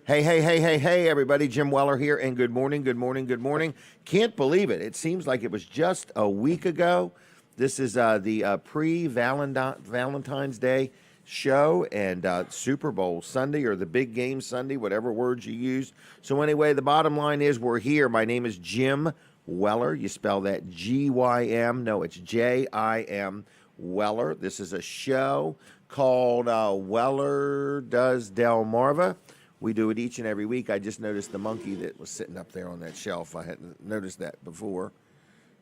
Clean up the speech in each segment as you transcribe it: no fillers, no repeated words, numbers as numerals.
Hey, everybody. Jim Weller here, and good morning. Can't believe it. It seems like it was just a week ago. This is the pre-Valentine's Day show and Super Bowl Sunday, or the big game Sunday, whatever words you use. So anyway, the bottom line is we're here. My name is Jim Weller. You spell that G-Y-M. No, it's J-I-M, Weller. This is a show called Weller Does Delmarva. We do it each and every week. I just noticed the monkey that was sitting up there on that shelf. I hadn't noticed that before.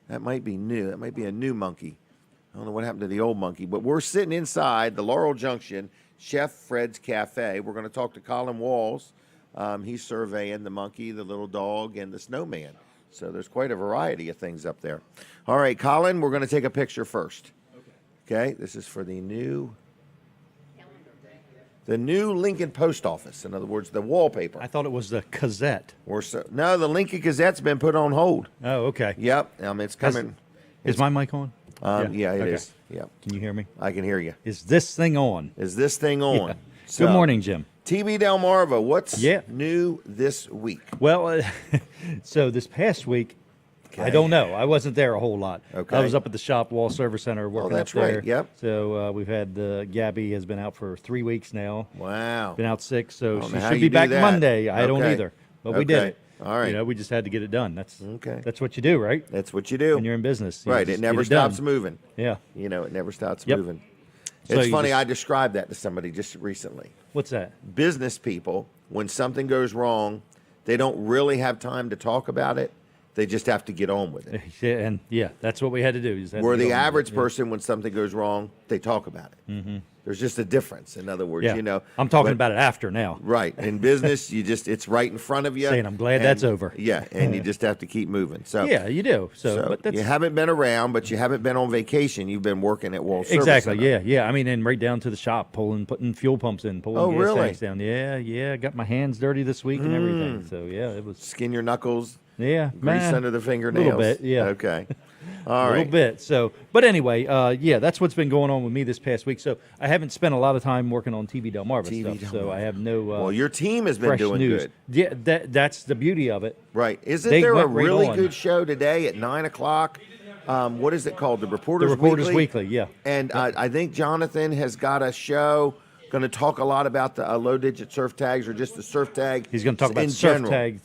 That might be new. That might be a new monkey. I don't know what happened to the old monkey, but we're sitting inside the Laurel Junction Chef Fred's Cafe. We're going to talk to Colin Walls. He's surveying the monkey, the little dog, and the snowman. So there's quite a variety of things up there. All right, Colin, we're going to take a picture first. Okay, this is for the new Lincoln Post Office. In other words, the wallpaper. I thought it was the Gazette. No, the Lincoln Gazette's been put on hold. Oh, okay. Yep, it's coming. Is my mic on? Yeah, it okay. is. Yep. Can you hear me? I can hear you. Is this thing on? Yeah. So, good morning, Jim. TV Delmarva, what's new this week? Well, so this past week, I don't know. I wasn't there a whole lot. Okay. I was up at the shop wall service center working up there. Right. Yep. So we've had Gabby has been out for 3 weeks now. Wow. Been out sick, so she should be back Monday. I don't either, but we did it. All right. We just had to get it done. That's what you do, right? That's what you do when you're in business. Right. It never stops moving. Yeah. It never stops moving. So it's funny. I described that to somebody just recently. What's that? Business people, when something goes wrong, they don't really have time to talk about it. They just have to get on with it. And that's what we had to do. Where the average person, when something goes wrong, they talk about it. Mm-hmm. There's just a difference. In other words, I'm talking about it after now. Right. In business, it's right in front of you. Saying, I'm glad that's over. Yeah, and you just have to keep moving. So yeah, you do. But you haven't been around, but you haven't been on vacation. You've been working at Wall Service Exactly. Center. Yeah. I mean, and right down to the shop, putting fuel pumps in, pulling gas tanks down. Yeah. Got my hands dirty this week and everything. So it was skin your knuckles. Yeah, grease under the fingernails. A little bit, yeah. Okay. All right. A little bit. So, but anyway, that's what's been going on with me this past week. So I haven't spent a lot of time working on TV Delmarva stuff. So I have no. Well, your team has been doing news. good. Yeah, that's the beauty of it. Right. Isn't there a really good show today at 9:00? What is it called? The Reporters Weekly. Yeah. And I think Jonathan has got a show. Going to talk a lot about the low-digit surf tags, or just the surf tag. He's going to talk about surf tags,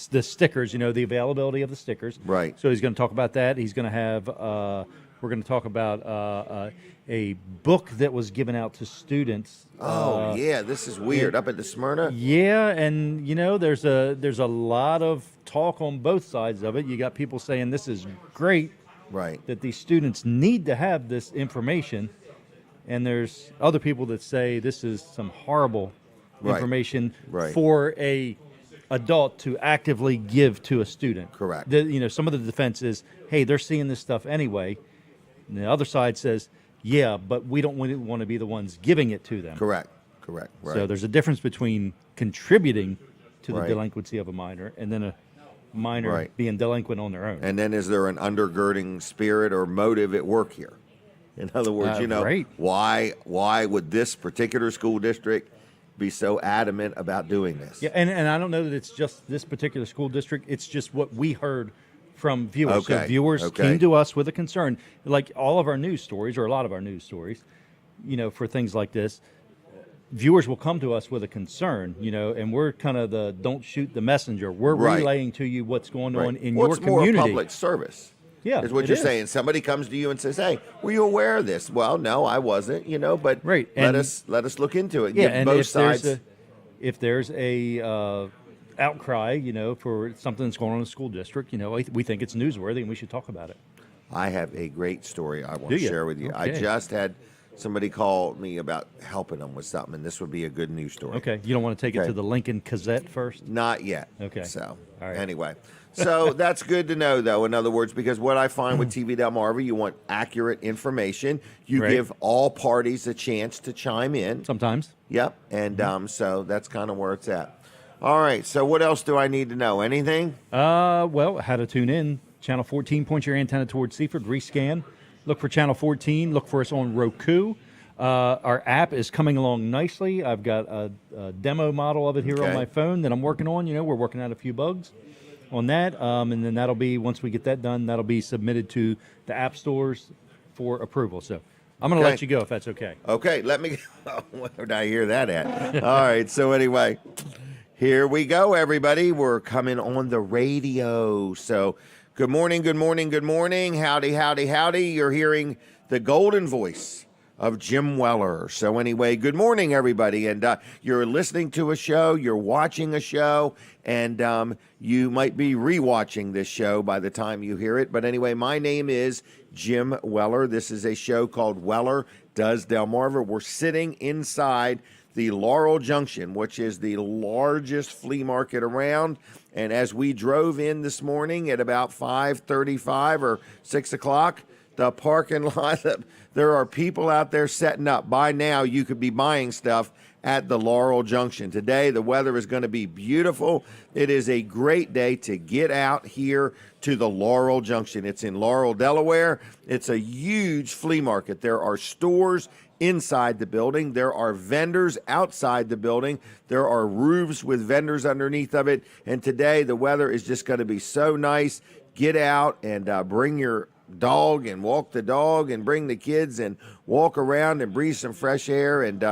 the stickers. The availability of the stickers. Right. So he's going to talk about that. He's going to have. We're going to talk about a book that was given out to students. This is weird. Up at the Smyrna. Yeah, and there's a lot of talk on both sides of it. You got people saying this is great. Right. That these students need to have this information. And there's other people that say this is some horrible information for a adult to actively give to a student. Correct. Some of the defense is, hey, they're seeing this stuff anyway. And the other side says, yeah, but we don't want to be the ones giving it to them. Correct. Right. So there's a difference between contributing to the delinquency of a minor and then a minor being delinquent on their own. And then is there an undergirding spirit or motive at work here? In other words, why would this particular school district be so adamant about doing this? Yeah, and I don't know that it's just this particular school district. It's just what we heard from viewers. Okay. So viewers came to us with a concern, like all of our news stories, or a lot of our news stories, for things like this. Viewers will come to us with a concern, and we're kind of the don't shoot the messenger. We're relaying to you what's going on in your community. It's more public service. Yeah, is what you're saying. Somebody comes to you and says, "Hey, were you aware of this?" Well, no, I wasn't. But let us look into it. Yeah, give and both sides. If there's a outcry, for something that's going on in the school district, we think it's newsworthy and we should talk about it. I have a great story I want to share with you. Okay. I just had somebody call me about helping them with something, and this would be a good news story. Okay, you don't want to take it to the Lincoln Gazette first? Not yet. Okay. So, all right. Anyway. So that's good to know, though, in other words, because what I find with TV Delmarva, you want accurate information. You give all parties a chance to chime in. Sometimes. Yep. And so that's kind of where it's at. All right. So what else do I need to know? Anything? Well, how to tune in. Channel 14, point your antenna towards Seaford, rescan. Look for Channel 14. Look for us on Roku. Our app is coming along nicely. I've got a demo model of it here on Okay. my phone that I'm working on. We're working out a few bugs on that, and then that'll be, once we get that done, that'll be submitted to the app stores for approval. So I'm going to Okay. let you go if that's okay. Okay, let me. Where did I hear that at? All right. So anyway, here we go, everybody. We're coming on the radio. So good morning, good morning, good morning. Howdy, howdy, howdy. You're hearing the golden voice of Jim Weller. So anyway, good morning, everybody. And you're listening to a show, you're watching a show, and you might be rewatching this show by the time you hear it. But anyway, my name is Jim Weller. This is a show called Weller Does Delmarva. We're sitting inside the Laurel Junction, which is the largest flea market around. And as we drove in this morning at about 5:35 or 6 o'clock, the parking lot, there are people out there setting up. By now, you could be buying stuff at the Laurel Junction. Today, the weather is going to be beautiful. It is a great day to get out here to the Laurel Junction. It's in Laurel, Delaware. It's a huge flea market. There are stores inside the building. There are vendors outside the building. There are roofs with vendors underneath of it. And today, the weather is just going to be so nice. Get out and bring your dog and walk the dog and bring the kids and walk around and breathe some fresh air and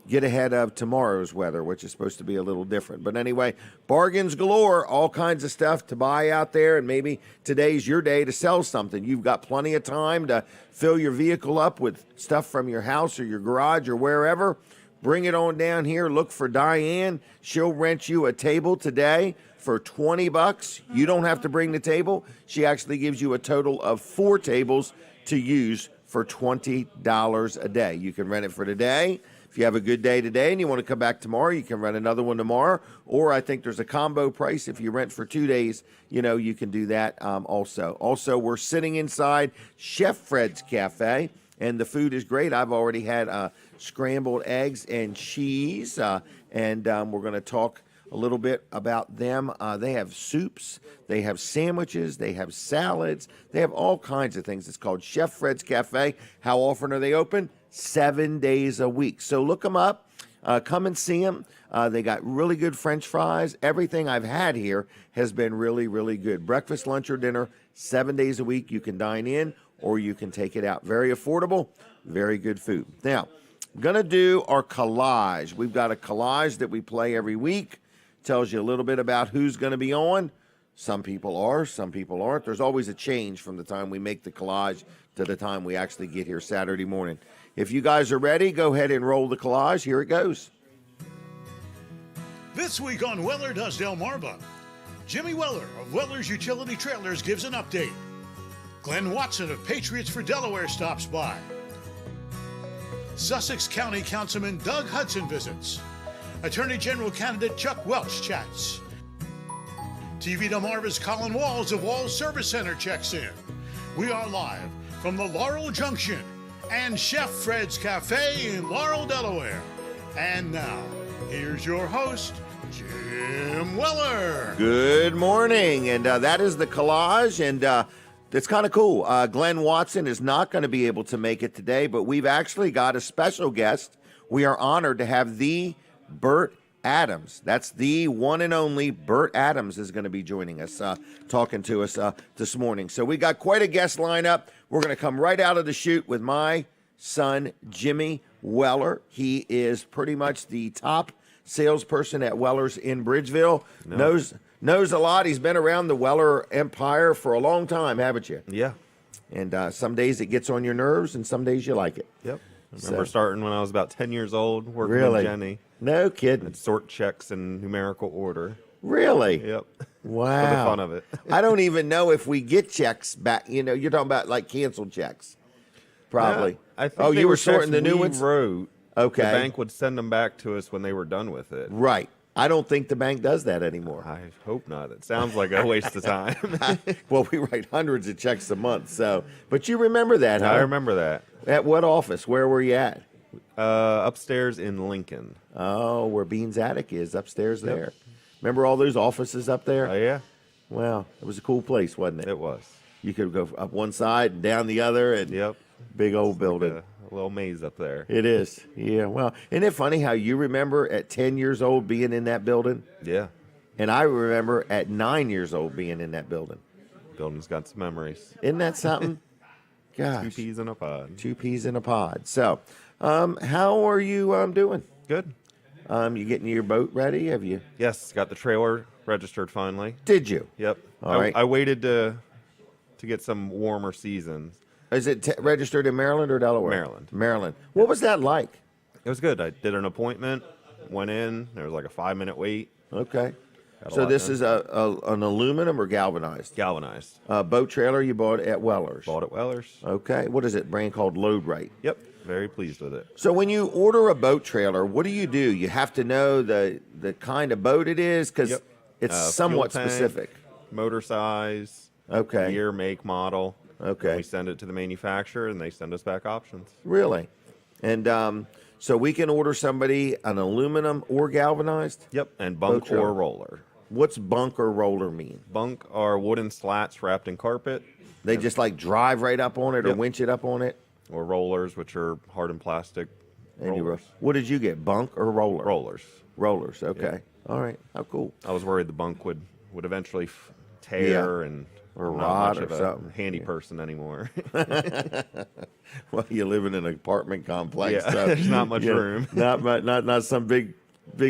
get ahead of tomorrow's weather, which is supposed to be a little different. But anyway, bargains galore, all kinds of stuff to buy out there, and maybe today's your day to sell something. You've got plenty of time to fill your vehicle up with stuff from your house or your garage or wherever. Bring it on down here. Look for Diane. She'll rent you a table today for $20. You don't have to bring the table. She actually gives you a total of 4 tables to use for $20 a day. You can rent it for today. If you have a good day today and you want to come back tomorrow, you can rent another one tomorrow. Or I think there's a combo price. If you rent for 2 days, you can do that also. Also, we're sitting inside Chef Fred's Cafe, and the food is great. I've already had scrambled eggs and cheese, and we're going to talk a little bit about them. They have soups, they have sandwiches, they have salads, they have all kinds of things. It's called Chef Fred's Cafe. How often are they open? 7 days a week. So look them up. Come and see them. They got really good French fries. Everything I've had here has been really, really good. Breakfast, lunch, or dinner, 7 days a week. You can dine in or you can take it out. Very affordable, very good food. Now, I'm going to do our collage. We've got a collage that we play every week. Tells you a little bit about who's going to be on. Some people are, some people aren't. There's always a change from the time we make the collage to the time we actually get here Saturday morning. If you guys are ready, go ahead and roll the collage. Here it goes. This week on Weller Does Delmarva, Jimmy Weller of Weller's Utility Trailers gives an update. Glenn Watson of Patriots for Delaware stops by. Sussex County Councilman Doug Hudson visits. Attorney General candidate Chuck Welch chats. TV Delmarva's Colin Walls of Walls Service Center checks in. We are live from the Laurel Junction and Chef Fred's Cafe in Laurel, Delaware. And now, here's your host, Jim Weller. Good morning. And that is the collage. And it's kind of cool. Glenn Watson is not going to be able to make it today, but we've actually got a special guest. We are honored to have the Bert Adams. That's the one and only Bert Adams is going to be joining us, talking to us this morning. So we got quite a guest lineup. We're going to come right out of the chute with my son, Jimmy Weller. He is pretty much the top salesperson at Weller's in Bridgeville. Knows a lot. He's been around the Weller empire for a long time, haven't you? Yeah. And some days it gets on your nerves, and some days you like it. Yep. I remember starting when I was about 10 years old, working Really? with Jenny. No kidding. I'd sort checks in numerical order. Really? Yep. Wow. For the fun of it. I don't even know if we get checks back. You're talking about like canceled checks. Probably. Yeah, I think they you were checks sorting the new we ones? wrote. Okay. The bank would send them back to us when they were done with it. Right. I don't think the bank does that anymore. I hope not. It sounds like a waste of time. Well, we write hundreds of checks a month. So, but you remember that, huh? I remember that. At what office? Where were you at? Upstairs in Lincoln. Oh, where Bean's Attic is, upstairs there. Remember all those offices up there? Oh, yeah. Wow. It was a cool place, wasn't it? It was. You could go up one side and down the other, and Yep. big old building. a little maze up there. It is. Yeah. Well, isn't it funny how you remember at 10 years old being in that building? Yeah. And I remember at 9 years old being in that building. Building's got some memories. Isn't that something? Gosh. 2 peas in a pod. 2 peas in a pod. So, how are you doing? Good. You getting your boat ready? Have you? Yes, got the trailer registered finally. Did you? Yep. All right. I waited to get some warmer seasons. Is it registered in Maryland or Delaware? Maryland. Maryland. What was that like? It was good. I did an appointment, went in. There was like a 5-minute wait. Okay. Got a So lot this done. is an aluminum or galvanized? Galvanized. Boat trailer you bought at Weller's. Bought at Weller's. Okay. What is it? Brand called Load Right. Yep. Very pleased with it. So when you order a boat trailer, what do? You have to know the kind of boat it is because Yep. it's Fuel somewhat tank, specific. Motor size. Okay. Year, make, model. Okay. We send it to the manufacturer, and they send us back options. Really? And so we can order somebody an aluminum or galvanized? Yep. And bunk Boat trailer. or roller. What's bunk or roller mean? Bunk are wooden slats wrapped in carpet, They just like drive right up on it or Yep. winch it up on it? or rollers, which are hardened plastic And you rollers. what did you get, bunk or roller? Rollers. Rollers, okay. All right, how cool. I was worried the bunk would eventually tear and Or I'm rot not much or of a something. handy person anymore. Well, you live in an apartment complex. Yeah, so, there's not much room. Not some big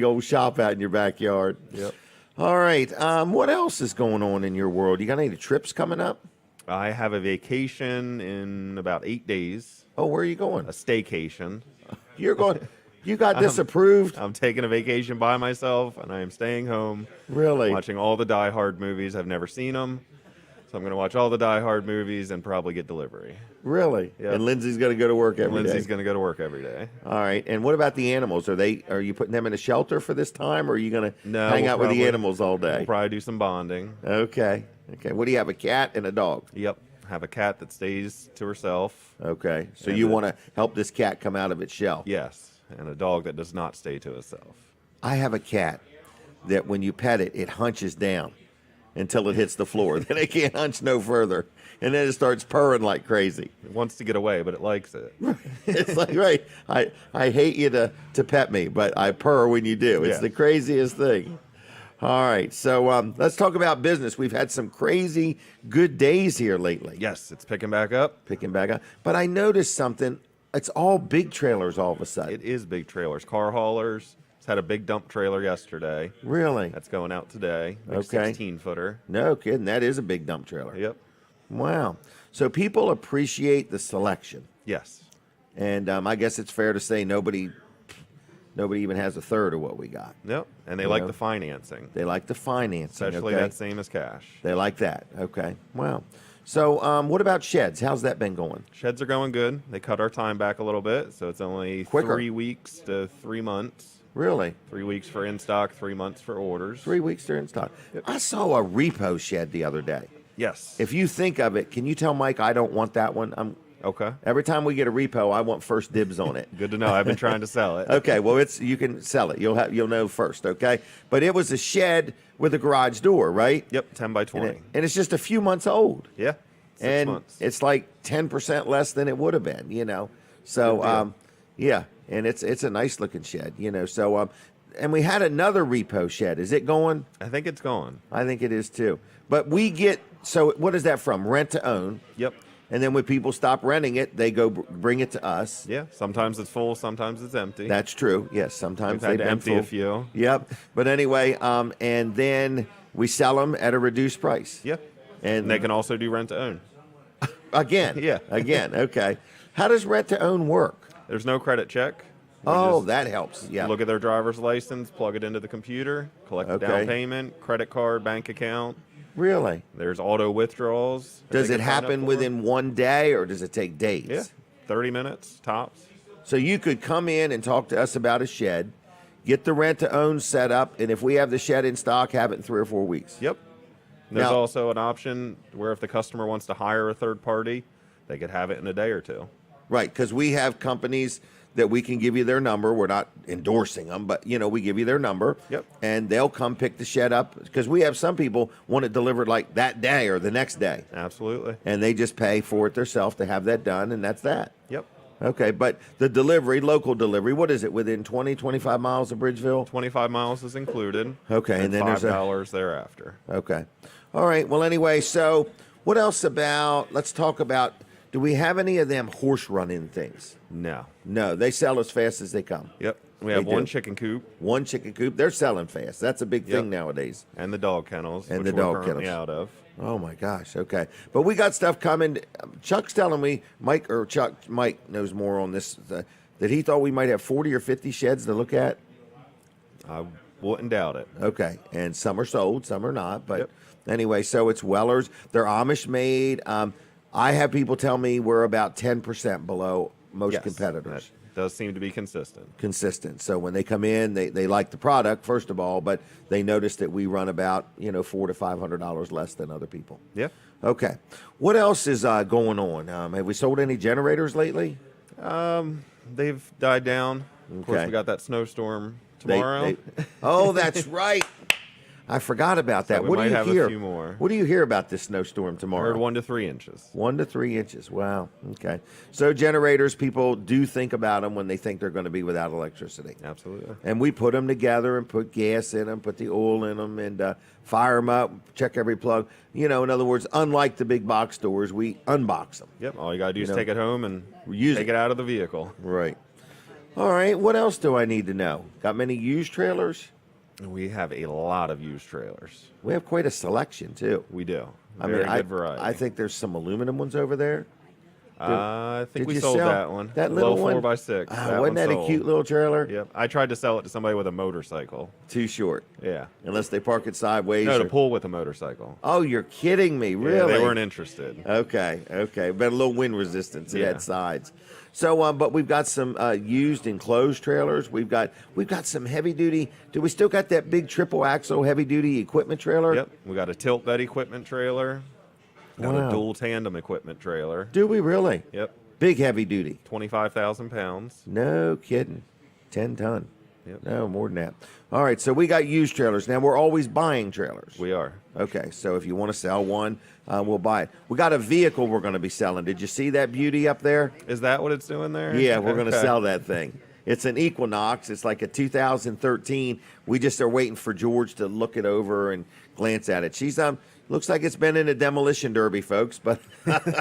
old shop out in your backyard. Yep. All right, what else is going on in your world? You got any trips coming up? I have a vacation in about 8 days, Oh, where are you going? a staycation. You're going. You got this approved? I'm taking a vacation by myself, and I am staying home, Really? watching all the Die Hard movies. I've never seen them, so I'm going to watch all the Die Hard movies and probably get delivery. Really? Yep. And Lindsay's going to go to work every day. Lindsay's going to go to work every day. All right. And what about the animals? Are you putting them in a shelter for this time, or are you going to No, hang we'll out with the probably- animals all day? We'll probably do some bonding. Okay. Okay. What do you have? A cat and a dog? Yep. Have a cat that stays to herself. Okay. So And you the- want to help this cat come out of its shell? Yes. And a dog that does not stay to itself. I have a cat that when you pet it, it hunches down until it hits the floor. Then it can't hunch no further. And then it starts purring like crazy. It wants to get away, but it likes it. It's like, right, I hate you to pet me, but I purr when you do. It's Yeah. the craziest thing. All right, so let's talk about business. We've had some crazy good days here lately. Yes, it's picking back up. Picking back up. But I noticed something. It's all big trailers all of a sudden. It is big trailers. Car haulers. It's had a big dump trailer yesterday. Really? That's going out today. Big Okay. 16-footer. No kidding. That is a big dump trailer. Yep. Wow. So people appreciate the selection. Yes. And I guess it's fair to say nobody even has a third of what we got. Yep. And they You like know? the financing. They like the financing. Especially okay? that same as cash. They like that. Okay. Wow. So what about sheds? How's that been going? Sheds are going good. They cut our time back a little bit, so it's only Quicker. 3 weeks to 3 months. Really? 3 weeks for in stock, 3 months for orders. 3 weeks they're in stock. I saw a repo shed the other day. Yes. If you think of it, can you tell Mike I don't want that one? Okay. Every time we get a repo, I want first dibs on it. Good to know. I've been trying to sell it. Okay, well you can sell it. You'll know first, okay? But it was a shed with a garage door, right? Yep, 10 by 20. And it's just a few months old. Yeah. 6 And months. it's like 10% less than it would have been, you know. Good So deal. yeah, and it's a nice looking shed, you know. So and we had another repo shed. Is it going? I think it's gone. I think it is too. But we get, so what is that from? Rent to own. Yep. And then when people stop renting it, they go bring it to us. Yeah. Sometimes it's full, sometimes it's empty. That's true. Yes, sometimes We've had they've to been empty a full. few. Yep. But anyway, and then we sell them at a reduced price. Yeah. And And they can also do rent to own. again. Yeah. Again. Okay. How does rent to own work? There's no credit check. We Oh, just that helps. Yeah. Look at their driver's license, plug it into the computer, collect the Okay. down payment, credit card, bank account. Really? There's auto withdrawals. that Does they it can sign up happen for. within one day or does it take days? Yeah. 30 minutes tops. So you could come in and talk to us about a shed, get the rent to own set up, and if we have the shed in stock, have it in 3 or 4 weeks. Yep. And there's Now- also an option where if the customer wants to hire a third party, they could have it in a day or two. Right, because we have companies that we can give you their number. We're not endorsing them, but you know, we give you their number. Yep. And they'll come pick the shed up because we have some people want it delivered like that day or the next day, Absolutely. and they just pay for it themselves to have that done, and that's that. Yep. Okay, but the delivery, local delivery, what is it, within 20, 25 miles of Bridgeville? 25 miles is included. Okay, and then there's $5 thereafter. Okay. All right, well, anyway, so what else let's talk about, do we have any of them horse run-in things? No. No, they sell as fast as they come. Yep. We have They one do. chicken coop. One chicken coop, they're selling fast. That's a big thing nowadays. And the dog kennels, And which the we're dog currently kennels. out of. Oh my gosh. Okay, but we got stuff coming. Chuck's telling me, Mike knows more on this. That he thought we might have 40 or 50 sheds to look at. I wouldn't doubt it. Okay, and some are sold, some are not. But Yep. anyway, so it's Weller's. They're Amish made. I have people tell me we're about 10% below most Yes, competitors. that does seem to be consistent. Consistent. So when they come in, they like the product first of all, but they notice that we run about $400 to $500 less than other people. Yeah. Okay, what else is going on? Have we sold any generators lately? They've died down. Of course, Okay. we got that snowstorm tomorrow. Oh, that's right. I forgot about that. we What might do you have a hear? few more. What do you hear about this snowstorm I tomorrow? heard 1 to 3 inches. 1 to 3 inches. Wow. Okay. So generators, people do think about them when they think they're going to be without electricity. Absolutely. And we put them together and put gas in them, put the oil in them, and fire them up, check every plug. In other words, unlike the big box stores, we unbox them. Yep. All you gotta do is know, take it home and use take it. it out of the vehicle. Right. All right. What else do I need to know? Got many used trailers? We have a lot of used trailers. We have quite a selection, too. We do. I Very mean, good variety. I think there's some aluminum ones over there. I think Did we you sold sell that one. that little Low one? 4x6. Wasn't that a cute little trailer? Yep. I tried to sell it to somebody with a motorcycle. Too short. Yeah. Unless they park it sideways. No, to or- pull with a motorcycle. Oh, you're kidding me. Yeah, Really? they weren't interested. Okay. But a little wind resistance. It Yeah. had sides. So, but we've got some used enclosed trailers. We've got some heavy duty. Do we still got that big triple axle heavy duty equipment trailer? Yep. We got a tilt bed equipment trailer. Got Wow. a dual tandem equipment trailer. Do we really? Yep. Big heavy duty. 25,000 pounds. No kidding. 10 ton. Yep. No, more than that. All right, so we got used trailers. Now, we're always buying trailers. We are. Okay, so if you want to sell one, we'll buy it. We got a vehicle we're going to be selling. Did you see that beauty up there? Is that what it's doing there? Yeah, we're going to Okay. sell that thing. It's an Equinox. It's like a 2013. We just are waiting for George to look it over and glance at it. She's looks like it's been in a demolition derby, folks, but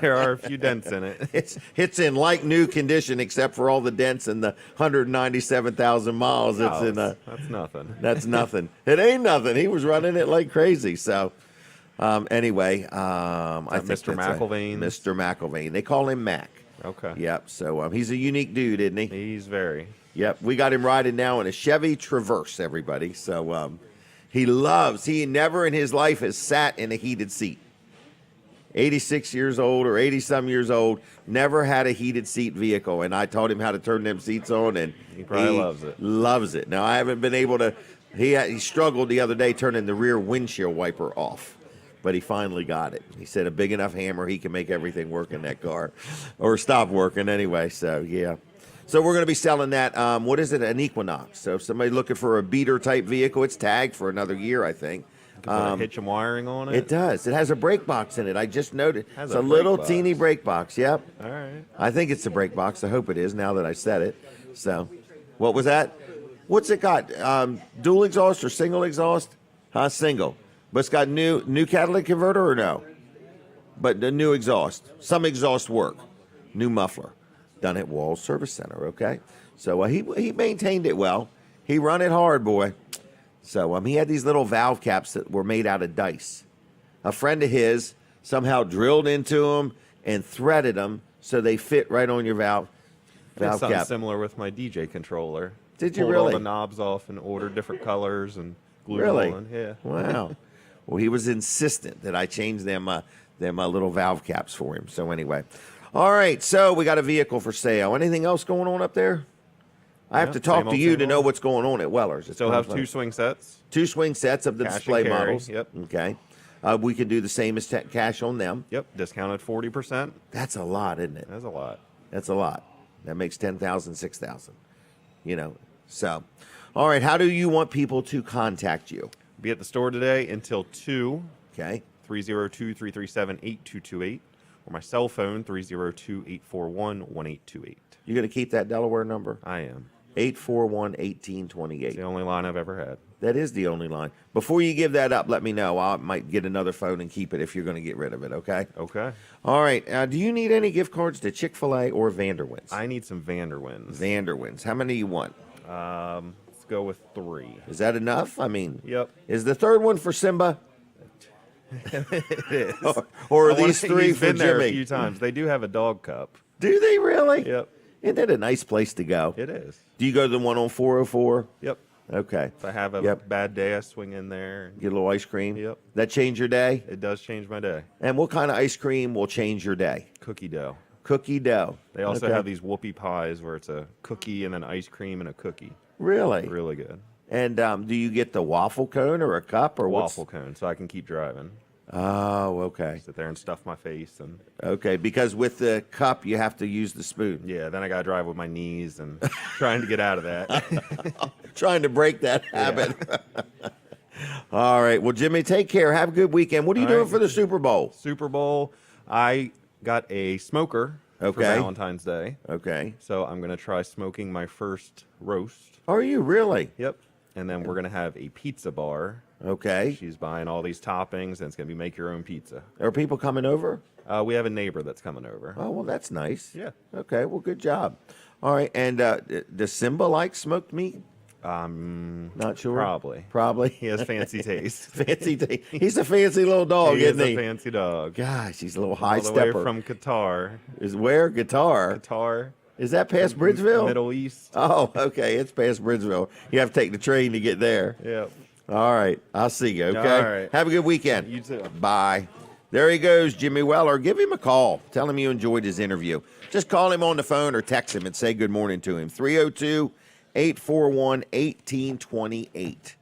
There are a few dents in it. it's in like new condition except for all the dents and the 197,000 miles. It's Oh, in a. that's nothing. That's nothing. It ain't nothing. He was running it like crazy. So, anyway, I think Mr. that's McIlvaine? Mr. McIlvaine. They call him Mac. Okay. Yep. So he's a unique dude, isn't he? He's very. Yep. We got him riding now in a Chevy Traverse. Everybody. So he never in his life has sat in a heated seat. 86 years old or 80 some years old, never had a heated seat vehicle. And I taught him how to turn them seats on, and He probably loves it. Loves it. Now, I haven't been able to, he struggled the other day turning the rear windshield wiper off, but he finally got it. He said a big enough hammer, he can make everything work in that car or stop working anyway. So, yeah. So we're going to be selling that. What is it? An Equinox. So if somebody's looking for a beater type vehicle, it's tagged for another year, I think. Put a hitch and wiring on it. It does. It has a brake box in it. I just noted. Has It's a a brake little box. teeny brake box. Yep. All right. I think it's a brake box. I hope it is now that I said it. So, what was that? What's it got? Dual exhaust or single exhaust? Single. But it's got new catalytic converter or no? But the new exhaust. Some exhaust work. New muffler. Done at Wall's Service Center. Okay. So he maintained it well. He run it hard, boy. So he had these little valve caps that were made out of dice. A friend of his somehow drilled into them and threaded them so they fit right on your valve I did something cap. similar with my DJ controller. Did you Pulled really? all the knobs off and ordered different colors and glued Really? them on. Yeah. Wow. Well, he was insistent that I change them little valve caps for him. So anyway, all right. So we got a vehicle for sale. Anything else going on up there? I have Yeah, to talk same to old, you same to know old. what's going on at Weller's. It's Still have fun. 2 swing sets. 2 swing sets of the Cash and display carry, models. yep. Okay. We can do the same as cash on them. Yep. Discounted 40%. That's a lot, isn't it? That's a lot. That's a lot. That makes 10,000, 6,000. So, all right. How do you want people to contact you? Be at the store today until 2. Okay. 302-337-8228. or my cell phone, 302-841-1828. You going to keep that Delaware number? I am. 841-1828. It's the only line I've ever had. That is the only line. Before you give that up, let me know. I might get another phone and keep it if you're going to get rid of it, okay? Okay. All right. Do you need any gift cards to Chick-Fil-A or Vanderwaans? I need some Vanderwaans. Vanderwaans. How many do you want? Let's go with 3. Is that enough? I mean, Yep. is the third one for Simba? It is. Or are I wanna these say 3 he's for been there a Jimmy? few times. They do have a dog cup. Do they really? Yep. Isn't that a nice place to go? It is. Do you go to the one on 404? Yep. Okay. If I have a Yep. bad day, I swing in there. Get a little ice cream? Yep. That change your day? It does change my day. And what kind of ice cream will change your day? Cookie dough. Cookie dough. They also Okay. have these whoopie pies where it's a cookie and then ice cream and a cookie. Really? Really good. And do you get the waffle cone or a cup or Waffle cone, so I can keep driving. Oh, okay. Sit there and stuff my face, and Okay, because with the cup you have to use the spoon. yeah, then I gotta drive with my knees and trying to get out of that. Trying to break that habit. All right. Well, Jimmy, take care. Have a good weekend. What are you All doing right. for the Super Bowl? Super Bowl, I got a smoker for Okay. Valentine's Day, Okay. so I'm gonna try smoking my first roast. Are you really? Yep. And then we're gonna have a pizza bar. Okay. She's buying all these toppings, and it's gonna be make your own pizza. Are people coming over? We have a neighbor that's coming over. Oh, well, that's nice. Yeah. Okay. Well, good job. All right. And does Simba like smoked meat? Not sure. Probably. Probably. He has fancy taste. Fancy. He's a fancy little dog, He is isn't a he? fancy dog. Gosh, he's a little high All the way stepper. from Qatar. Is where guitar? Qatar. Is that past Bridgeville? Middle East. Oh, okay. It's past Bridgeville. You have to take the train to get there. Yep. All right. I'll see you. Okay. All right. Have a good weekend. You too. Bye. There he goes, Jimmy Weller. Give him a call. Tell him you enjoyed his interview. Just call him on the phone or text him and say good morning to him. 302-841-1828.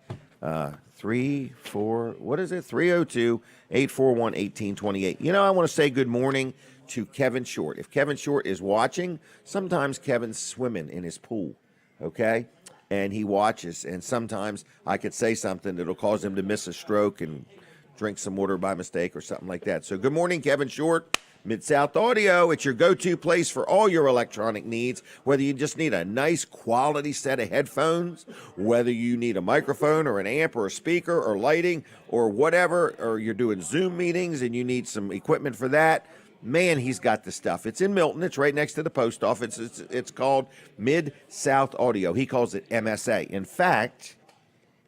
302-841-1828. You know, I want to say good morning to Kevin Short. If Kevin Short is watching, sometimes Kevin's swimming in his pool, okay? And he watches, and sometimes I could say something that'll cause him to miss a stroke and drink some water by mistake or something like that. So good morning, Kevin Short. Mid-South Audio, it's your go-to place for all your electronic needs, whether you just need a nice quality set of headphones, whether you need a microphone or an amp or a speaker or lighting or whatever, or you're doing Zoom meetings and you need some equipment for that. Man, he's got the stuff. It's in Milton. It's right next to the post office. It's called Mid-South Audio. He calls it MSA. In fact,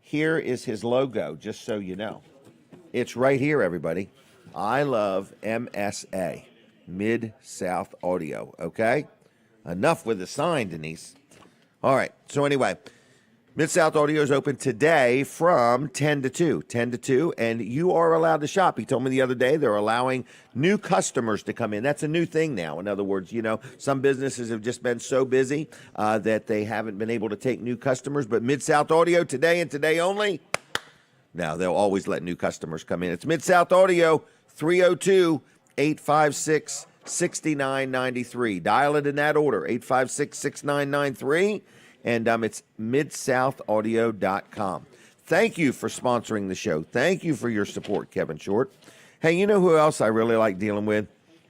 here is his logo, just so you know. It's right here, everybody. I love MSA, Mid-South Audio, okay? Enough with the sign, Denise. All right, so anyway, Mid-South Audio is open today from 10 to 2, 10 to 2, and you are allowed to shop. He told me the other day they're allowing new customers to come in. That's a new thing now. In other words, you know, some businesses have just been so busy that they haven't been able to take new customers, but Mid-South Audio today and today only. Now, they'll always let new customers come in. It's Mid-South Audio, 302-856-6993. Dial it in that order, 856-6993, and it's midsouthaudeo.com. Thank you for sponsoring the show. Thank you for your support, Kevin Short. Hey, you know who else I really like dealing with?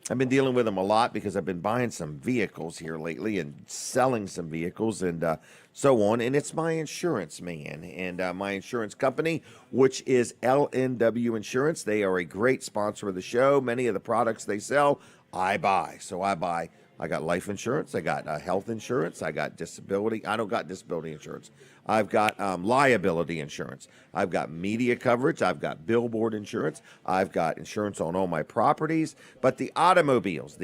I've been dealing with them a lot because I've been buying some vehicles here lately and selling some vehicles and so on. And it's my insurance man and my insurance company, which is LNW Insurance. They are a great sponsor of the show. Many of the products they sell, I buy. So I buy. I got life insurance. I got health insurance. I got disability. I don't got disability insurance. I've got liability insurance. I've got media coverage. I've got billboard insurance. I've got insurance on all my properties. But the automobiles,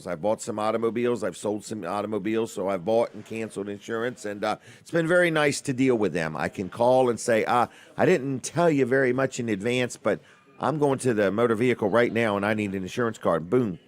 I've bought some automobiles. I've sold some automobiles. So I've bought and canceled insurance. And it's been very nice to deal with them. I can call and say, I didn't tell you very much in advance, but I'm going to the motor vehicle right now and I need an insurance card. Boom.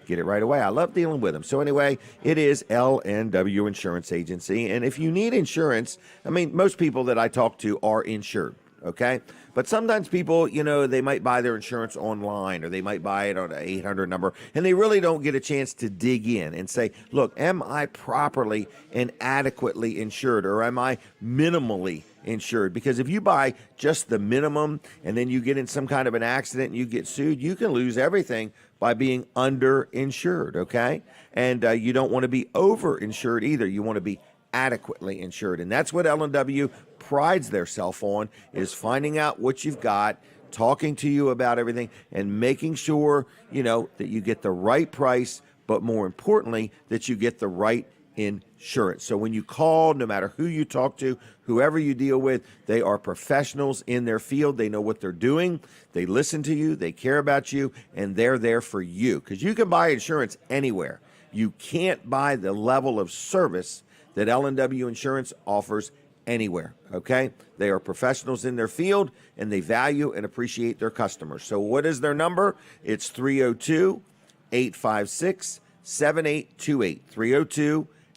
Get it right away. I love dealing with them. So anyway, it is LNW Insurance Agency. And if you need insurance, I mean, most people that I talk to are insured. okay? But sometimes people, they might buy their insurance online or they might buy it on an 800 number, and they really don't get a chance to dig in and say, look, am I properly and adequately insured, or am I minimally insured? Because if you buy just the minimum and then you get in some kind of an accident and you get sued, you can lose everything by being underinsured, okay? And you don't want to be overinsured either. You want to be adequately insured. And that's what L&W prides theirself on, is finding out what you've got, talking to you about everything, and making sure, that you get the right price, but more importantly, that you get the right insurance. So when you call, no matter who you talk to, whoever you deal with, they are professionals in their field. They know what they're doing. They listen to you. They care about you, and they're there for you. Because you can buy insurance anywhere. You can't buy the level of service that L&W Insurance offers anywhere, okay? They are professionals in their field, and they value and appreciate their customers. So what is their number? It's 302-856-7828.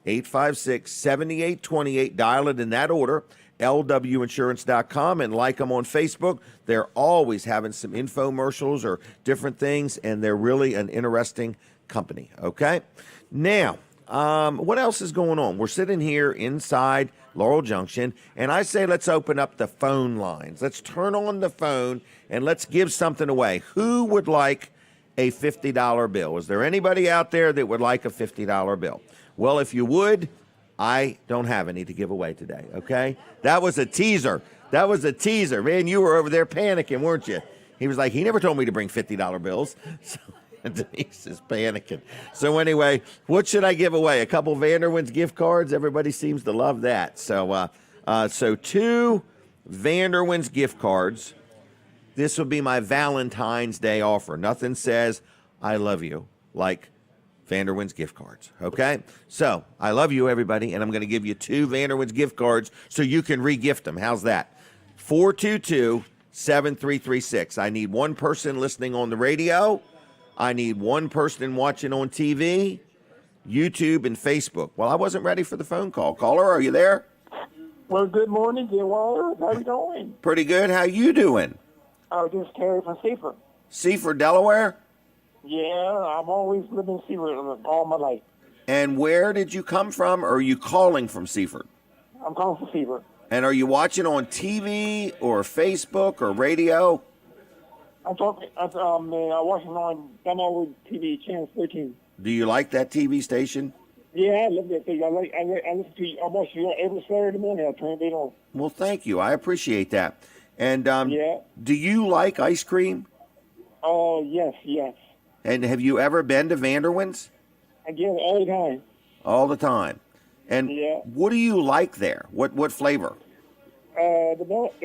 302-856-7828. Dial it in that order, lwinsurance.com, and like them on Facebook. They're always having some infomercials or different things, and they're really an interesting company, okay? Now, what else is going on? We're sitting here inside Laurel Junction, and I say let's open up the phone lines. Let's turn on the phone, and let's give something away. Who would like a $50 bill? Is there anybody out there that would like a $50 bill? Well, if you would, I don't have any to give away today, okay? That was a teaser. That was a teaser. Man, you were over there panicking, weren't you? He was like, he never told me to bring $50 bills. So Denise is panicking. So anyway, what should I give away? A couple Vanderwaan's gift cards? Everybody seems to love that. So, so 2 Vanderwaan's gift cards. This will be my Valentine's Day offer. Nothing says I love you like Vanderwaan's gift cards, okay? So I love you, everybody, and I'm going to give you 2 Vanderwaan's gift cards so you can re-gift them. How's that? 422-7336. I need one person listening on the radio. I need one person watching on TV, YouTube, and Facebook. Well, I wasn't ready for the phone call. Caller, are you there? Well, good morning, dear Waller. How you doing? Pretty good. How you doing? This is Terry from Seaford. Seaford, Delaware? Yeah, I've always lived in Seaford all my life. And where did you come from, or are you calling from Seaford? I'm calling from Seaford. And are you watching on TV or Facebook or radio? I'm watching on Delmarva TV, Channel 13. Do you like that TV station? Yeah, I love that thing. I listen to you. I watch you every Saturday morning. I turn it on. Well, thank you. I appreciate that. And yeah. Do you like ice cream? Oh, yes. And have you ever been to Vanderwaan's? I get it all the time. All the time. And yeah. What do you like there? What flavor? The vanilla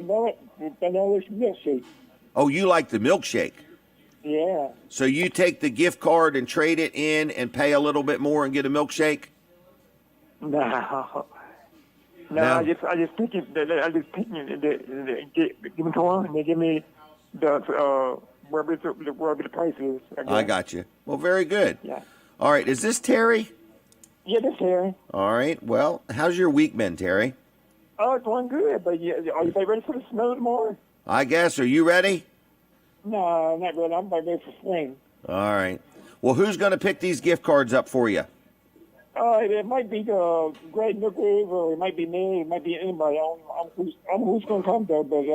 milkshake. Oh, you like the milkshake? Yeah. So you take the gift card and trade it in and pay a little bit more and get a milkshake? No. No. I just pick it. I just pick it. Give me to them, and they give me the wherever the price is. I got you. Well, very good. Yeah. All right. Is this Terry? Yeah, this Terry. All right. Well, how's your week been, Terry? Oh, it's going good. But yeah, are you ready for the snow tomorrow? I guess. Are you ready? No, not really. I'm ready for spring. All right. Well, who's going to pick these gift cards up for you? It might be Greg Nichols, or it might be me. It might be anybody. I'm who's going to come though. But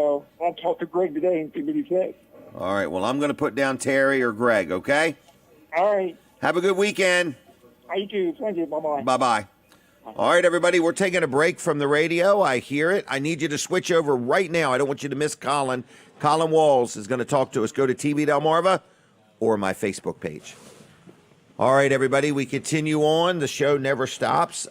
I'll talk to Greg today and see what he says. All right. Well, I'm going to put down Terry or Greg. Okay. All right. Have a good weekend. You too. Thank you. Bye bye. Bye bye. All right, everybody, we're taking a break from the radio. I hear it. I need you to switch over right now. I don't want you to miss Colin. Colin Walls is going to talk to us. Go to TV Delmarva or my Facebook page. All right, everybody, we continue on. The show never stops.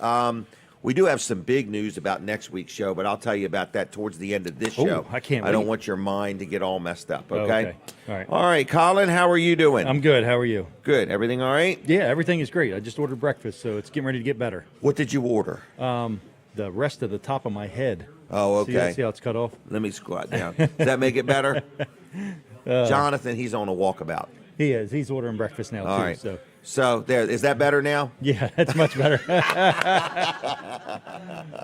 We do have some big news about next week's show, but I'll tell you about that towards the end of this show. I can't wait. I don't want your mind to get all messed up, okay? Okay. All right. All right, Colin, how are you doing? I'm good. How are you? Good. Everything all right? Yeah, everything is great. I just ordered breakfast, so it's getting ready to get better. What did you order? The rest of the top of my head. Oh, okay. See how it's cut off? Let me squat down. Does that make it better? Jonathan, he's on a walkabout. He is. He's ordering breakfast now, All too. right. So there, is that better now? Yeah, that's much better.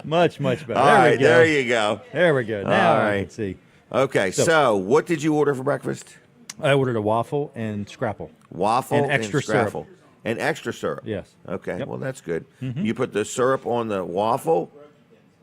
much better. All right, there you go. There we go. Now All I right. can see. Okay, so what did you order for breakfast? I ordered a waffle and scrapple. Waffle And extra syrup. scrapple. And extra syrup. Yes. Okay, Yep. well, that's good. You put the syrup on the waffle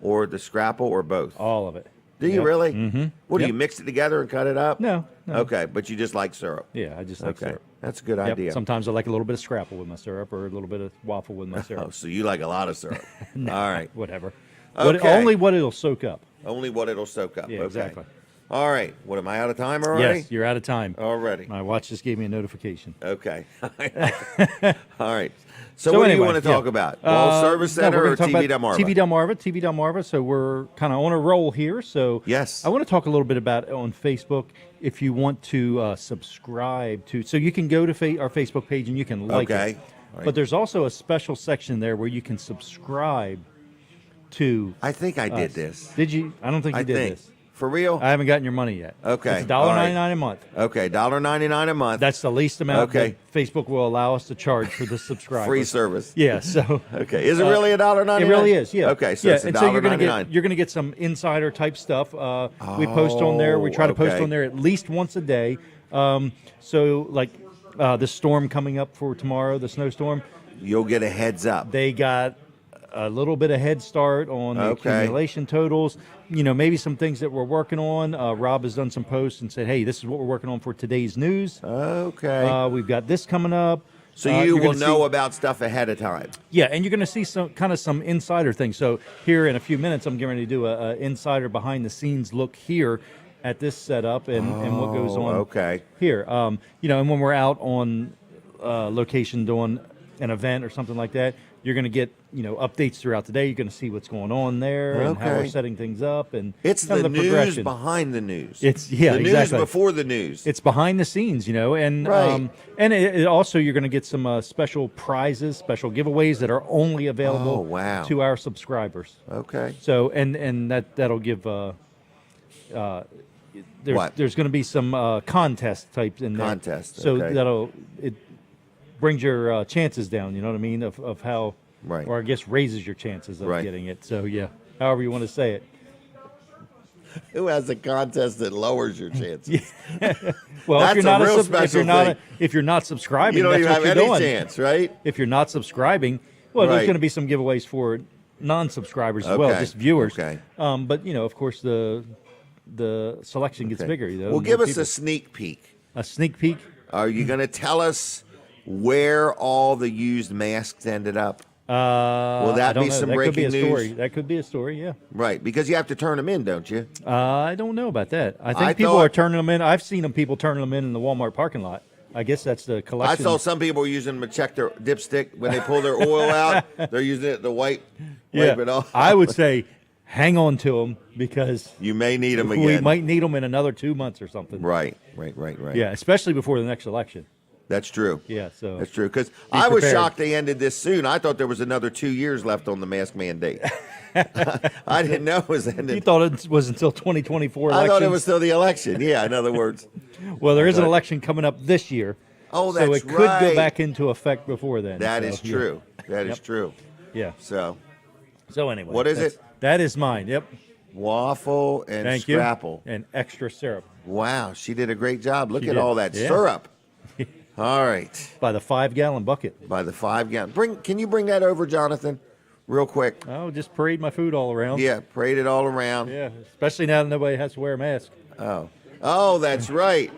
or the scrapple or both? All of it. Do you Yep. really? Mm-hmm. What, do Yep. you mix it together and cut it up? No. Okay, but you just like syrup. Yeah, I just like Okay, syrup. that's a good Yep. idea. Sometimes I like a little bit of scrapple with my syrup or a little bit of waffle with my Oh, syrup. so you like a lot of syrup. All right. Whatever. Okay. Only what it'll soak up. Only what it'll soak up. Yeah, okay. exactly. All right. What, am I out of time already? Yes, you're out of time. Already. My watch just gave me a notification. Okay. All right. So, So what do anyway, you want to yeah. talk about? Wall Service No, Center we're or gonna talk TV about Delmarva? TV Delmarva. So we're kind of on a roll here. So Yes. I want to talk a little bit about on Facebook. If you want to subscribe to, so you can go to our Facebook page and you can like Okay. it. All right. But there's also a special section there where you can subscribe to. I think I did us. this. Did you? I don't think you I did think. this. For real? I haven't gotten your money yet. Okay, It's all right. $1.99 a month. Okay, $1.99 a month. That's the least amount Okay. that Facebook will allow us to charge for the subscribers. free service. Yeah. So. Okay. Is it really $1.99? It really is, yeah. Okay, so yeah, it's and so $1.99. you're gonna get some insider type stuff. We post on there. We try to post okay. on there at least once a day. So like the storm coming up for tomorrow, the snowstorm, You'll get a heads up. they got a little bit of head start on the Okay. accumulation totals. You know, maybe some things that we're working on. Rob has done some posts and said, "Hey, this is what we're working on for today's news. Okay. We've got this coming up." So you're you will gonna know see- about stuff ahead of time. Yeah, and you're going to see some insider things. So here in a few minutes, I'm getting ready to do a insider behind the scenes look here at this setup and what goes on Okay. here. You know, and when we're out on location doing an event or something like that, you're going to get updates throughout the day. You're going to see what's going on there and how we're Okay. setting things up and It's kind the of news progression. behind the news. It's the exactly. news before the news. It's behind the scenes, and Right. and it also you're going to get some special prizes, special giveaways that are only available Oh, wow. to our subscribers. Okay. So and that'll give What? there's going to be some contest types in there. Contest, So okay. it brings your chances down. You know what I mean of how, Right. or I guess raises your chances of Right. getting it. So yeah, however you want to say it. Who has a contest that lowers your chances? Well, That's if you're a not real if you're special not thing. if you're not subscribing, You don't that's even what have you're any doing. chance, right? If you're not subscribing, well, there's Right. going to be some giveaways for non-subscribers as well, Okay. just viewers. Okay. But of course, the selection gets Okay. bigger. Well, more give us people. a sneak peek. a sneak peek. Are you going to tell us where all the used masks ended up? Will that I don't be know. some that breaking could be a story. news? That could be a story. Yeah. Right, because you have to turn them in, don't you? I don't know about that. I think I people thought- are turning them in. I've seen people turning them in the Walmart parking lot. I guess that's the I collection. saw some people were using them to check their dipstick when they pull their oil out. They're using it to wipe it off. I would say hang on to them because You may need them we again. might need them in another 2 months or something. Right. Yeah, especially before the next election. That's true. Yeah, so That's true. Because I was prepared. shocked they ended this soon. I thought there was another 2 years left on the mask mandate. I didn't know it was You ended. thought it was until 2024 I election? thought it was still the election. Yeah, in other words. Well, there is an thought- election coming up this year. Oh, so that's it could right. go back into effect before then. That so, is yeah. true. That is Yep. true. Yeah. So, So anyway, What is it? That is mine. Yep. waffle and Thank scrapple. you. And extra syrup Wow, she did a great job. Look She at did. all that Yeah. syrup. All right. by the 5-gallon bucket. By the 5-gallon. Can you bring that over, Jonathan, real quick? Oh, just parade my food all around. Yeah, parade it all around. Yeah. Especially now that nobody has to wear a mask. Oh, that's right.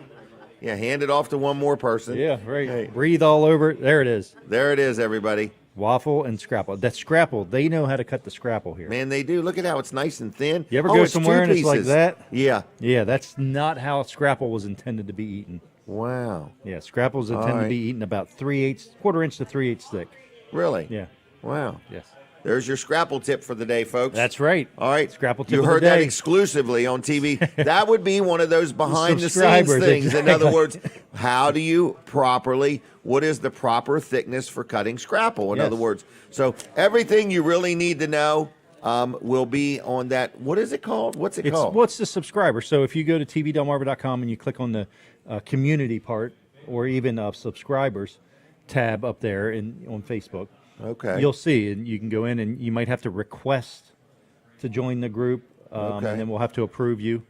Yeah, hand it off to one more person. Yeah. Right. Hey. Breathe all over it. There it is. There it is, everybody. Waffle and scrapple. That scrapple. They know how to cut the scrapple here. Man, they do. Look at how it's nice and thin. You ever Oh, go it's somewhere two and it's like pieces. that? Yeah. Yeah, that's not how scrapple was intended to be eaten. Wow. Yeah, scrapple is intended All to right. be eaten about 3/8, quarter-inch to 3/8 thick. Really? Yeah. Wow. Yes. There's your scrapple tip for the day, folks. That's right. All right. Scrapple tip You of the heard that day. exclusively on TV. That would be one of those behind the scenes Subscribers, things. In other exactly. words, how do you what is the proper thickness for cutting scrapple? In Yes. other words, so everything you really need to know will be on that. What is it called? What's it called? What's the subscriber? So if you go to tvdelmarva.com and you click on the community part or even subscribers tab up there on Facebook, Okay. you'll see, and you can go in and you might have to request to join the group, Okay. and then we'll have to approve you.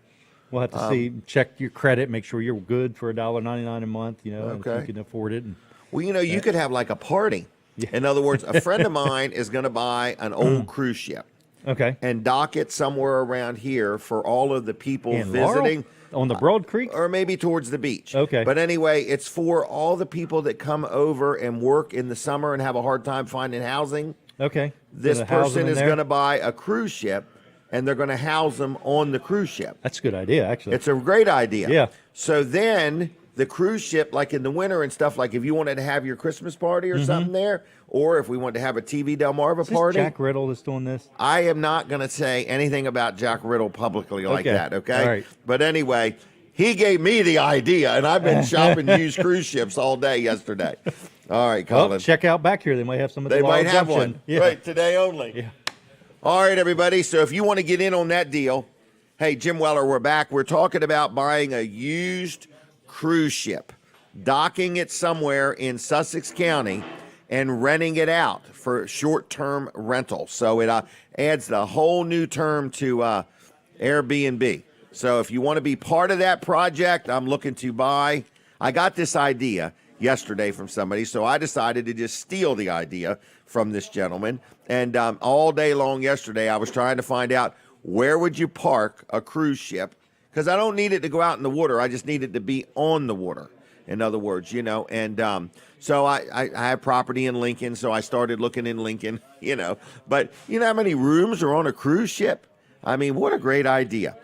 We'll have to see, check your credit, make sure you're good for $1.99 a month, and if Okay. you can afford it. And, Well, you could have like a party. In other words, a friend of mine is going to buy an old cruise ship okay. and dock it somewhere around here for all of the people In Laurel? visiting. On the Broad Creek? Or maybe towards the beach. Okay. But anyway, it's for all the people that come over and work in the summer and have a hard time finding housing. Okay. This So to house person them in is there? going to buy a cruise ship, and they're going to house them on the cruise ship. That's a good idea, actually. It's a great idea. Yeah. So then the cruise ship, like in the winter and stuff, like if you wanted to have your Christmas party or something there, or if we wanted to have a TV Delmarva Is this party. Jack Riddle that's doing this? I am not going to say anything about Jack Riddle publicly like Okay. that, okay? All right. But anyway, he gave me the idea, and I've been shopping used cruise ships all day yesterday. All right, Colin. Well, check out back here. They might have some of the They Laurel might have Junction. one. Yeah. Right, today only. Yeah. All right, everybody. So if you want to get in on that deal, hey, Jim Weller, we're back. We're talking about buying a used cruise ship, docking it somewhere in Sussex County, and renting it out for short-term rental. So it adds the whole new term to Airbnb. So if you want to be part of that project, I'm looking to buy. I got this idea yesterday from somebody, so I decided to just steal the idea from this gentleman. And all day long yesterday, I was trying to find out where would you park a cruise ship, because I don't need it to go out in the water. I just need it to be on the water. In other words, and so I have property in Lincoln, so I started looking in Lincoln, But you know how many rooms are on a cruise ship? I mean, what a great idea.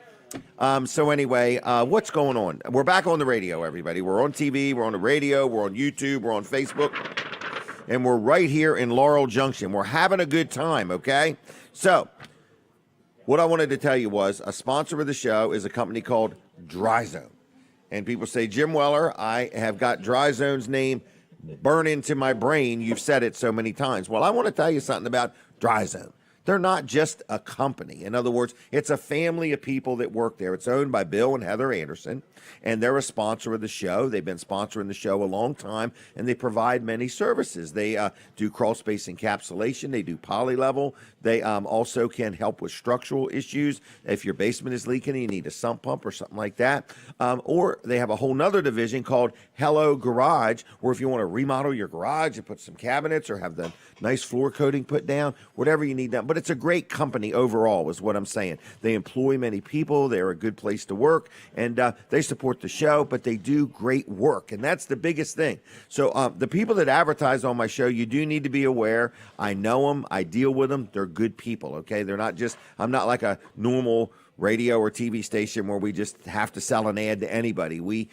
So anyway, what's going on? We're back on the radio, everybody. We're on TV, we're on the radio, we're on YouTube, we're on Facebook, and we're right here in Laurel Junction. We're having a good time, okay? So what I wanted to tell you was a sponsor of the show is a company called Dry Zone. And people say, Jim Weller, I have got Dry Zone's name burned into my brain. You've said it so many times. Well, I want to tell you something about Dry Zone. They're not just a company. In other words, it's a family of people that work there. It's owned by Bill and Heather Anderson, and they're a sponsor of the show. They've been sponsoring the show a long time, and they provide many services. They do crawl space encapsulation. They do poly-level. They also can help with structural issues. If your basement is leaking and you need a sump pump or something like that. Or they have a whole nother division called Hello Garage, where if you want to remodel your garage and put some cabinets or have the nice floor coating put down, whatever you need done. But it's a great company overall is what I'm saying. They employ many people. They're a good place to work, and they support the show, but they do great work, and that's the biggest thing. So the people that advertise on my show, you do need to be aware. I know them. I deal with them. They're good people, okay? They're not just, I'm not like a normal radio or TV station where we just have to sell an ad to anybody. We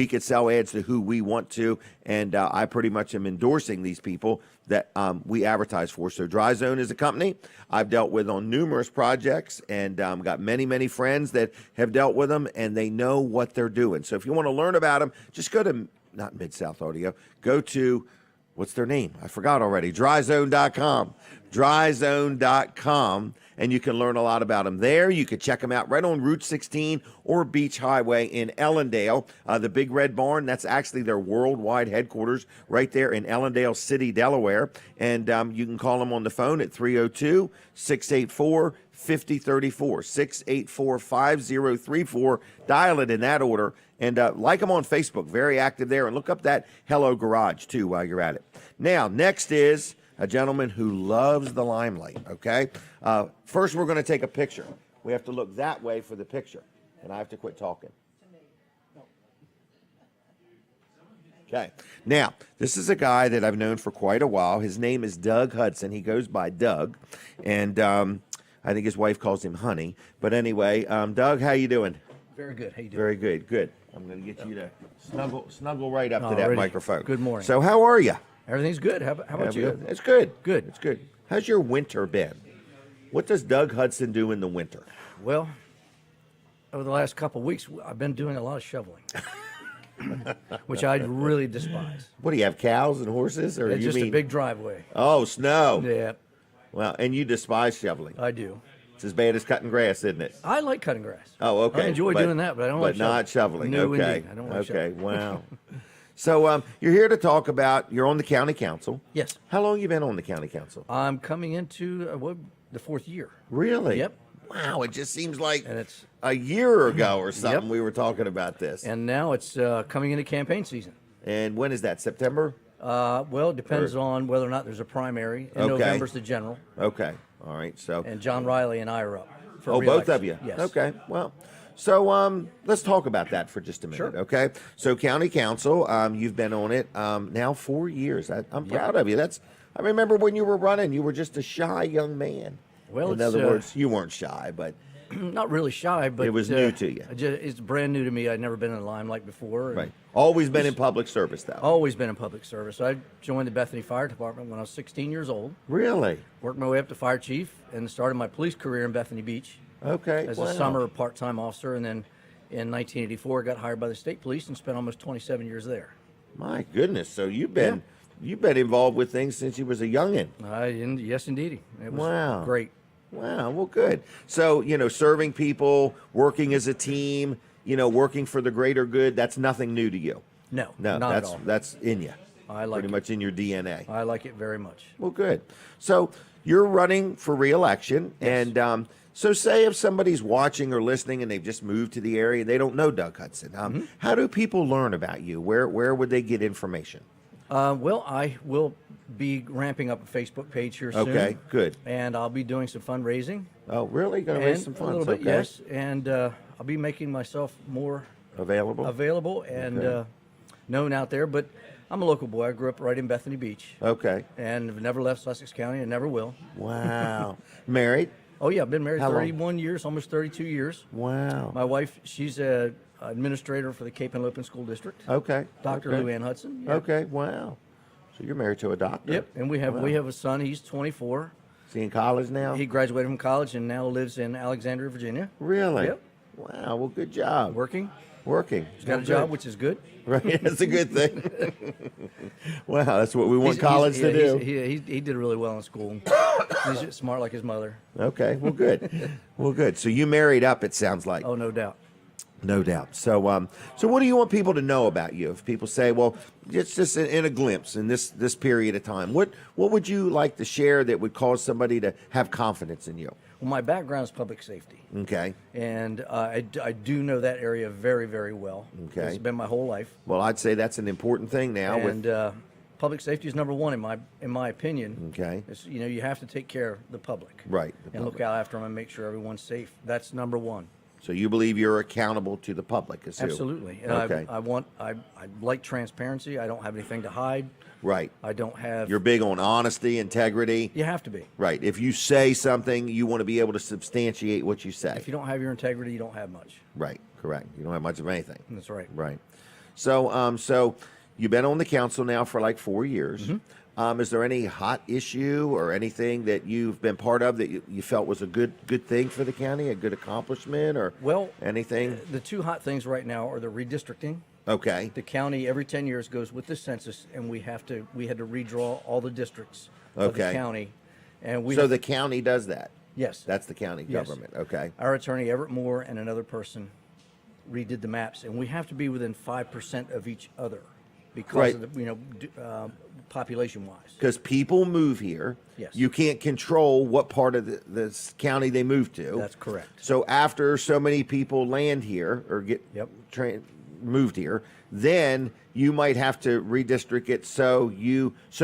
could sell ads to who we want to, and I pretty much am endorsing these people that we advertise for. So Dry Zone is a company I've dealt with on numerous projects, and got many, many friends that have dealt with them, and they know what they're doing. So if you want to learn about them, just go to, not Mid-South Audio, go to, what's their name? I forgot already, dryzone.com. Dryzone.com. And you can learn a lot about them there. You can check them out right on Route 16 or Beach Highway in Ellendale. The Big Red Barn, that's actually their worldwide headquarters right there in Ellendale City, Delaware. And you can call them on the phone at 302-684-5034, 684-5034. Dial it in that order. And like them on Facebook, very active there. And look up that Hello Garage, too, while you're at it. Now, next is a gentleman who loves the limelight, okay? First, we're going to take a picture. We have to look that way for the picture, and I have to quit talking. Okay. Now, this is a guy that I've known for quite a while. His name is Doug Hudson. He goes by Doug, and I think his wife calls him Honey. But anyway, Doug, how you doing? Very good. How you doing? Very good. Good. I'm going to get you to snuggle right up to that Alrighty. microphone. Good morning. So how are you? Everything's good. How about you? It's good. Good. It's good. How's your winter been? What does Doug Hudson do in the winter? Well, over the last couple of weeks, I've been doing a lot of shoveling, which I really despise. What do you have, cows and horses, or It's you just mean? a big driveway. Oh, snow. Yeah, Well, and you despise shoveling. I do. It's as bad as cutting grass, isn't it? I like cutting grass. Oh, okay. I enjoy doing that, but I don't like not shoveling. No, okay. indeed. I don't like okay. shoveling. Wow. So you're here to talk about. You're on the county council. Yes. How long you been on the county council? I'm coming into the 4th year. Really? Yep. Wow, it just seems like And it's a year ago or something we were talking about this. and now it's coming into campaign season. And when is that? September? Well, it depends on whether or not there's a primary. In Okay. November's the general, Okay. All right. So, and John Riley and I are up. For oh, both re-election. of you. Yes. Okay. Well, so let's talk about that for just a minute. Sure. Okay. So, county council, you've been on it now 4 years. I'm proud of you. I remember when you were running, you were just a shy young man. Well, in it's, other words, you weren't shy, but Not really shy, but It was new to you. It's brand new to me. I'd never been in the limelight before. and right. Always been in public service, though. Always been in public service. I joined the Bethany Fire Department when I was 16 years old. Really? Worked my way up to fire chief and started my police career in Bethany Beach Okay. as wow. a summer part-time officer. And then in 1984, got hired by the state police and spent almost 27 years there. My goodness. So you've been involved with things since you was a youngin'. Yes, indeed. It was Wow. great. Wow. Well, good. So serving people, working as a team, working for the greater good. That's nothing new to you. No, No, not that's at all. that's in you. I like pretty it. much in your DNA. I like it very much. Well, good. So you're running for re-election, Yes. and so say if somebody's watching or listening and they've just moved to the area, they don't know Doug Hudson. Mm-hmm. How do people learn about you? Where would they get information? Well, I will be ramping up a Facebook page here soon. Okay, good. And I'll be doing some fundraising. Oh, really? Going to raise some A funds? little bit, okay. yes. And I'll be making myself more Available. available and Okay. known out there. But I'm a local boy. I grew up right in Bethany Beach Okay. and have never left Sussex County and never will. Wow. Married? Oh, yeah, I've been married How long? 31 years, almost 32 years. Wow. My wife, she's a administrator for the Cape and Lopin School District. Okay. Dr. okay. Lou Ann Hudson. Yeah. Okay. Wow. So you're married to a doctor. Yep, and we have a son. He's 24. Is he in college now? He graduated from college and now lives in Alexandria, Virginia. Really? Yep. Wow. Well, good job. Working. Working. He's got a job, which is good. Right. That's a good thing. Wow. That's what we want He's- college he's- to yeah, do. He did really well in school. He's smart like his mother. Okay. Well, good. Well, good. So you married up, it sounds like. Oh, no doubt. No doubt. So, so what do you want people to know about you? If people say, well, it's just in a glimpse in this period of time, what would you like to share that would cause somebody to have confidence in you? Well, my background is public safety, Okay. and I do know that area very, very well. Okay. It's been my whole life, Well, I'd say that's an important thing now. and public safety is number one in my opinion. Okay. It's, you have to take care of the public, Right, the and look public. out after them and make sure everyone's safe. That's number one. So you believe you're accountable to the public, is who? Absolutely. And Okay. I like transparency. I don't have anything to hide. Right. I don't have. You're big on honesty, integrity. You have to be. Right. If you say something, you want to be able to substantiate what you say. If you don't have your integrity, you don't have much. Right. Correct. You don't have much of anything. That's right. Right. So, so you've been on the council now for like 4 years. Mm-hmm. Is there any hot issue or anything that you've been part of that you felt was a good thing for the county, a good accomplishment, or Well, anything? The two hot things right now are the redistricting. Okay. The county every 10 years goes with the census, and we had to redraw all the districts of the Okay. county. And we So the county does that. yes, That's the county Yes. government. Okay. our attorney Everett Moore and another person redid the maps, and we have to be within 5% of each other because Right. of the population wise. Because people move here. Yes. You can't control what part of the county they move to. That's correct. So after so many people land here or get Yep. moved here, then you might have to redistrict it so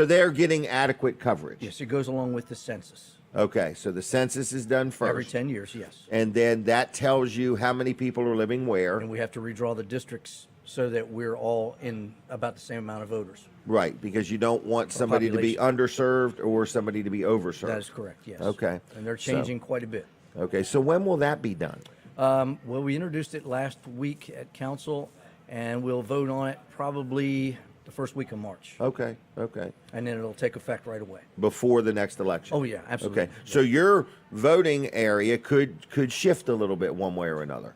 they're getting adequate coverage. Yes, it goes along with the census Okay, so the census is done first. every 10 years. Yes, And then that tells you how many people are living where. and we have to redraw the districts so that we're all in about the same amount of voters. Right, because you don't want somebody to be underserved or somebody to be overserved. That is correct. Yes. Okay. And they're So- changing quite a bit. Okay, so when will that be done? Well, we introduced it last week at council, and we'll vote on it probably the first week of March, Okay, okay. and then it'll take effect right away. Before the next election. Oh, yeah, absolutely. Okay, so your voting area could shift a little bit one way or another.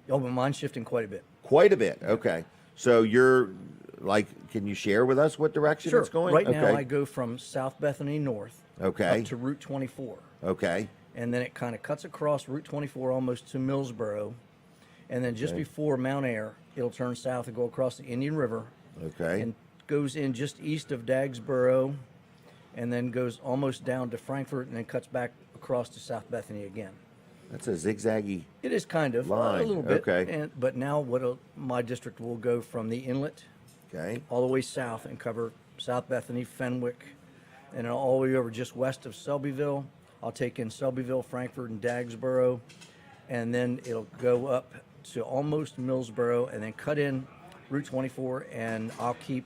Oh, but mine's shifting quite a bit. Quite a bit. Okay, so you're like, can you share with us what direction Sure. it's going? Right now, Okay. I go from South Bethany north Okay. up to Route 24, Okay. and then it kind of cuts across Route 24 almost to Millsboro, and then just before Mount Air, it'll turn south and go across the Indian River. Okay. And goes in just east of Dagsboro, and then goes almost down to Frankfort, and then cuts back across to South Bethany again. That's a zigzaggy. It is kind of Line, a little bit. okay. But now my district will go from the inlet Okay. all the way south and cover South Bethany, Fenwick, and all the way over just west of Selbyville. I'll take in Selbyville, Frankfort, and Dagsboro, and then it'll go up to almost Millsboro, and then cut in Route 24, and I'll keep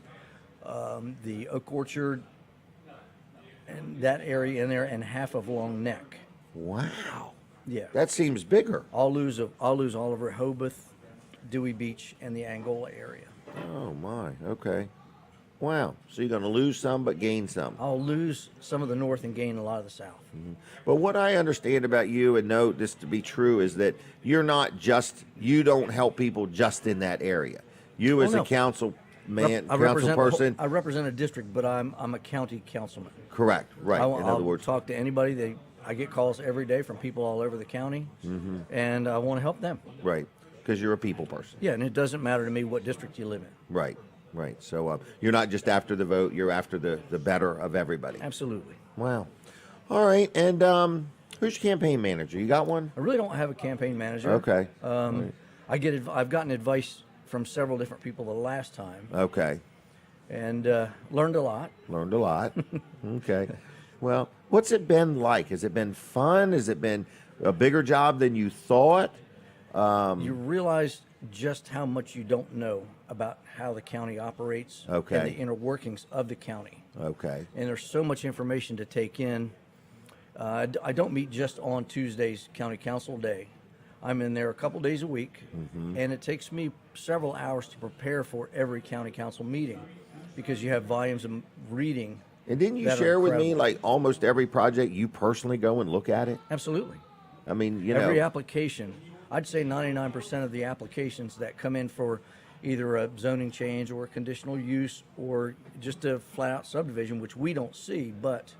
the Oak Orchard and that area in there, and half of Long Neck. Wow. Yeah, That seems bigger. I'll lose Oliver, Hobeth, Dewey Beach, and the Angola area. Oh my. Okay. Wow. So you're going to lose some but gain some. I'll lose some of the north and gain a lot of the south. But what I understand about you and know this to be true is that you don't help people just in that area. You as no. a council man, I council person. I represent a district, but I'm a county councilman. Correct. Right. In I'll other words. talk to anybody. I get calls every day from people all over the county, and I want to help them. Right. Because you're a people person. Yeah, and it doesn't matter to me what district you live in. Right. Right. So you're not just after the vote. You're after the better of everybody. Absolutely. Wow. All right. And who's your campaign manager? You got one? I really don't have a campaign manager. Okay. I've gotten advice from several different people the last time, Okay. and learned a lot. Learned a lot. Okay. Well, what's it been like? Has it been fun? Has it been a bigger job than you thought? You realize just how much you don't know about how the county operates Okay. and the inner workings of the county. Okay. And there's so much information to take in. I don't meet just on Tuesdays, county council day. I'm in there a couple days a week, and it takes me several hours to prepare for every county council meeting because you have volumes of reading. And didn't you that are share with me incredible. like almost every project you personally go and look at it? Absolutely. I mean, you Every know. application, I'd say 99% of the applications that come in for either a zoning change or a conditional use or just a flat out subdivision, which we don't see, but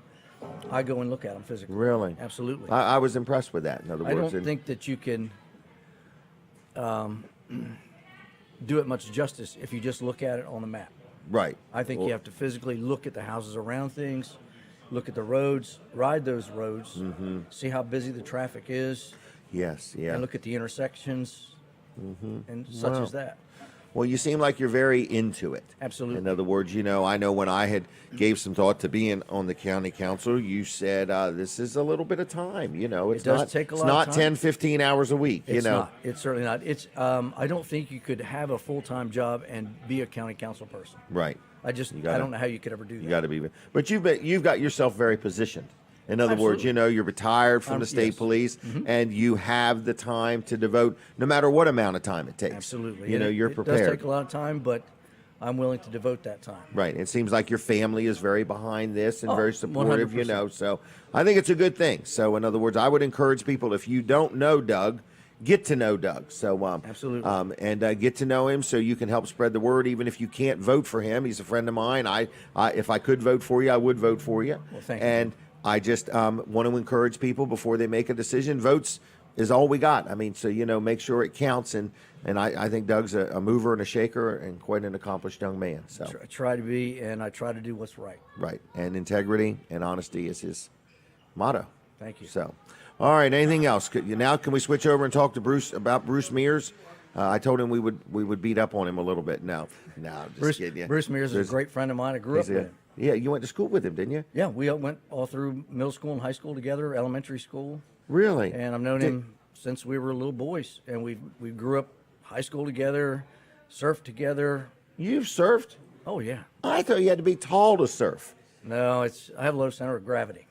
I go and look at them physically. Really? Absolutely. I was impressed with that. In other I words, don't and- think that you can do it much justice if you just look at it on the map. right. I think you have to physically look at the houses around things, look at the roads, ride those roads, see how busy the traffic is, Yes. Yeah. and look at the intersections and such Wow. as that. Well, you seem like you're very into it. Absolutely. In other words, you know, I know when I had gave some thought to being on the county council, you said this is a little bit of time. You know, it's does not take a it's lot of not time. 10, 15 hours a week. It's you know, not. It's certainly not. It's. I don't think you could have a full-time job and be a county council person. right? I gotta- don't know how you could ever do that. You got to be, but you've got yourself very positioned. In other words, Absolutely. you know, you're retired from the state yes. police, and you have the time to devote, no matter what amount of time it takes. Absolutely. You And know, you're it prepared. does take a lot of time, but I'm willing to devote that time. Right. It seems like your family is very behind this and Oh, very supportive, you 100%. know. So I think it's a good thing. So, in other words, I would encourage people, if you don't know Doug, get to know Doug. So, Absolutely. And get to know him so you can help spread the word. Even if you can't vote for him, he's a friend of mine. If I could vote for you, I would vote for you. Well, thank you. And I just want to encourage people before they make a decision. Votes is all we got. I mean, so, you know, make sure it counts. And I think Doug's a mover and a shaker and quite an accomplished young man. So. I try to be, and I try to do what's right. Right. And integrity and honesty is his motto. Thank you. So, all right. Anything else? Now, can we switch over and talk to Bruce about Bruce Mears? I told him we would beat up on him a little bit. No, I'm just kidding you. Bruce Mears is a great friend of mine. I grew up with him. Yeah, you went to school with him, didn't you? Yeah, we all went all through middle school and high school together, elementary school, Really? and I've known him since we were little boys. And we grew up high school together, surfed together. You've surfed? Oh yeah. I thought you had to be tall to surf. No, I have low center of gravity.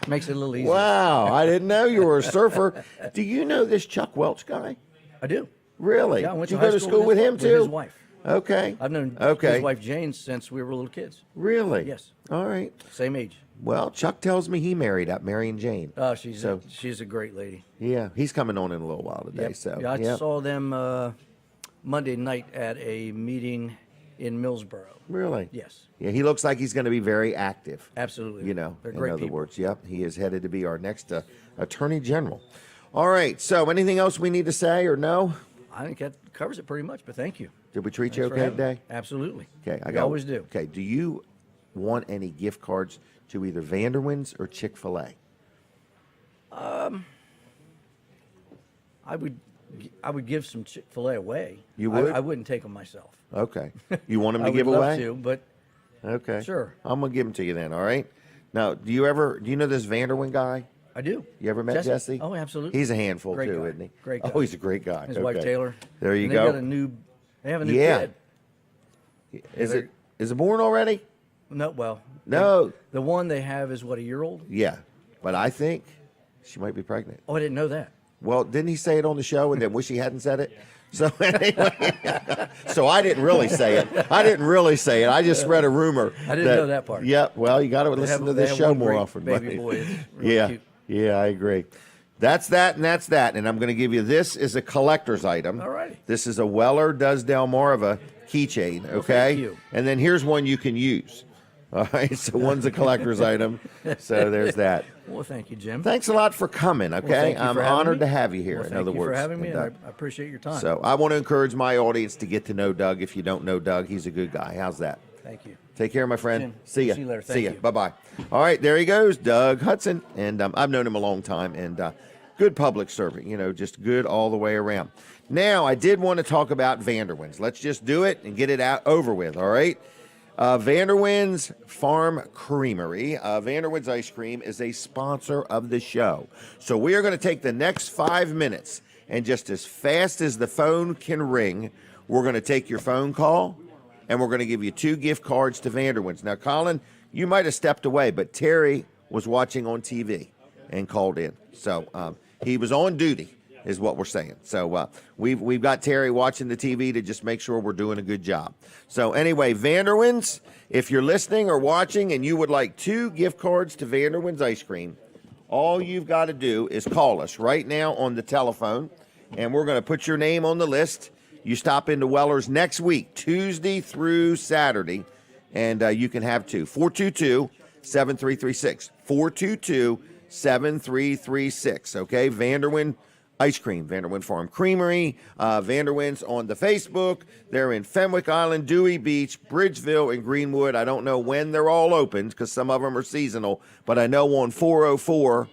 Makes it a little easier. Wow, I didn't know you were a surfer. Do you know this Chuck Welch guy? I do. Really? Yeah, I went Did to you high go to school with him too? With his wife. Okay. I've known Okay. his wife Jane since we were little kids. Really? Yes. All right. Same age. Well, Chuck tells me he married up Mary and Jane. Oh, she's So- a great lady. Yeah, he's coming on in a little while today. Yep. So Yeah, I yep. saw them Monday night at a meeting in Millsboro. Really? Yes, Yeah, he looks like he's going to be very active. absolutely. You know, they're in great other people. words, yep, he is headed to be our next attorney general. All right. So, anything else we need to say or no? I think that covers it pretty much. But thank you. Did we treat you Thanks for okay having me. today? Absolutely. Okay, We always do. Okay, do you want any gift cards to either Vanderwaan's or Chick-Fil-A? I would give some Chick-fil-A away. You would? I wouldn't take them myself. Okay. You want him to I would give love away? to, but Okay. Sure. I'm gonna give them to you then. All right. Now, do you know this Vanderwaan guy? I do. You ever met Jesse? Oh, absolutely. He's a handful Great too, guy. isn't he? Great guy. Oh, he's a great guy. His wife Okay. Taylor. There you And go. They have a new Yeah. kid. Is it born already? No, well. No. The one they have is what, a year old? Yeah, but I think she might be pregnant. Oh, I didn't know that. Well, didn't he say it on the show and then wish he hadn't said it? So anyway, so I didn't really say it. I just read a rumor. I didn't know that part. Yeah, well, you got to listen to They this have show one more great often. baby buddy. boy. It's really Yeah, cute. yeah, I agree. That's that, and that's that. And I'm going to give you this is a collector's item. All righty. This is a Weller Does Delmarva keychain. Okay. thank you. And then here's one you can use. All right. So one's a collector's item. So there's that. Well, thank you, Jim. Thanks a lot for coming. Okay. Thank you I'm for having honored me. to have you here. Well, in thank other you words, for having me, And, and I appreciate your time. so I want to encourage my audience to get to know Doug. If you don't know Doug, he's a good guy. How's that? Thank you. Take care, my friend. Jim, See ya. see you later. See Thank ya. you. Bye bye. All right, there he goes, Doug Hudson, and I've known him a long time, and good public servant. Just good all the way around. Now, I did want to talk about Vanderwaan's. Let's just do it and get it over with. All right. Vanderwaan's Farm Creamery. Vanderwaan's Ice Cream is a sponsor of the show. So we are going to take the next 5 minutes, and just as fast as the phone can ring, we're going to take your phone call, and we're going to give you 2 gift cards to Vanderwaan's. Now, Colin, you might have stepped away, but Terry was watching on TV and called in. So he was on duty, is what we're saying. So we've got Terry watching the TV to just make sure we're doing a good job. So anyway, Vanderwaan's, if you're listening or watching and you would like 2 gift cards to Vanderwaan's Ice Cream, all you've got to do is call us right now on the telephone, and we're going to put your name on the list. You stop into Weller's next week, Tuesday through Saturday, and you can have 2. 422-7336. 422-7336. Okay, Vanderwaan Ice Cream, Vanderwaan Farm Creamery, Vanderwaan's on the Facebook. They're in Fenwick Island, Dewey Beach, Bridgeville, and Greenwood. I don't know when they're all open because some of them are seasonal, but I know on 404,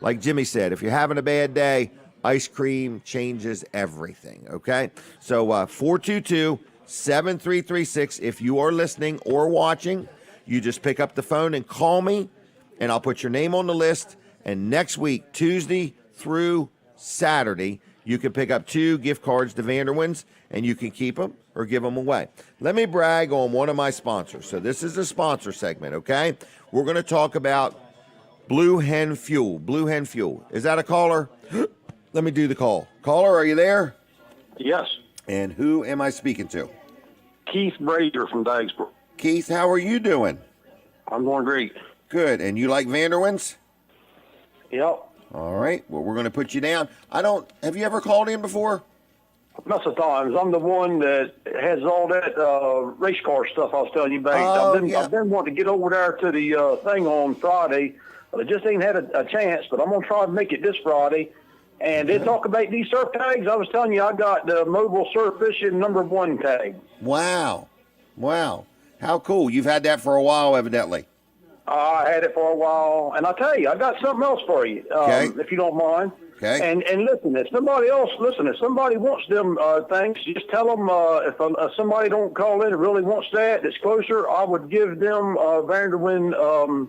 like Jimmy said, if you're having a bad day, ice cream changes everything, okay? So 422-7336. If you are listening or watching, you just pick up the phone and call me, and I'll put your name on the list. And next week, Tuesday through Saturday, you can pick up 2 gift cards to Vanderwaan's, and you can keep them or give them away. Let me brag on one of my sponsors. So this is a sponsor segment, okay? We're going to talk about Blue Hen Fuel. Blue Hen Fuel. Is that a caller? Let me do the call. Caller, are you there? Yes. And who am I speaking to? Keith Brazier from Dagsboro. Keith, how are you doing? I'm doing great. Good. And you like Vanderwaan's? Yep. All right. Well, we're going to put you down. Have you ever called in before? Lots of times. I'm the one that has all that race car stuff I was telling you about. Oh, I've been wanting to get over there to the thing on Friday, but I just ain't had a chance. But I'm going to try to make it this Friday. And they talk about these surf tags. I was telling you, I got the mobile surf fishing #1 tag. Wow. How cool. You've had that for a while, evidently. I had it for a while, and I tell you, I got something else for you, Okay. if you don't mind. Okay. And listen, if somebody wants them things, just tell them if somebody don't call in and really wants that's closer, I would give them Vanderwaan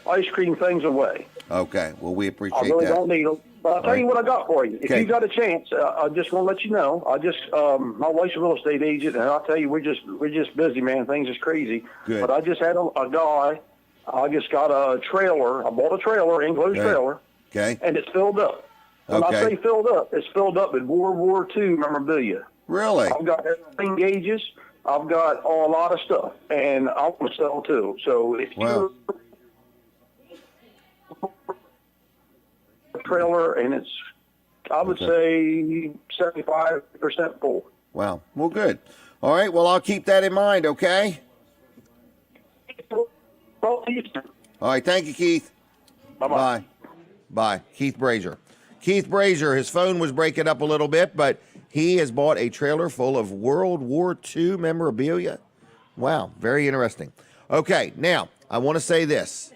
ice cream things away. Okay. Well, we I appreciate really that. don't need them. But I'll tell you what I got for you. If Okay. you got a chance, I just want to let you know. My wife's a real estate agent, and I'll tell you, we're just busy, man. Things is crazy. Good. But I just had a guy. I just got a trailer. I bought a trailer, enclosed Okay. trailer, Okay. and it's filled up. When Okay. I say filled up, it's filled up with World War II memorabilia. Really? I've got everything gauges. I've got a lot of stuff, and I want to sell too. So if Wow. you trailer, and it's, I would say 75% full. Wow. Well, good. All right. Well, I'll keep that in mind, okay? All right. Thank you, Keith. Bye-bye. Bye. Keith Brazier. Keith Brazier, his phone was breaking up a little bit, but he has bought a trailer full of World War II memorabilia. Wow. Very interesting. Okay. Now, I want to say this.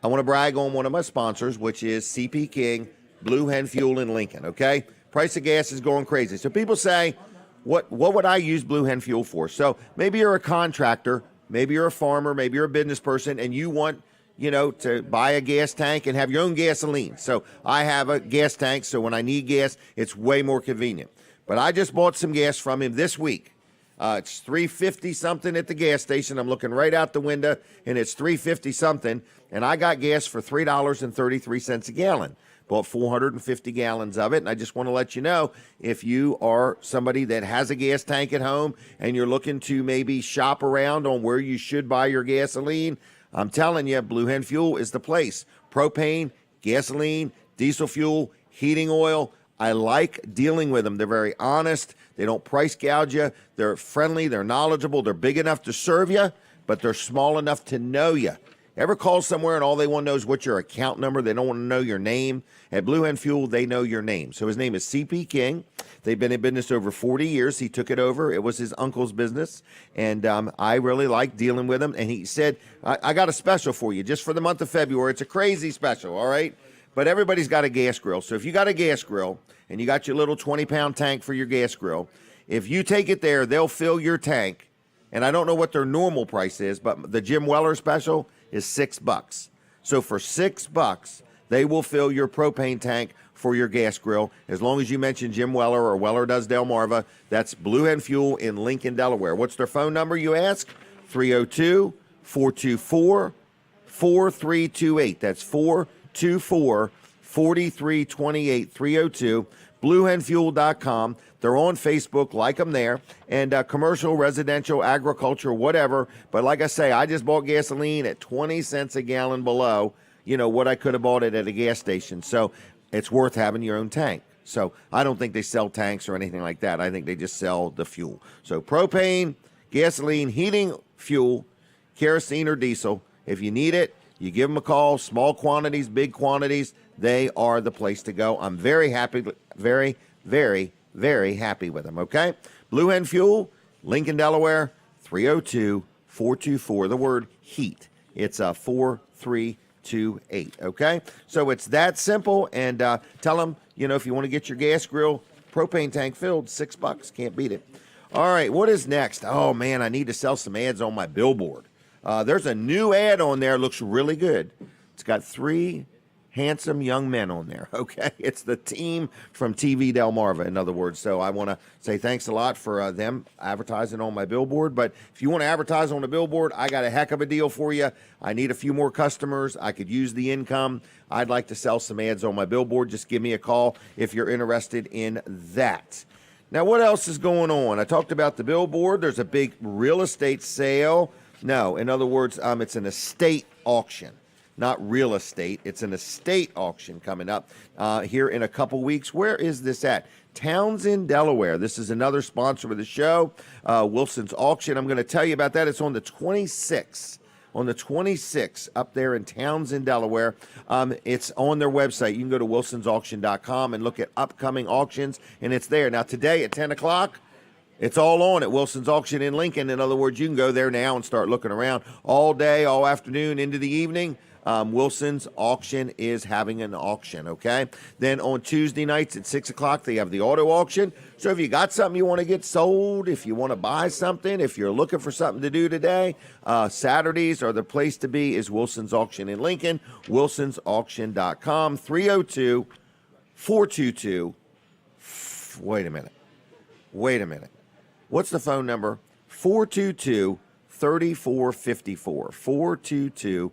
I want to brag on one of my sponsors, which is CP King Blue Hen Fuel in Lincoln, okay? Price of gas is going crazy. So people say, what would I use Blue Hen Fuel for? So maybe you're a contractor, maybe you're a farmer, maybe you're a business person, and you want, to buy a gas tank and have your own gasoline. So I have a gas tank, so when I need gas, it's way more convenient. But I just bought some gas from him this week. It's $3.50 something at the gas station. I'm looking right out the window, and it's $3.50 something, and I got gas for $3.33 a gallon. Bought 450 gallons of it, and I just want to let you know, if you are somebody that has a gas tank at home and you're looking to maybe shop around on where you should buy your gasoline, I'm telling you, Blue Hen Fuel is the place. Propane, gasoline, diesel fuel, heating oil. I like dealing with them. They're very honest. They don't price gouge you. They're friendly. They're knowledgeable. They're big enough to serve you, but they're small enough to know you. Ever call somewhere and all they want to know is what your account number? They don't want to know your name. At Blue Hen Fuel, they know your name. So his name is C.P. King. They've been in business over 40 years. He took it over. It was his uncle's business, and I really like dealing with him. And he said, I got a special for you just for the month of February. It's a crazy special, all right? But everybody's got a gas grill. So if you got a gas grill and you got your little 20-pound tank for your gas grill, if you take it there, they'll fill your tank. And I don't know what their normal price is, but the Jim Weller special is $6. So for $6, they will fill your propane tank for your gas grill. As long as you mention Jim Weller or Weller Does Delmarva, that's Blue Hen Fuel in Lincoln, Delaware. What's their phone number, you ask? 302-424-4328. That's 424-4328, 302. BlueHenFuel.com. They're on Facebook. Like them there. And commercial, residential, agriculture, whatever. But like I say, I just bought gasoline at 20 cents a gallon below, what I could have bought it at a gas station. So it's worth having your own tank. So I don't think they sell tanks or anything like that. I think they just sell the fuel. So propane, gasoline, heating fuel, kerosene or diesel. If you need it, you give them a call. Small quantities, big quantities. They are the place to go. I'm very happy, very, very, very happy with them, okay? Blue Hen Fuel, Lincoln, Delaware, 302-424, the word heat. It's 4328, okay? So it's that simple, and tell them, if you want to get your gas grill propane tank filled, $6. Can't beat it. All right, what is next? Oh, man, I need to sell some ads on my billboard. There's a new ad on there. Looks really good. It's got 3 handsome young men on there, okay? It's the team from TV Delmarva, in other words. So I want to say thanks a lot for them advertising on my billboard. But if you want to advertise on a billboard, I got a heck of a deal for you. I need a few more customers. I could use the income. I'd like to sell some ads on my billboard. Just give me a call if you're interested in that. Now, what else is going on? I talked about the billboard. There's a big real estate sale. No, in other words, it's an estate auction. Not real estate. It's an estate auction coming up here in a couple weeks. Where is this at? Townsend, Delaware. This is another sponsor of the show, Wilson's Auction. I'm going to tell you about that. It's on the 26th. On the 26th up there in Townsend, Delaware. It's on their website. You can go to wilsonsauction.com and look at upcoming auctions, and it's there. Now, today at 10 o'clock, it's all on at Wilson's Auction in Lincoln. In other words, you can go there now and start looking around all day, all afternoon, into the evening. Wilson's Auction is having an auction, okay? Then on Tuesday nights at 6 o'clock, they have the auto auction. So if you got something you want to get sold, if you want to buy something, if you're looking for something to do today, Saturdays are the place to be is Wilson's Auction in Lincoln, wilsonsauction.com, 302-422. Wait a minute. What's the phone number? 422-3454.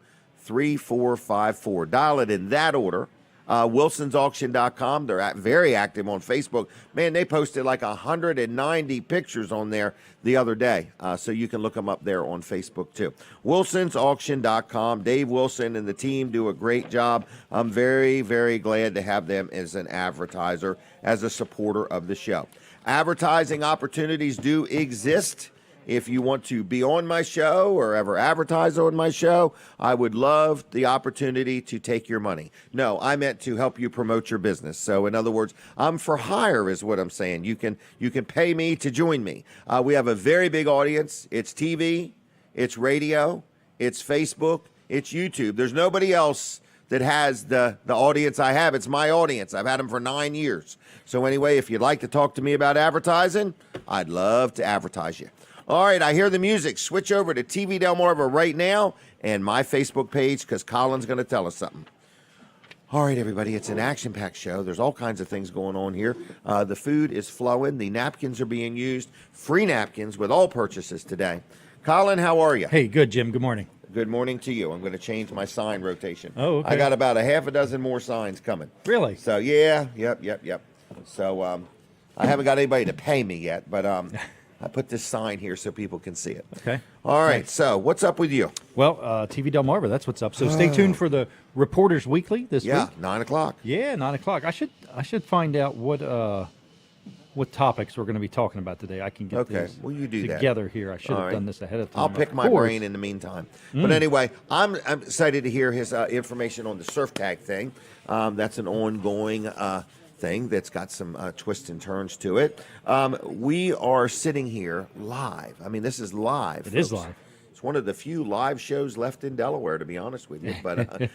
422-3454. Dial it in that order. WilsonsAuction.com. They're very active on Facebook. Man, they posted like 190 pictures on there the other day. So you can look them up there on Facebook too. WilsonsAuction.com. Dave Wilson and the team do a great job. I'm very, very glad to have them as an advertiser, as a supporter of the show. Advertising opportunities do exist. If you want to be on my show or ever advertise on my show, I would love the opportunity to take your money. No, I meant to help you promote your business. So in other words, I'm for hire is what I'm saying. You can pay me to join me. We have a very big audience. It's TV, it's radio, it's Facebook, it's YouTube. There's nobody else that has the audience I have. It's my audience. I've had them for 9 years. So anyway, if you'd like to talk to me about advertising, I'd love to advertise you. All right, I hear the music. Switch over to TV Delmarva right now and my Facebook page because Colin's going to tell us something. All right, everybody, it's an action-packed show. There's all kinds of things going on here. The food is flowing. The napkins are being used. Free napkins with all purchases today. Colin, how are you? Hey, good, Jim. Good morning. Good morning to you. I'm going to change my sign rotation. Oh, okay. I got about a half a dozen more signs coming. Really? So, yeah, yep. So, I haven't got anybody to pay me yet, but I put this sign here so people can see it. Okay. All right, Nice. so what's up with you? Well, TV Delmarva, that's what's up. So stay tuned for the Reporters Weekly this Yeah, week. 9 o'clock. Yeah, 9 o'clock. I should find out what topics we're going to be talking about today. I can get Okay, these well, you do that. together here. I should All have right. done this ahead of time. I'll pick of my course. brain in the meantime. But anyway, I'm excited to hear his information on the surf tag thing. That's an ongoing thing that's got some twists and turns to it. We are sitting here live. I mean, this is live. It is folks. live. It's one of the few live shows left in Delaware, to be honest with you. But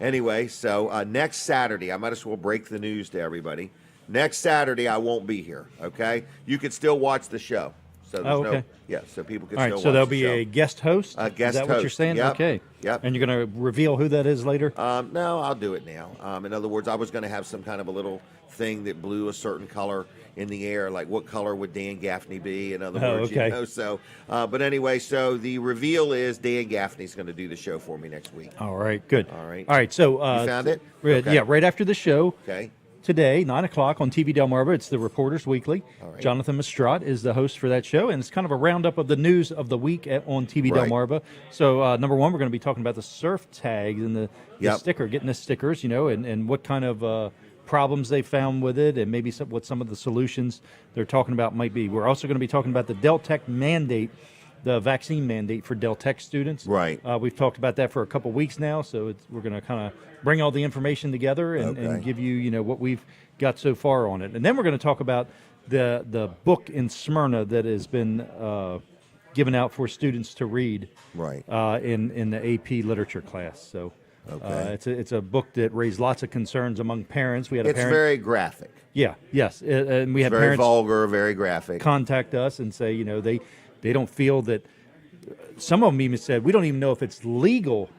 anyway, so next Saturday, I might as well break the news to everybody. Next Saturday, I won't be here. Okay, you can still watch the show. So there's okay. so people can All still right, watch so there'll the be show. a guest host. A guest Is that what you're host. saying? Yep. Okay. Yep. And you're going to reveal who that is later? No, I'll do it now. In other words, I was going to have some kind of a little thing that blew a certain color in the air, like what color would Dan Gaffney be? In other words, okay. you know. So, but anyway, so the reveal is Dan Gaffney's going to do the show for me next week. All right, good. All right. All right, so You found it? Okay. Yeah, right after the show. Okay. Today, 9 o'clock on TV Delmarva, it's the Reporters Weekly. All right. Jonathan Mastrat is the host for that show, and it's kind of a roundup of the news of the week on TV Right. Delmarva. So, number one, we're going to be talking about the surf tags and the Yep. sticker, getting the stickers, and what kind of problems they found with it, and maybe what some of the solutions they're talking about might be. We're also going to be talking about the Deltec mandate, the vaccine mandate for Deltec students. Right. We've talked about that for a couple weeks now, so we're going to kind of bring all the information together and Okay. give you, what we've got so far on it. And then we're going to talk about the book in Smyrna that has been given out for students to read Right. in the AP literature class. So Okay. it's a book that raised lots of concerns among parents. We had a It's parent. very graphic. Yes. And we had Very parents vulgar, very graphic. contact us and say, they don't feel that. Some of them even said, we don't even know if it's legal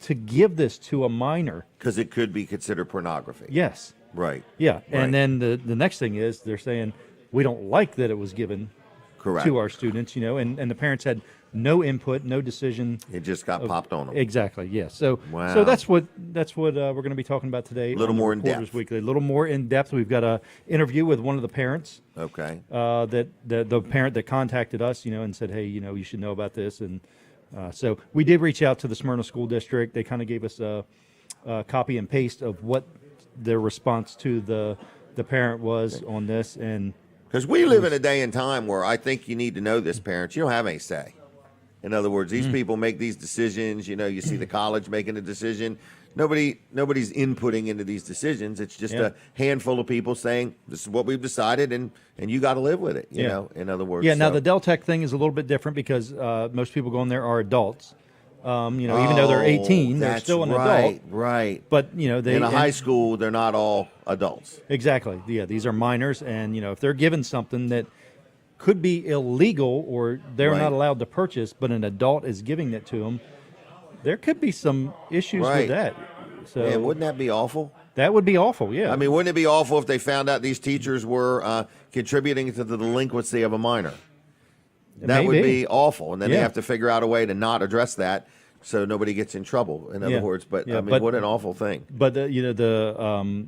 to give this to a minor. Because it could be considered pornography. Yes. Right. Yeah. Right. And then the next thing is they're saying, we don't like that it was given Correct. to our students, and the parents had no input, no decision. It just got popped on them. Exactly. Yes. So Wow. so that's what we're going to be talking about today. A little on the more in Reporters depth. Weekly. A little more in depth. We've got a interview with one of the parents. Okay. That the parent that contacted us, and said, hey, you should know about this, and so we did reach out to the Smyrna School District. They kind of gave us a copy and paste of what their response to the parent was on this, and Because we live in a day and time where I think you need to know this, parents. You don't have any say. In other words, these people make these decisions. You see the college making a decision. Nobody's inputting into these decisions. It's just Yeah. a handful of people saying, this is what we've decided, and you got to live with it, you know, in other words. yeah. Now so- the Deltec thing is a little bit different because most people going there are adults. Even though they're 18, they're that's still an right, adult. Right. But they in a high school, they're not all adults. Exactly. Yeah, these are minors, and if they're given something that could be illegal or they're Right. not allowed to purchase, but an adult is giving it to them, there could be some issues Right. with that. So Man, wouldn't that be awful? that would be awful. Yeah. I mean, wouldn't it be awful if they found out these teachers were contributing to the delinquency of a minor? That would Maybe. be awful, and then they Yeah. have to figure out a way to not address that so nobody gets in trouble. In other Yeah. words, but Yeah, I mean, but- what an awful thing. But the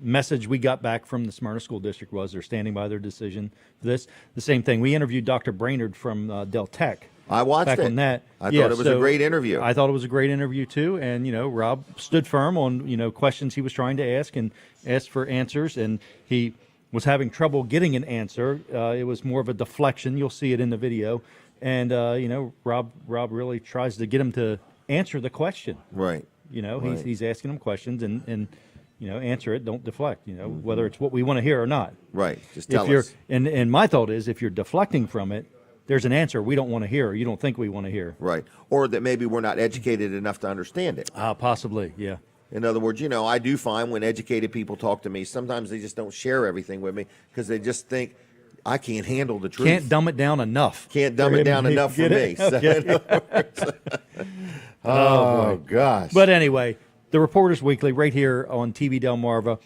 message we got back from the Smyrna School District was they're standing by their decision for this. The same thing. We interviewed Dr. Brainerd from Deltec. I watched back it. on that. I Yeah, thought it was a so great interview. I thought it was a great interview too, and Rob stood firm on questions he was trying to ask and asked for answers, and he was having trouble getting an answer. It was more of a deflection. You'll see it in the video, and Rob really tries to get him to answer the question. Right. Right. He's asking him questions and answer it. Don't deflect. Whether it's what we want to hear or not. Right. Just tell If you're us. and my thought is if you're deflecting from it, there's an answer we don't want to hear, or you don't think we want to hear. Right. Or that maybe we're not educated enough to understand it. Possibly, yeah. In other words, I do find when educated people talk to me, sometimes they just don't share everything with me because they just think I can't handle the truth. Can't dumb it down enough. Can't dumb it down enough for me. So, in other words, oh, gosh. But anyway, the Reporters Weekly right here on TV Delmarva.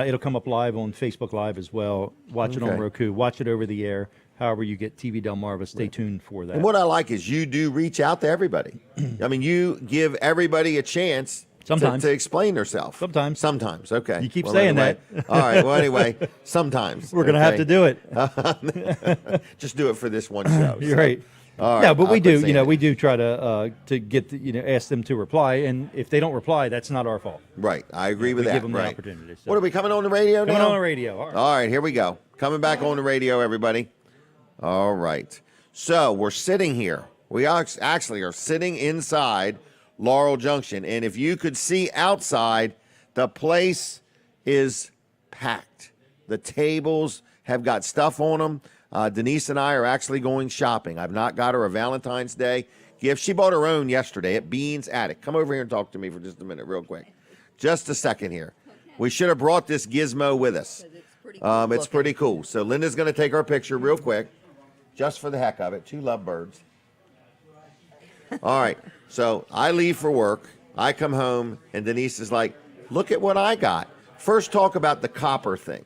It'll come up live on Facebook Live as well. Watch it on Okay. Roku. Watch it over the air. However you get TV Delmarva, stay tuned for that. And what I like is you do reach out to everybody. I mean, you give everybody a chance Sometimes. to explain themselves. Sometimes. Sometimes, okay. You keep Well, saying anyway. All right, well, anyway, sometimes. We're going to have to do it. Just do it for this one show. You're so. right. All right. No, but I'll we quit do. saying it. We do try to get ask them to reply, and if they don't reply, that's not our fault. Right, I agree with We that. give them the right. opportunity, so. What are we coming on the radio now? Coming on the radio. All right. All right, here we go. Coming back on the radio, everybody. All right. So we're sitting here. We actually are sitting inside Laurel Junction, and if you could see outside, the place is packed. The tables have got stuff on them. Denise and I are actually going shopping. I've not got her a Valentine's Day gift. She bought her own yesterday at Bean's Attic. Come over here and talk to me for just a minute, real quick. Just a second here. We should have brought this gizmo with us. It's pretty cool. So Linda's going to take our picture real quick, just for the heck of it. 2 lovebirds. All right. So I leave for work. I come home, and Denise is like, look at what I got. First, talk about the copper thing.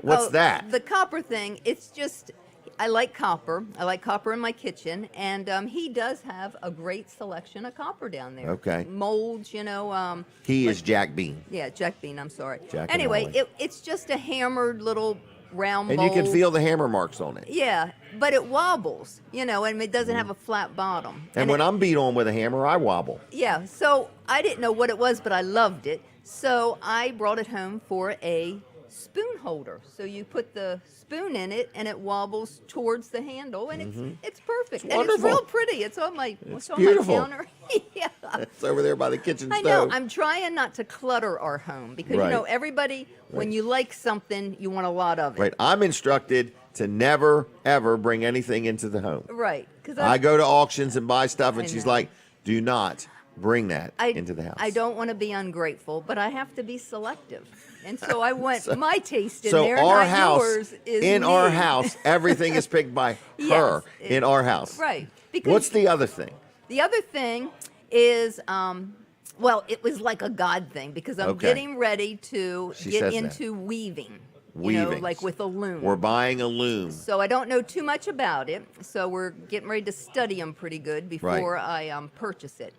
What's that? The copper thing, it's just, I like copper. I like copper in my kitchen, and he does have a great selection of copper down there. Okay. Molds, He is Jack Bean. Yeah, Jack Bean, I'm sorry. Jack and anyway, Holly. it's just a hammered little round And mold. you can feel the hammer marks on it. Yeah, but it wobbles, and it doesn't have a flat bottom. And when I'm beat on with a hammer, I wobble. Yeah, so I didn't know what it was, but I loved it. So I brought it home for a spoon holder. So you put the spoon in it, and it wobbles towards the handle, and it's perfect. It's and it's real wonderful. pretty. It's on my beautiful. counter. Yeah. It's over there by the kitchen I stove. know. I'm trying not to clutter our home because Right. everybody, when you like something, you want a lot of it. Right. I'm instructed to never, ever bring anything into the home. Right. Because I go to auctions and buy stuff, and I she's know. like, do not bring that into the house. I don't want to be ungrateful, but I have to be selective. And so I want my taste in So there, our not house, yours. Is in me. our house, everything is picked by her Yes, in our house. Right. Because What's the other thing? the other thing is, well, it was like a God thing because I'm Okay. getting ready to She get says that. into weaving. Weaving. Like with a loom. We're buying a loom. So I don't know too much about it. So we're getting ready to study them pretty good before I purchase it.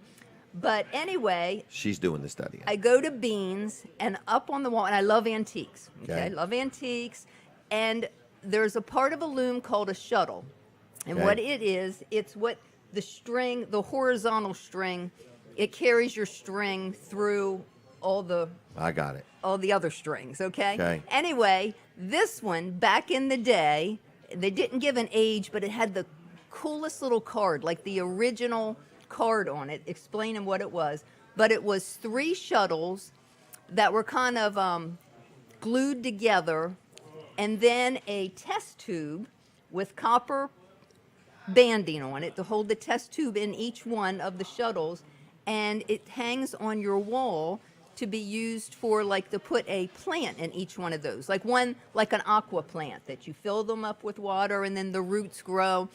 But anyway, She's doing the study. I go to Beans, and up on the wall, and I love antiques. Okay. I love antiques. And there's a part of a loom called a shuttle. And Okay. what it is, it's what the string, the horizontal string, it carries your string through all the I got it. other strings, okay? Okay. Anyway, this one, back in the day, they didn't give an age, but it had the coolest little card, like the original card on it, explaining what it was. But it was 3 shuttles that were kind of glued together, and then a test tube with copper banding on it to hold the test tube in each one of the shuttles, and it hangs on your wall to be used for, like, to put a plant in each one of those, like an aqua plant that you fill them up with water and then the roots grow.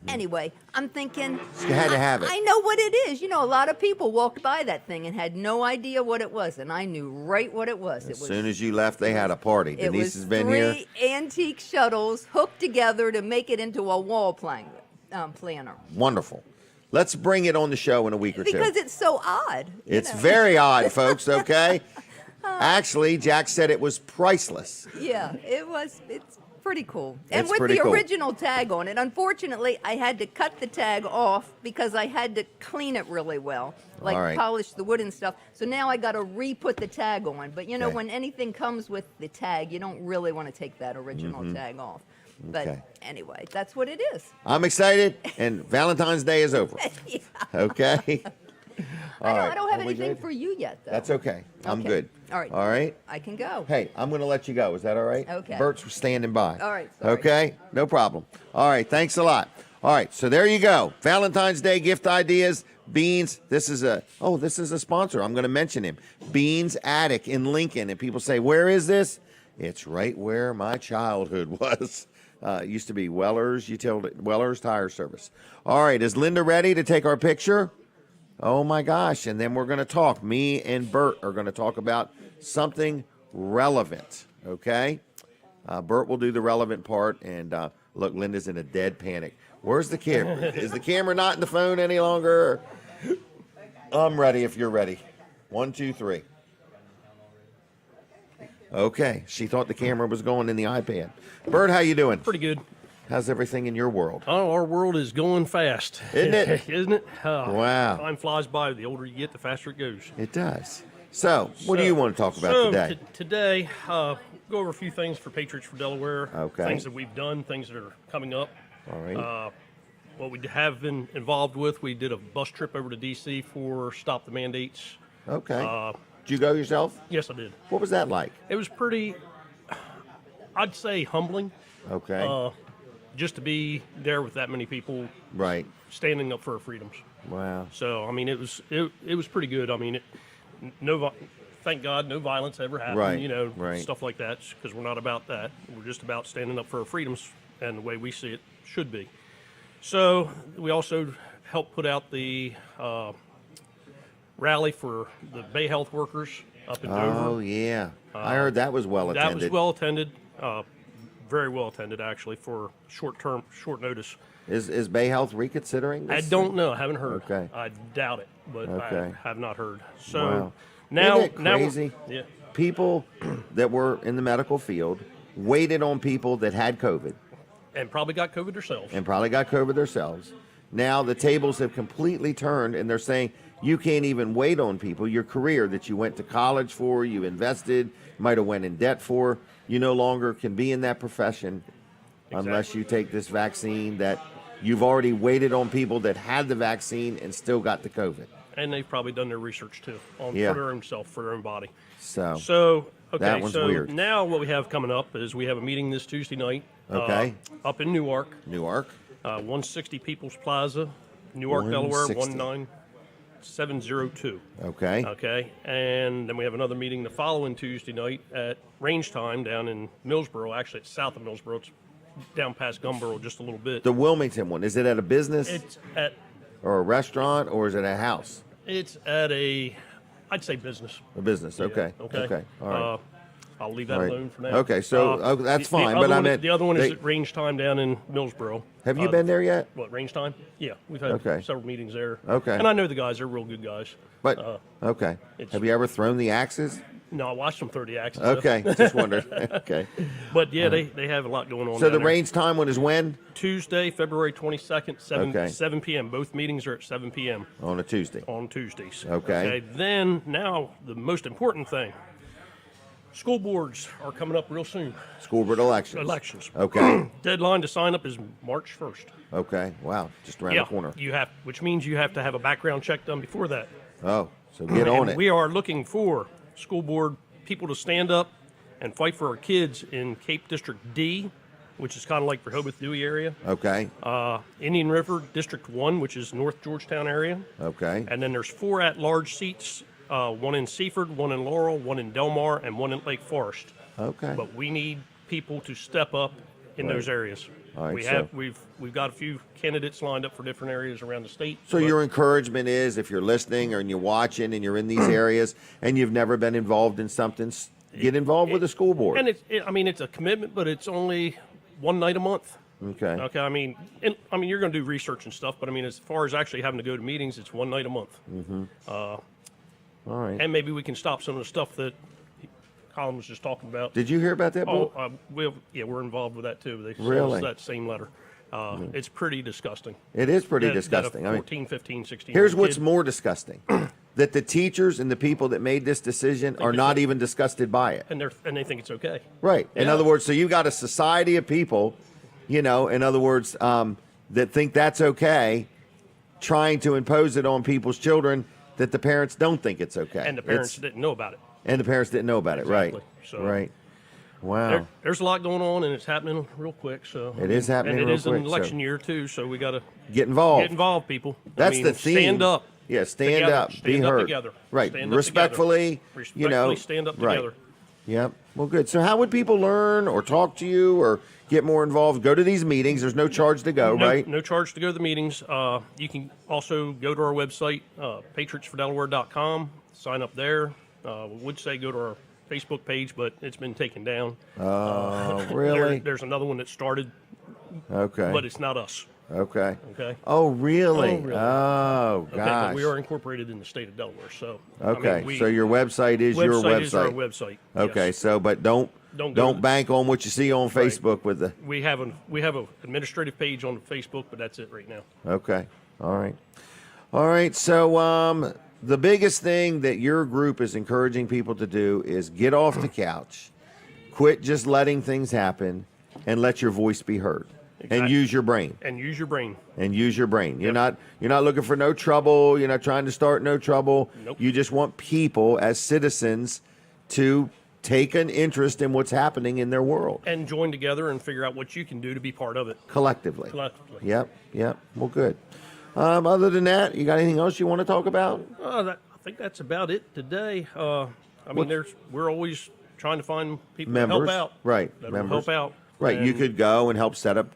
Anyway, I'm thinking, You had to have it. I know what it is. A lot of people walked by that thing and had no idea what it was, and I knew right what it was. As soon as you left, they had a party. It Denise was has been 3 here. antique shuttles hooked together to make it into a wall planner. Wonderful. Let's bring it on the show in a week or two. Because it's so odd. It's very odd, folks, okay? Actually, Jack said it was priceless. Yeah, it's pretty cool. And It's with pretty the cool. original tag on it, unfortunately, I had to cut the tag off because I had to clean it really well, like All right. polish the wood and stuff. So now I got to re-put the tag on. But Okay. when anything comes with the tag, you don't really want to take that original tag off. But Okay. anyway, that's what it is. I'm excited, and Valentine's Day is over. Yeah. Okay? I don't have Are we anything good? for you yet, though. That's okay. I'm Okay. good. All right. All right. I can go. Hey, I'm going to let you go. Is that all right? Okay. Bert's standing by. All right, sorry. Okay. No problem. All right. Thanks a lot. All right. So there you go. Valentine's Day gift ideas. Beans. This is a sponsor. I'm going to mention him. Beans Attic in Lincoln. And people say, where is this? It's right where my childhood was. It used to be Weller's Tire Service. All right. Is Linda ready to take our picture? Oh my gosh. And then we're going to talk. Me and Bert are going to talk about something relevant. Okay? Bert will do the relevant part. And look, Linda's in a dead panic. Where's the camera? Is the camera not in the phone any longer? I'm ready if you're ready. 1, 2, 3. Okay. She thought the camera was going in the iPad. Bert, how you doing? Pretty good. How's everything in your world? Oh, our world is going fast. Isn't it? Isn't it? Wow. Time flies by. The older you get, the faster it goes. It does. So, what do you want to talk about today? Today, go over a few things for Patriots for Delaware. Okay. Things that we've done, things that are coming up. All right. What we have been involved with, we did a bus trip over to D.C. for Stop the Mandates. Okay. Did you go yourself? Yes, I did. What was that like? It was pretty, I'd say, humbling. Okay. Just to be there with that many people Right. standing up for our freedoms. Wow. So I mean, it was pretty good. I mean, thank God, no violence ever happened. Right, You know, right. stuff like that, because we're not about that. We're just about standing up for our freedoms and the way we see it should be. So we also helped put out the rally for the Bay Health workers up in Dover. Oh, yeah. I heard that was well attended. That was well attended, very well attended actually for short notice. Is Bay Health reconsidering this? I don't know. I haven't heard. Okay. I doubt it, but Okay. I have not heard. So Wow. now, Isn't it crazy? yeah, People that were in the medical field waited on people that had COVID and probably got COVID themselves. and probably got COVID themselves. Now the tables have completely turned, and they're saying you can't even wait on people. Your career that you went to college for, you invested, might have went in debt for, you no longer can be in that profession unless you take this vaccine that you've already waited on people that had the vaccine and still got the COVID. And they've probably done their research too on Yeah. for their own self, for their own body. So, So okay, That one's so weird. now what we have coming up is we have a meeting this Tuesday night. Okay. Up in Newark, Newark. 160 People's Plaza, Newark, Delaware, 160. 19702. Okay. Okay, and then we have another meeting the following Tuesday night at range time down in Millsboro. Actually, it's south of Millsboro. It's down past Gumboro just a little bit. The Wilmington one, is it at a business It's at or a restaurant, or is it a house? I'd say business. A business. Okay. Okay. Okay. All right. I'll leave that All right. alone for now. Okay, so, that's fine, The but other I one- meant the other one is they- at range time down in Millsboro. Have you been there yet? What, range time? Yeah, we've had Okay. several meetings there. Okay. And I know the guys; they're real good guys. But okay. it's- Have you ever thrown the axes? No, I watched them 30 axes. Okay, just wondered. Okay. But yeah, they have a lot going on. So down the there. range time one is when? Tuesday, February 22nd, 7 p.m. Both meetings are at 7 p.m. On a Tuesday. on Tuesdays. Okay. Then now the most important thing: school boards are coming up real soon. School board elections. Elections. Okay. Deadline to sign up is March 1st. Okay. Wow. Just around the corner. Which means you have to have a background check done before that. Oh, so get on And it. we are looking for school board people to stand up and fight for our kids in Cape District D, which is kind of like Rehoboth Dewey area. Okay. Indian River District 1, which is North Georgetown area. Okay. And then there's 4 at-large seats, one in Seaford, one in Laurel, one in Delmar, and one in Lake Forest. Okay. But we need people to step up in those areas. All right, We've got a few candidates lined up for different areas around the state. So but- your encouragement is, if you're listening or you're watching and you're in these areas and you've never been involved in something, get involved with the school board. And it's a commitment, but it's only one night a month. Okay. Okay. I mean, you're going to do research and stuff, but I mean, as far as actually having to go to meetings, it's one night a month. All right. And maybe we can stop some of the stuff that Colin was just talking about. Did you hear about that book? We're involved with that too. They sent Really? us that same letter. It's pretty disgusting. It is pretty That a disgusting. 14, 15, 16. Here's what's kid- more disgusting. That the teachers and the people that made this decision are not even disgusted by it. and they think it's okay. Right. In Yeah. other words, so you've got a society of people, in other words, that think that's okay, trying to impose it on people's children that the parents don't think it's okay. And the parents didn't know about it. And the parents didn't know about it, right? Exactly. So right. Wow. There's a lot going on, and it's happening real quick. So It is happening and it real is quick, an election so- year too, so we got to Get involved. get involved, people. That's the theme. Stand up. Yeah, stand together. up. Stand be up heard. together. Right. Stand up Respectfully, together. you know. Respectfully stand up right. together. Yep. Well, good. So how would people learn or talk to you or get more involved? Go to these meetings. There's no charge to go, right? No charge to go to the meetings. You can also go to our website, patriotsfordelaware.com, sign up there. We would say go to our Facebook page, but it's been taken down. Oh, really? There's another one that started, Okay. but it's not us. Okay. Okay. Oh, really? Oh, really? Oh, Okay, gosh. but we are incorporated in the state of Delaware, so Okay. So your website is your website. Is our website. Okay. yes. So, but don't Don't go to the- bank on what you see on Facebook with the. We have an administrative page on Facebook, but that's it right now. Okay. All right. All right. So, the biggest thing that your group is encouraging people to do is get off the couch, quit just letting things happen, and let your voice be heard, and Exactly. use your brain. And use your brain. And use your brain. You're Yep. not looking for no trouble. You're not trying to start no trouble. Nope. You just want people as citizens to take an interest in what's happening in their world And join together and figure out what you can do to be part of it collectively. collectively. Yep. Yep. Well, good. Other than that, you got anything else you want to talk about? I think that's about it today. I mean, we're always trying to find people Members. to help out. Right. That Members. will help out. Right. You And could go and help set up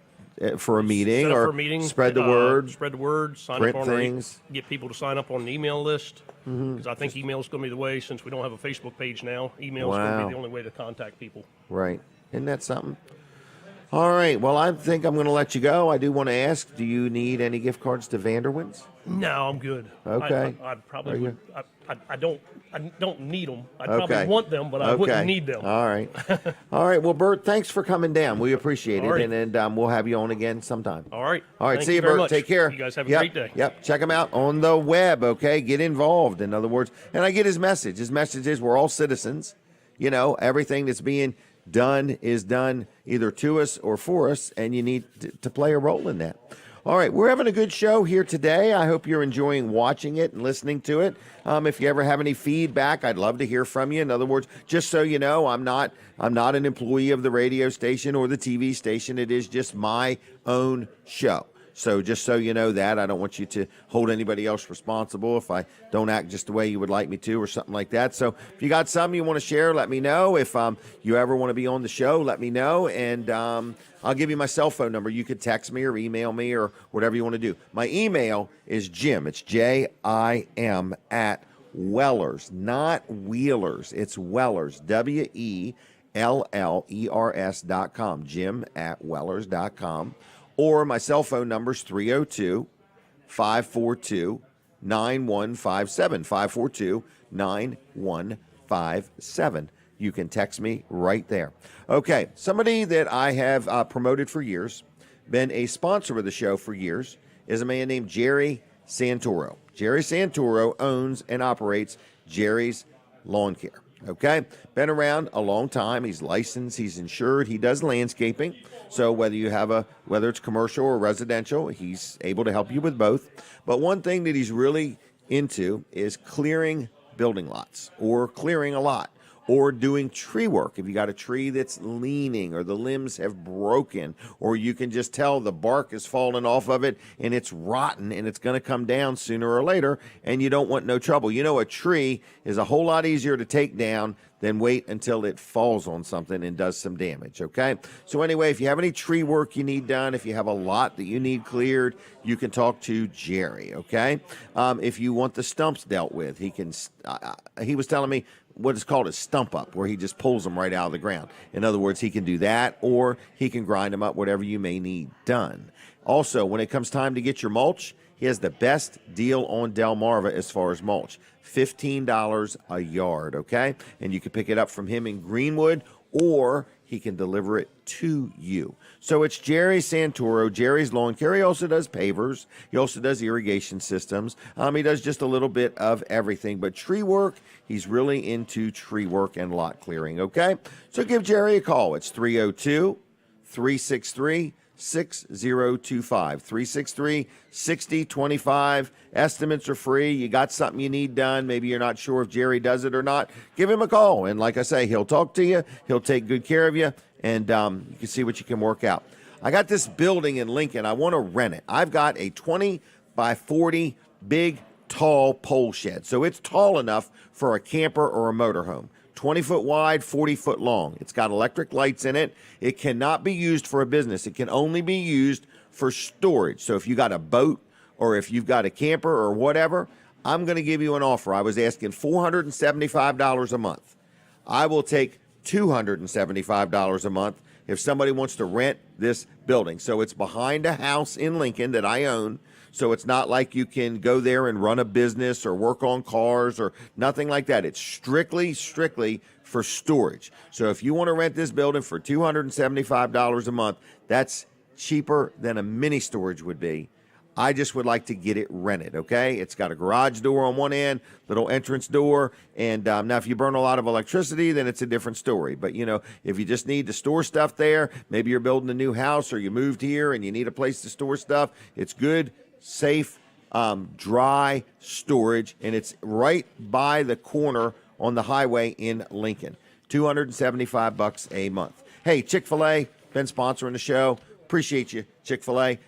for a meeting set up or for a meeting, spread the word. Spread the word. Sign print up on things. Mm-hmm. get people to sign up on an email list. Because I think email is going to be the way, since we don't have a Facebook page now. Email is going to Wow. be the only way to contact people. Right. Isn't that something? All right. Well, I think I'm going to let you go. I do want to ask, do you need any gift cards to Vanderwaan's? No, I'm good. Okay. I probably Are you- would. I don't need them. I Okay. probably want them, but I Okay. wouldn't need them. All right. All right. Well, Bert, thanks for coming down. We appreciate it. All right. And we'll have you on again sometime. All right. All right. Thank See you, very Bert. much. Take care. You guys have a Yep, great day. Yep. Check him out on the web. Okay. Get involved. In other words, and I get his message. His message is we're all citizens. You know, everything that's being done is done either to us or for us, and you need to play a role in that. All right, we're having a good show here today. I hope you're enjoying watching it and listening to it. If you ever have any feedback, I'd love to hear from you. In other words, just so you know, I'm not an employee of the radio station or the TV station. It is just my own show. So just so you know that, I don't want you to hold anybody else responsible if I don't act just the way you would like me to or something like that. So if you got something you want to share, let me know. If you ever want to be on the show, let me know. And I'll give you my cell phone number. You could text me or email me or whatever you want to do. My email is Jim. It's JIM at Wellers, not Wheelers. It's Wellers, WELLERS.com. Jim at Wellers.com. Or my cell phone number is 302-542-9157. 542-9157. You can text me right there. Okay, somebody that I have promoted for years, been a sponsor of the show for years, is a man named Jerry Santoro. Jerry Santoro owns and operates Jerry's Lawn Care. Okay, been around a long time. He's licensed, he's insured, he does landscaping. So whether it's commercial or residential, he's able to help you with both. But one thing that he's really into is clearing building lots or clearing a lot or doing tree work. If you got a tree that's leaning or the limbs have broken, or you can just tell the bark is falling off of it and it's rotten and it's going to come down sooner or later, and you don't want no trouble. You know, a tree is a whole lot easier to take down than wait until it falls on something and does some damage, okay? So anyway, if you have any tree work you need done, if you have a lot that you need cleared, you can talk to Jerry, okay? If you want the stumps dealt with, he was telling me what is called a stump up, where he just pulls them right out of the ground. In other words, he can do that, or he can grind them up, whatever you may need done. Also, when it comes time to get your mulch, he has the best deal on Delmarva as far as mulch. $15 a yard, okay? And you can pick it up from him in Greenwood, or he can deliver it to you. So it's Jerry Santoro, Jerry's Lawn Care. He also does pavers. He also does irrigation systems. He does just a little bit of everything. But tree work, he's really into tree work and lot clearing, okay? So give Jerry a call. It's 302-363 6025. 363-6025. Estimates are free. You got something you need done. Maybe you're not sure if Jerry does it or not. Give him a call. And like I say, he'll talk to you. He'll take good care of you. And you can see what you can work out. I got this building in Lincoln. I want to rent it. I've got a 20 by 40 big, tall pole shed. So it's tall enough for a camper or a motorhome. 20-foot wide, 40-foot long. It's got electric lights in it. It cannot be used for a business. It can only be used for storage. So if you got a boat or if you've got a camper or whatever, I'm going to give you an offer. I was asking $475 a month. I will take $275 a month if somebody wants to rent this building. So it's behind a house in Lincoln that I own. So it's not like you can go there and run a business or work on cars or nothing like that. It's strictly for storage. So if you want to rent this building for $275 a month, that's cheaper than a mini storage would be. I just would like to get it rented, okay? It's got a garage door on one end, little entrance door, and now if you burn a lot of electricity, then it's a different story. But, you know, if you just need to store stuff there, maybe you're building a new house or you moved here and you need a place to store stuff, it's good, safe, dry storage, and it's right by the corner on the highway in Lincoln. $275 a month. Hey, Chick-Fil-A, been sponsoring the show. Appreciate you, Chick-Fil-A.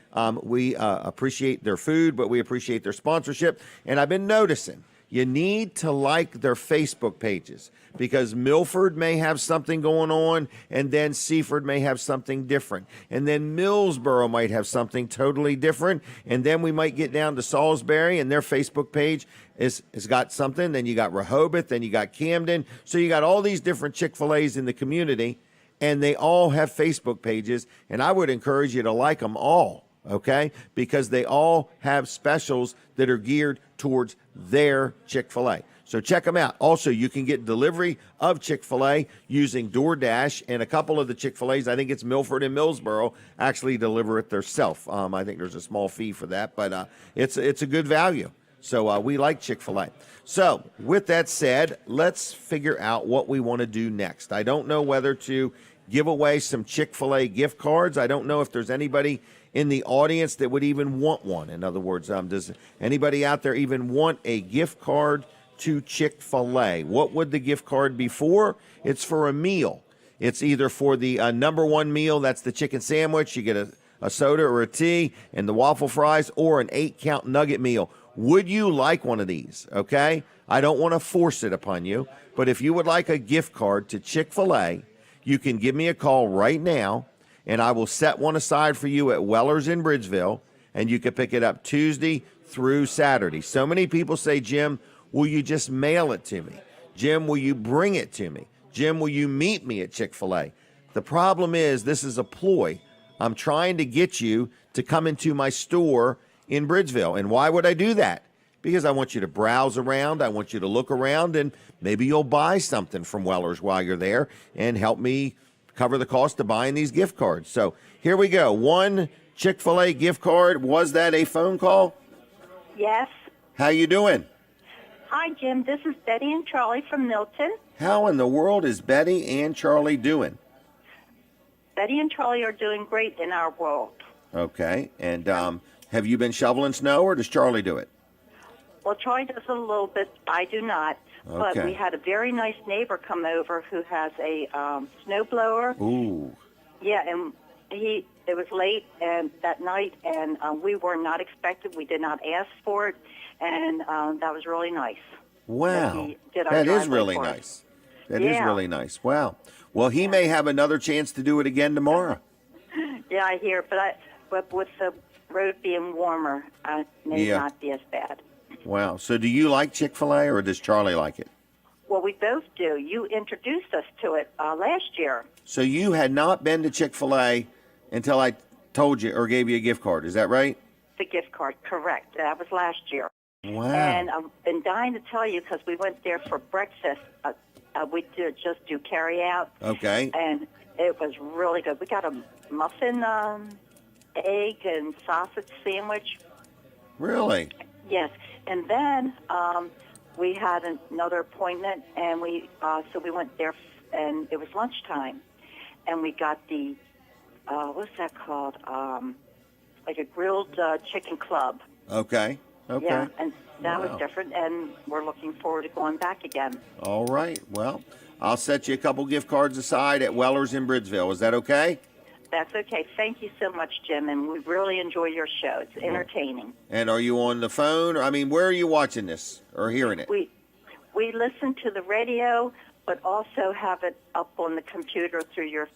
We appreciate their food, but we appreciate their sponsorship. And I've been noticing you need to like their Facebook pages because Milford may have something going on, and then Seaford may have something different. And then Millsboro might have something totally different. And then we might get down to Salisbury, and their Facebook page has got something. Then you got Rehoboth, then you got Camden. So you got all these different Chick-fil-A's in the community, and they all have Facebook pages. And I would encourage you to like them all, okay? Because they all have specials that are geared towards their Chick-fil-A. So check them out. Also, you can get delivery of Chick-fil-A using DoorDash, and a couple of the Chick-fil-A's, I think it's Milford and Millsboro, actually deliver it themselves. I think there's a small fee for that, but it's a good value. So we like Chick-fil-A. So with that said, let's figure out what we want to do next. I don't know whether to give away some Chick-fil-A gift cards. I don't know if there's anybody in the audience that would even want one. In other words, does anybody out there even want a gift card to Chick-fil-A? What would the gift card be for? It's for a meal. It's either for the number one meal, that's the chicken sandwich. You get a soda or a tea and the waffle fries, or an 8-count nugget meal. Would you like one of these? Okay? I don't want to force it upon you, but if you would like a gift card to Chick-fil-A, you can give me a call right now, and I will set one aside for you at Weller's in Bridgeville, and you can pick it up Tuesday through Saturday. So many people say, Jim, will you just mail it to me? Jim, will you bring it to me? Jim, will you meet me at Chick-fil-A? The problem is this is a ploy. I'm trying to get you to come into my store in Bridgeville. And why would I do that? Because I want you to browse around. I want you to look around, and maybe you'll buy something from Weller's while you're there and help me cover the cost of buying these gift cards. So here we go. One Chick-fil-A gift card. Was that a phone call? Yes. How you doing? Hi, Jim. This is Betty and Charlie from Milton. How in the world is Betty and Charlie doing? Betty and Charlie are doing great in our world. Okay. And have you been shoveling snow, or does Charlie do it? Well, Charlie does it a little bit. I do not. But Okay. we had a very nice neighbor come over who has a snow blower. Ooh. Yeah, and it was late and that night, and we were not expected. We did not ask for it, and that was really nice. Wow. He did our That is driveway really for us. nice. That is Yeah. really nice. Wow. Well, he may have another chance to do it again tomorrow. Yeah, I hear, but with the road being warmer, it may Yeah. not be as bad. Wow. So do you like Chick-fil-A, or does Charlie like it? Well, we both do. You introduced us to it last year. So you had not been to Chick-fil-A until I told you or gave you a gift card. Is that right? The gift card, correct. That was last year. Wow. And I've been dying to tell you because we went there for breakfast. We did just do carry out. Okay. And it was really good. We got a muffin, egg, and sausage sandwich. Really? Yes. And then we had another appointment, and so we went there, and it was lunchtime. And we got the what's that called? Like a grilled chicken club. Okay. Okay. Yeah, and that Wow. was different, and we're looking forward to going back again. All right. Well, I'll set you a couple gift cards aside at Weller's in Bridgeville. Is that okay? That's okay. Thank you so much, Jim, and we really enjoy your show. It's entertaining. And are you on the phone? I mean, where are you watching this or hearing it? We listen to the radio, but also have it up on the computer through your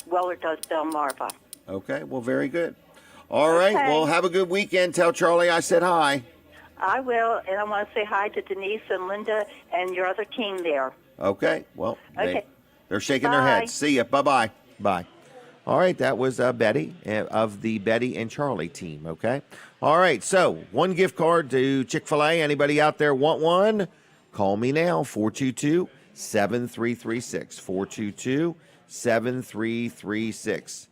Weller Does Delmarva. Okay. Well, very good. All right. Okay. Well, have a good weekend. Tell Charlie I said hi. I will, and I want to say hi to Denise and Linda and your other team there. Okay. Well, Okay. they're shaking their Bye. heads. See ya. Bye-bye. Bye. All right. That was Betty of the Betty and Charlie team. Okay. All right. So 1 gift card to Chick-Fil-A. Anybody out there want one? Call me now. 422-7336. 422-7336.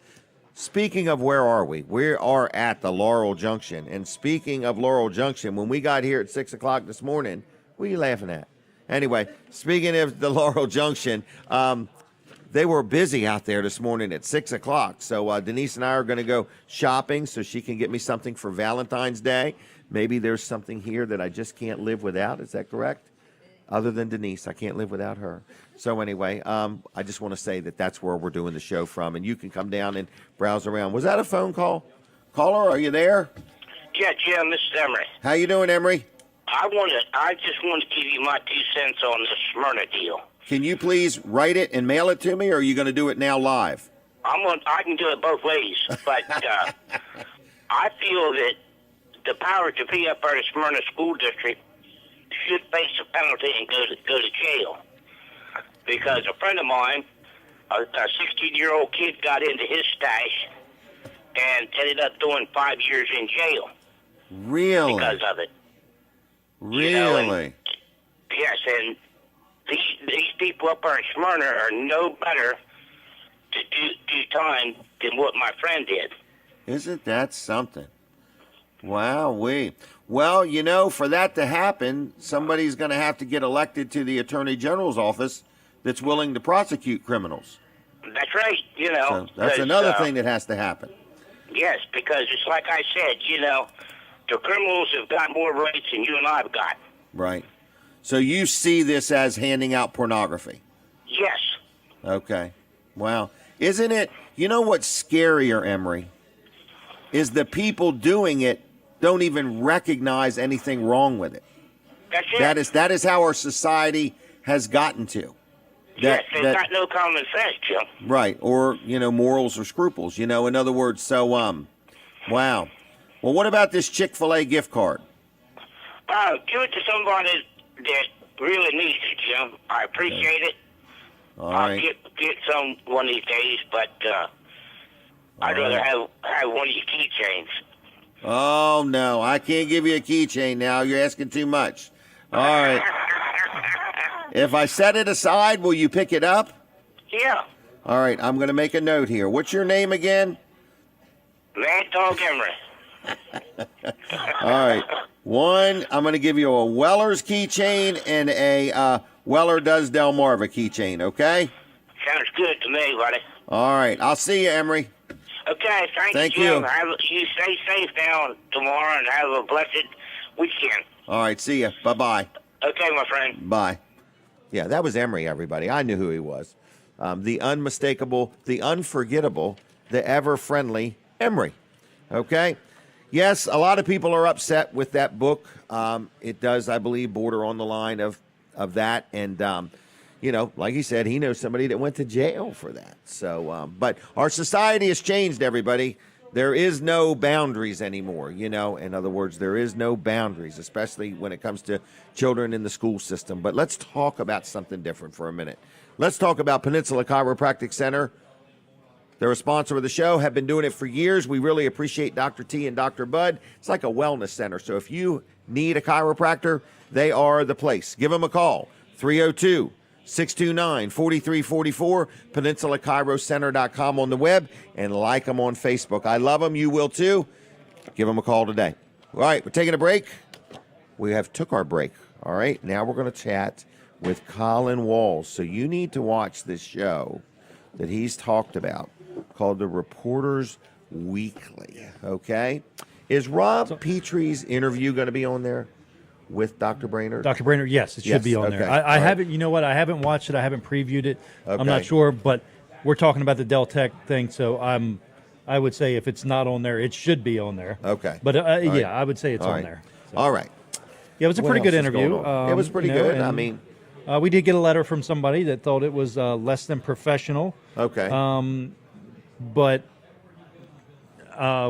Speaking of where are we? We are at the Laurel Junction. And speaking of Laurel Junction, when we got here at 6 o'clock this morning, what are you laughing at? Anyway, speaking of the Laurel Junction, they were busy out there this morning at 6 o'clock. So Denise and I are going to go shopping so she can get me something for Valentine's Day. Maybe there's something here that I just can't live without. Is that correct? Other than Denise, I can't live without her. So anyway, I just want to say that that's where we're doing the show from, and you can come down and browse around. Was that a phone call? Caller, are you there? Yeah, Jim, this is Emery. How you doing, Emery? I just want to give you my 2 cents on this Smyrna deal. Can you please write it and mail it to me, or are you going to do it now live? I can do it both ways, but I feel that the powers to be up there at the Smyrna School District should face a penalty and go to jail. Because a friend of mine, a 16-year-old kid, got into his stash and ended up doing 5 years in jail. Really? Because of it. Really? You know, yes, and these people up there in Smyrna are no better to do time than what my friend did. Isn't that something? Wow-wee. Well, you know, for that to happen, somebody's going to have to get elected to the Attorney General's office that's willing to prosecute criminals. That's right, you know. So that's another thing that has to happen. Yes, because it's like I said, you know, the criminals have got more rights than you and I have got. Right. So you see this as handing out pornography? Yes. Okay. Wow. Isn't it, you know what's scarier, Emery, is the people doing it don't even recognize anything wrong with it. That's it. That is how our society has gotten to. Yes, they've got no common sense, Jim. Right, or, you know, morals or scruples, you know, in other words, so, wow. Well, what about this Chick-fil-A gift card? Give it to somebody that really needs it, Jim. I appreciate it. All I'll right. get some one of these days, but I'd rather have one of your keychains. Oh, no, I can't give you a keychain now. You're asking too much. All right. If I set it aside, will you pick it up? Yeah. All right, I'm going to make a note here. What's your name again? Mad Dog Emery. All right. One, I'm going to give you a Weller's keychain and a Weller Does Delmarva keychain, okay? Sounds good to me, buddy. All right. I'll see you, Emery. Okay, thank you, Jim. You stay safe now tomorrow and have a blessed weekend. All right, see you. Bye-bye. Okay, my friend. Bye. Yeah, that was Emery, everybody. I knew who he was. The unmistakable, the unforgettable, the ever-friendly Emery. Okay? Yes, a lot of people are upset with that book. It does, I believe, border on the line of that. And, you know, like he said, he knows somebody that went to jail for that. So, but our society has changed, everybody. There is no boundaries anymore, you know. In other words, there is no boundaries, especially when it comes to children in the school system. But let's talk about something different for a minute. Let's talk about Peninsula Chiropractic Center. They're a sponsor of the show, have been doing it for years. We really appreciate Dr. T and Dr. Bud. It's like a wellness center. So if you need a chiropractor, they are the place. Give them a call, 302-629-4344, PeninsulaChiroCenter.com on the web, and like them on Facebook. I love them. You will too. Give them a call today. All right, we're taking a break. We have took our break. All right, now we're going to chat with Colin Walls. So you need to watch this show that he's talked about called the Reporters Weekly. Okay. Is Rob Petrie's interview going to be on there with Dr. Brainerd? Dr. Brainerd, yes, it should be on there. I All haven't, you know what? I haven't watched it. I haven't previewed it. Okay. I'm not sure, but we're talking about the Del Tech thing, so I would say if it's not on there, it should be on there. Okay. But right. yeah, I would say it's All on right. there. So. All right. Yeah, it was a What pretty good else is interview. going on? It was pretty you know, good. and, I mean, we did get a letter from somebody that thought it was less than professional. okay. But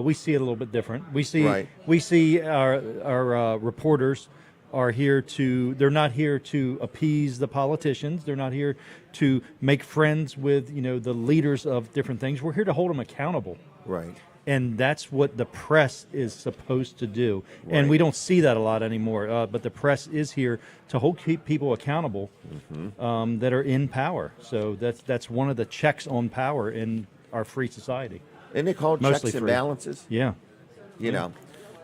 we see it a little bit different. We see our reporters are here to. They're not here to appease the politicians. They're not here to make friends with the leaders of different things. We're here to hold them accountable. Right. And that's what the press is supposed to do. Right. And we don't see that a lot anymore. But the press is here to keep people accountable that are in power. So that's one of the checks on power in our free society. Isn't it called Mostly checks and free. balances? Yeah. You know.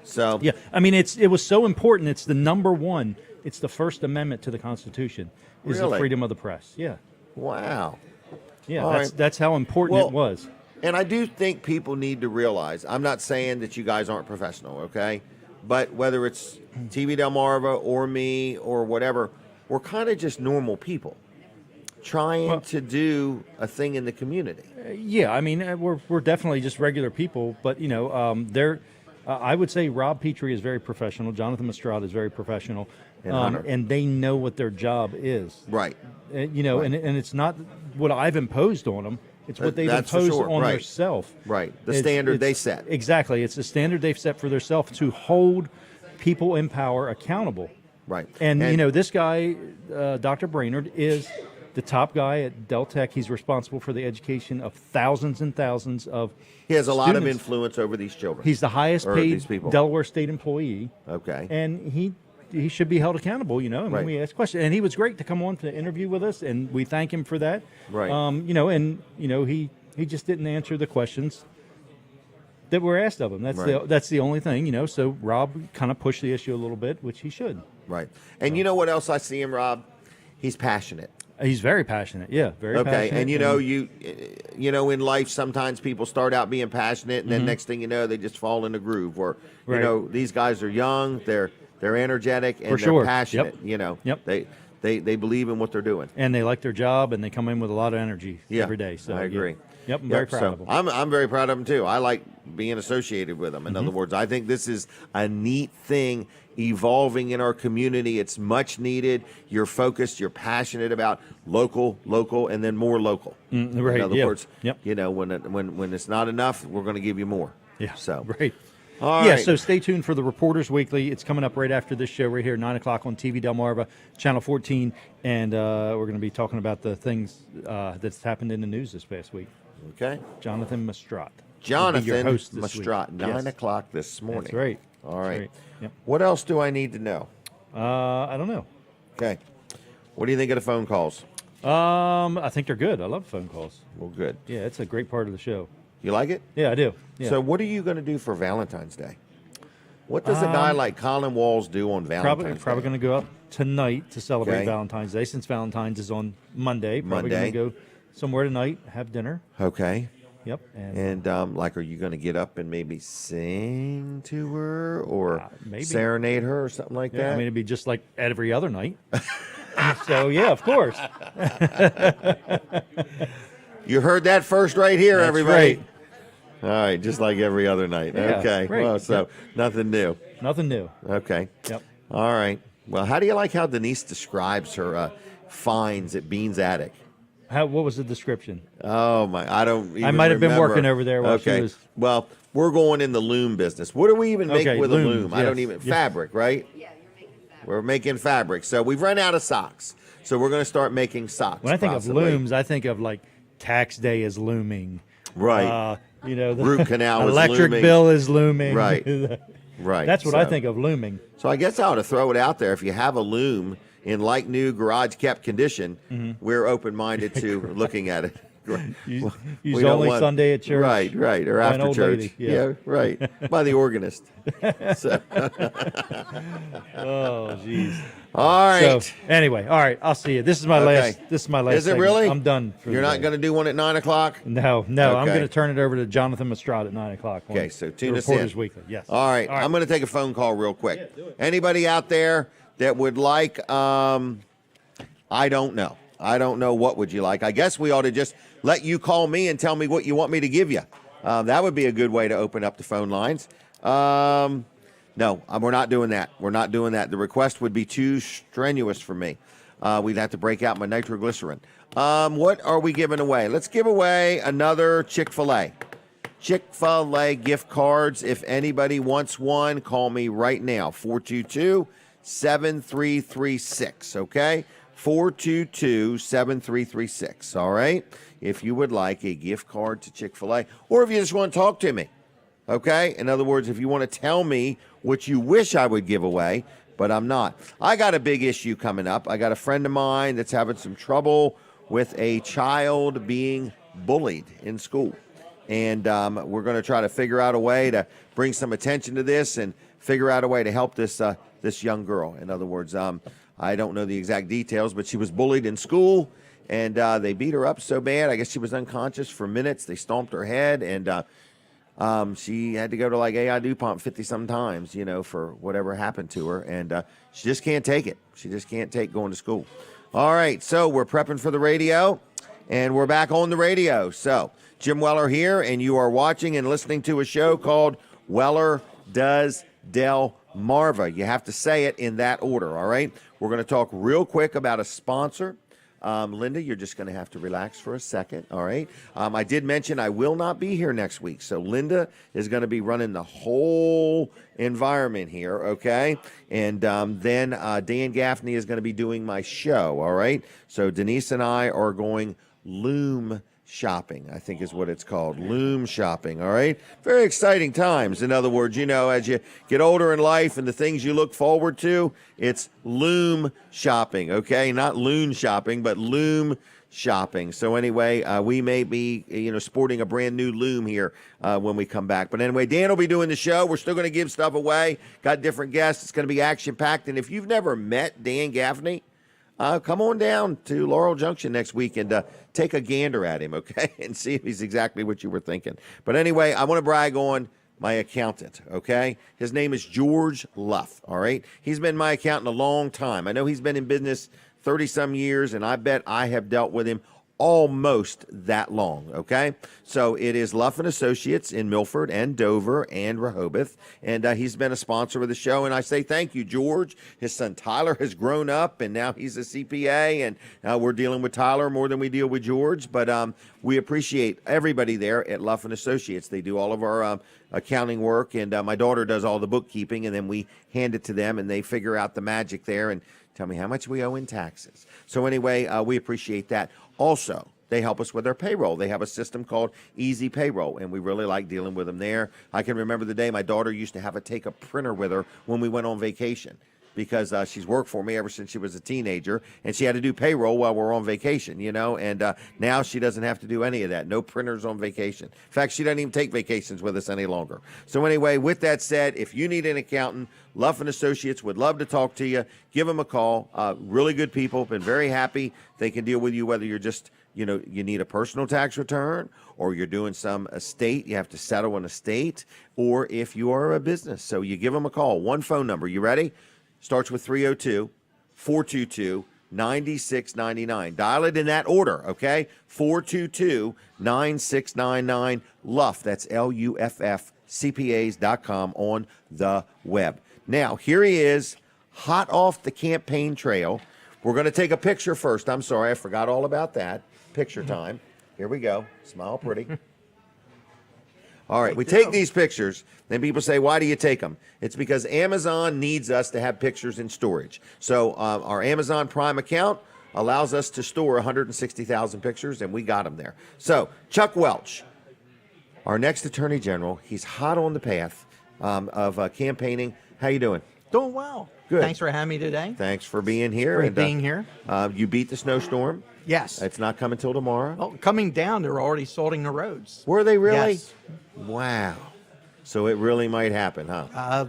So Yeah. I mean, it was so important. It's the number one. It's the First Amendment to the Constitution. Is Really? the freedom of the press. Yeah. Wow. Yeah. All That's right. that's how important Well, it was. And I do think people need to realize, I'm not saying that you guys aren't professional, okay? But whether it's TV Delmarva or me or whatever, we're kind of just normal people trying to do a thing in the community. Yeah, I mean, we're definitely just regular people, but I would say Rob Petrie is very professional. Jonathan Mastrad is very professional, And Hunter. and they know what their job is. Right. And Right. and it's not what I've imposed on them. It's what they've That's for imposed sure, on right. themselves. Right. The standard they set. Exactly. It's the standard they've set for themselves to hold people in power accountable. Right. And this guy, Dr. Brainerd, is the top guy at Del Tech. He's responsible for the education of thousands and thousands of He has a lot of students. influence over these children. He's the highest or paid these people. Delaware state employee. Okay. And he should be held accountable, and Right. when we ask questions. And he was great to come on to interview with us, and we thank him for that. Right. He just didn't answer the questions that were asked of him. Right. That's the only thing, So Rob kind of pushed the issue a little bit, which he should. Right. And you know what else I see him, Rob? He's passionate. He's very passionate. Yeah, very Okay, passionate. and in life sometimes people start out being passionate, and then next thing you know they just fall in a groove. Or Right. these guys are young, they're energetic, and For they're sure. passionate. Yep. They believe in what they're doing. And they like their job, and they come in with a lot of energy every day. So I agree. Yeah. Yep, I'm very proud so of them. I'm very proud of them too. I like being associated with them. In other words, I think this is a neat thing evolving in our community. It's much needed. You're focused. You're passionate about local, and then more local. Right. In other yeah. words, Yep. when it's not enough, we're going to give you more. Yeah. So Right. All Yeah, right. so stay tuned for the Reporters Weekly. It's coming up right after this show right here, 9 o'clock on TV Delmarva, Channel 14. And we're going to be talking about the things that's happened in the news this past week. Okay. Jonathan Mastrad. Jonathan your host this week. Mastrad, 9 Yes. o'clock this morning. That's right. All That's right. right. Yep. What else do I need to know? I don't know. Okay. What do you think of the phone calls? I think they're good. I love phone calls. Well, good. Yeah, it's a great part of the show. You like it? Yeah, I do. Yeah. So what are you going to do for Valentine's Day? What does a guy like Colin Walls do on Valentine's Probably Day? going to go out tonight to celebrate Okay. Valentine's Day, since Valentine's is on Monday. Probably Monday. going to go somewhere tonight, have dinner. Okay. Yep. And are you going to get up and maybe sing to her or maybe. serenade her or something like Yeah, that? I mean, it'd be just like every other night. So, yeah, of course. You heard that first right here, That's everybody. right. All right, just like every other night. Yeah, okay. great. Well, so nothing new. Nothing new. Okay. Yep. All right. Well, how do you like how Denise describes her finds at Bean's Attic? What was the description? Oh my! I don't. Even I might have been remember. working over there while she okay. was- Well, we're going in the loom business. What do we even make Okay, with looms, a loom? I don't yes. even Yeah. fabric, right? Yeah, you're making fabric. We're making fabric. So we've run out of socks. So we're going to start making socks. When I think possibly. of looms, I think of like tax day is looming. Right. The Root canal is electric looming. bill is looming. Right. Right. That's what I So- think of looming. So I guess I ought to throw it out there. If you have a loom in like new garage kept condition, Mm-hmm. we're open minded to looking at it. Use We don't only want- Sunday at church. Right, or By an after old church. lady, yeah. Right. By the organist. So, Oh, jeez. all right. So anyway, all right. I'll see you. This is my Okay. last. This is my last. Is it segment. really? I'm done. For You're the not day. going to do one at 9 o'clock? No. I'm Okay. going to turn it over to Jonathan Mastrad at 9 o'clock. on Okay, so the tune us Reporters in. Weekly. Yes. All right. I'm going to take a phone call real quick. Anybody out there that would like, I don't know. I don't know what would you like. I guess we ought to just let you call me and tell me what you want me to give you. That would be a good way to open up the phone lines. No, we're not doing that. We're not doing that. The request would be too strenuous for me. We'd have to break out my nitroglycerin. What are we giving away? Let's give away another Chick-fil-A. Chick-fil-A gift cards. If anybody wants one, call me right now. 422-7336, okay? 422-7336, all right? If you would like a gift card to Chick-fil-A, or if you just want to talk to me, okay? In other words, if you want to tell me what you wish I would give away, but I'm not. I got a big issue coming up. I got a friend of mine that's having some trouble with a child being bullied in school. And we're going to try to figure out a way to bring some attention to this and figure out a way to help this this young girl. In other words, I don't know the exact details, but she was bullied in school, and they beat her up so bad. I guess she was unconscious for minutes. They stomped her head, and she had to go to like AI DuPont 50-some times, for whatever happened to her. And she just can't take it. She just can't take going to school. All right, so we're prepping for the radio, and we're back on the radio. So Jim Weller here, and you are watching and listening to a show called Weller Does Delmarva. You have to say it in that order, all right? We're going to talk real quick about a sponsor. Linda, you're just going to have to relax for a second, all right? I did mention I will not be here next week, so Linda is going to be running the whole environment here, okay? And then Dan Gaffney is going to be doing my show, all right? So Denise and I are going loom shopping, I think is what it's called, loom shopping, all right? Very exciting times. In other words, as you get older in life and the things you look forward to, it's loom shopping, okay? Not loon shopping, but loom shopping. So anyway, we may be, sporting a brand new loom here when we come back. But anyway, Dan will be doing the show. We're still going to give stuff away. Got different guests. It's going to be action-packed. And if you've never met Dan Gaffney, come on down to Laurel Junction next week and take a gander at him, okay, and see if he's exactly what you were thinking. But anyway, I want to brag on my accountant, okay? His name is George Luff, all right? He's been my accountant a long time. I know he's been in business 30-some years, and I bet I have dealt with him almost that long, okay? So it is Luff and Associates in Milford and Dover and Rehoboth, and he's been a sponsor of the show, and I say thank you, George. His son Tyler has grown up, and now he's a CPA, and we're dealing with Tyler more than we deal with George, but we appreciate everybody there at Luff and Associates. They do all of our accounting work, and my daughter does all the bookkeeping, and then we hand it to them, and they figure out the magic there and tell me how much we owe in taxes. So anyway, we appreciate that. Also, they help us with our payroll. They have a system called Easy Payroll, and we really like dealing with them there. I can remember the day my daughter used to have to take a printer with her when we went on vacation because she's worked for me ever since she was a teenager, and she had to do payroll while we're on vacation, and now she doesn't have to do any of that. No printers on vacation. In fact, she doesn't even take vacations with us any longer. So anyway, with that said, if you need an accountant, Luff and Associates would love to talk to you. Give them a call. Really good people. Been very happy. They can deal with you whether you're just, you need a personal tax return or you're doing some estate. You have to settle an estate, or if you are a business. So you give them a call. One phone number. You ready? Starts with 302-422-9699. Dial it in that order, okay? 422-9699. Luff. That's Luff. CPAs.com on the web. Now, here he is, hot off the campaign trail. We're going to take a picture first. I'm sorry, I forgot all about that. Picture time. Here we go. Smile pretty. All right, we take these pictures. Then people say, why do you take them? It's because Amazon needs us to have pictures in storage. So our Amazon Prime account allows us to store 160,000 pictures, and we got them there. So Chuck Welch, our next Attorney General, he's hot on the path of campaigning. How you doing? Doing well. Good. Thanks for having me today. Thanks for being here. Great being here. You beat the snowstorm. Yes. It's not coming till tomorrow. Well, coming down, they're already salting the roads. Were they really? Yes. Wow. So it really might happen, huh?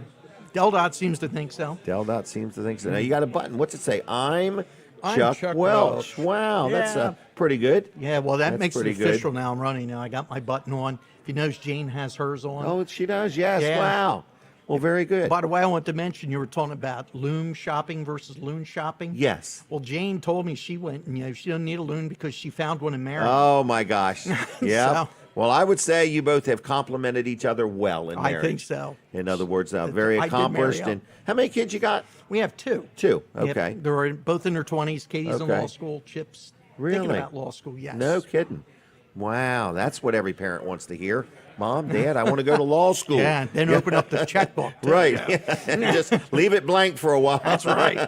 DelDOT seems to think so. DelDOT seems to think so. Now you got a button. What's it say? I'm Chuck Welch. Welch. Wow, Yeah. that's pretty good. Yeah, well, that That's makes it pretty good. official now. I'm running now. I got my button on. If you notice, Jane has hers on. Oh, she does. Yes. Yeah. Wow. Well, very good. By the way, I want to mention you were talking about loom shopping versus loon shopping. Yes. Well, Jane told me she went and she doesn't need a loon because she found one in Maryland. Oh my gosh. Yeah. So- Well, I would say you both have complemented each other well in I marriage. think so. In other words, very I did accomplished. marry And how many kids you got? We have two. Two. Yep, Okay. they're both in their 20s. Katie's in Okay. law school. Chip's Really? thinking about law school. Yes. No kidding. Wow, that's what every parent wants to hear. Mom, Dad, I want to go to law school. Yeah, then open up the checkbook. too. Right. Yeah. And just leave it blank for a while. That's right.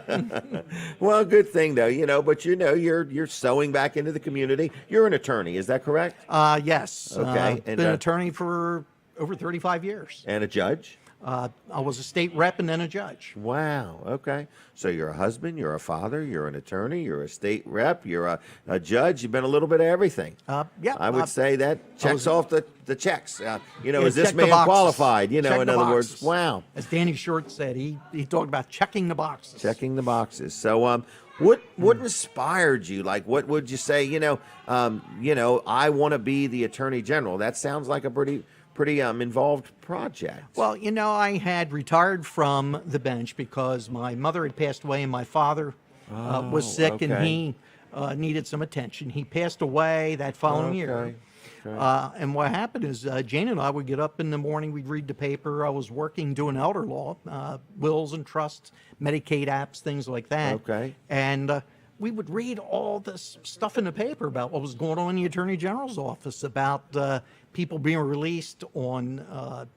Well, good thing though, but you're sewing back into the community. You're an attorney, is that correct? Yes. Okay, Been and, an attorney for over 35 years. And a judge? I was a state rep and then a judge. Wow. Okay. So you're a husband, you're a father, you're an attorney, you're a state rep, you're a judge. You've been a little bit of everything. Yeah. I would say that checks off the checks. Yeah, is this check the man boxes. qualified? Check In the other words, boxes. wow. As Danny Short said, he talked about checking the boxes. Checking the boxes. So, what inspired you? Like, what would you say? I want to be the attorney general. That sounds like a pretty involved project. Well, I had retired from the bench because my mother had passed away and my father was sick and okay. he needed some attention. He passed away that following year. And what happened is Jane and I would get up in the morning, we'd read the paper. I was working doing elder law, wills and trusts, Medicaid apps, things like that. Okay. And we would read all this stuff in the paper about what was going on in the Attorney General's office, about people being released on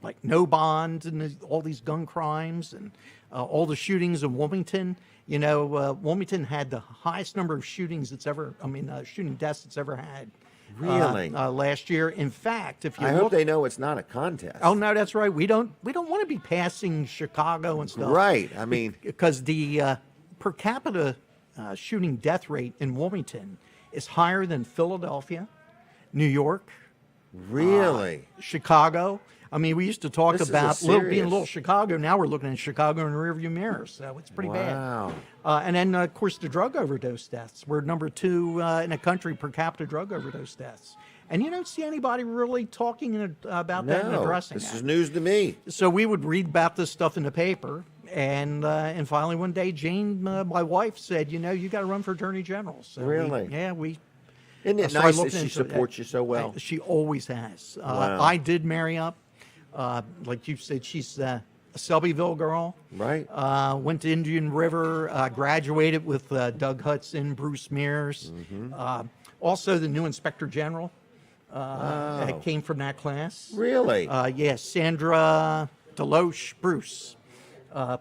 like no bond and all these gun crimes and all the shootings in Wilmington. Wilmington had the highest number of shooting deaths it's ever had. Really? Last year. In fact, if you I look, hope they know it's not a contest. oh no, that's right. We don't want to be passing Chicago and stuff. Right. I mean, Because the per capita shooting death rate in Wilmington is higher than Philadelphia, New York, really? Chicago. I mean, we used to talk This is about a being serious- little Chicago. Now we're looking at Chicago in the rearview mirror, so it's pretty Wow. bad. And then, of course, the drug overdose deaths. We're number 2 in the country per capita drug overdose deaths. And you don't see anybody really talking about that and No, addressing this that. is news to me. So we would read about this stuff in the paper, and finally one day, Jane, my wife, said, you got to run for Attorney General. So Really? we Isn't it started nice that looking she into supports you so well? She always has. Wow. I did marry up. Like you said, she's a Selbyville girl. Right. Went to Indian River, graduated with Doug Hudson, Bruce Mears. Mm-hmm. Also, the new Inspector General came from that class. Really? Yes, Sandra Deloche Bruce,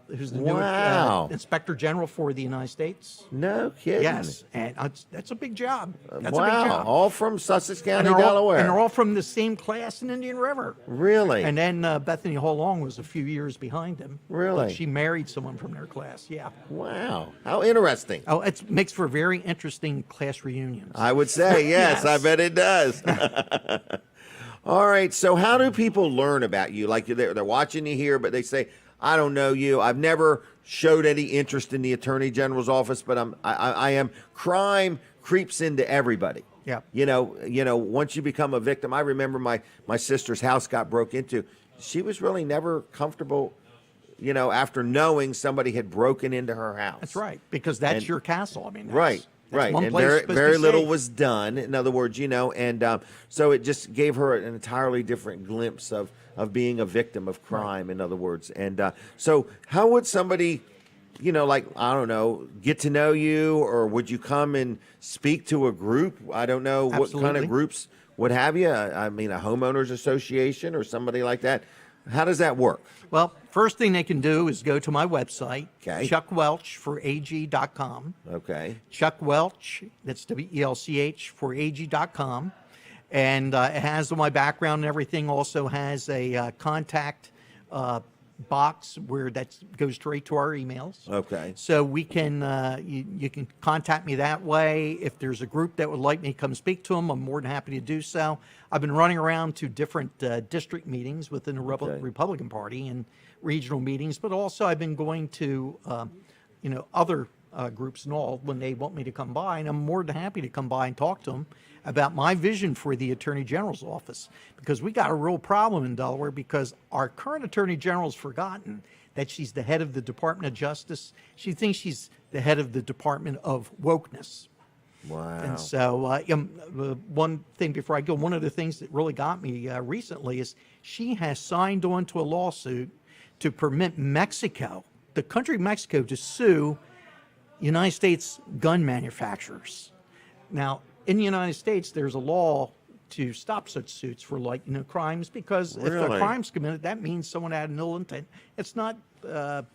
who's the new Wow. Inspector General for the United States. No kidding. Yes, and that's a big job. That's wow. a big job. All from Sussex County, and Delaware. they're all from the same class in Indian River. Really? And then Bethany Hall Long was a few years behind him. Really? But she married someone from their class. Yeah. Wow. How interesting. Oh, it makes for very interesting class reunions. I would say, yes, Yes. I bet it does. All right. So, how do people learn about you? Like they're watching you here, but they say, I don't know you. I've never showed any interest in the Attorney General's office, but I am. Crime creeps into everybody. Yeah. Once you become a victim, I remember my sister's house got broke into. She was really never comfortable, after knowing somebody had broken into her house. That's right, because that's And- your castle. I mean, that's, Right. that's Right, one and place very, you're supposed to very be little safe. was done. In other words, and so it just gave her an entirely different glimpse of being a victim of crime. In other words, and so how would somebody, I don't know, get to know you, or would you come and speak to a group? I don't know what kind Absolutely. of groups would have you. I mean, a homeowners association or somebody like that. How does that work? Well, first thing they can do is go to my website, Okay. chuckwelch4ag.com. Okay. Chuck Welch, that's WELCH for AG.com. And it has my background and everything. Also has a contact box where that goes straight to our emails. Okay. So we can, you can contact me that way. If there's a group that would like me to come speak to them, I'm more than happy to do so. I've been running around to different district meetings within the Republican Party and regional meetings, but also I've been going to, other groups and all when they want me to come by, and I'm more than happy to come by and talk to them about my vision for the Attorney General's office, because we got a real problem in Delaware because our current Attorney General's forgotten that she's the head of the Department of Justice. She thinks she's the head of the Department of Wokeness. Wow. And so one thing before I go, one of the things that really got me recently is she has signed on to a lawsuit to permit Mexico, the country of Mexico, to sue United States gun manufacturers. Now, in the United States, there's a law to stop such suits for crimes, because if a crime's committed, that means someone had an ill intent. It's not the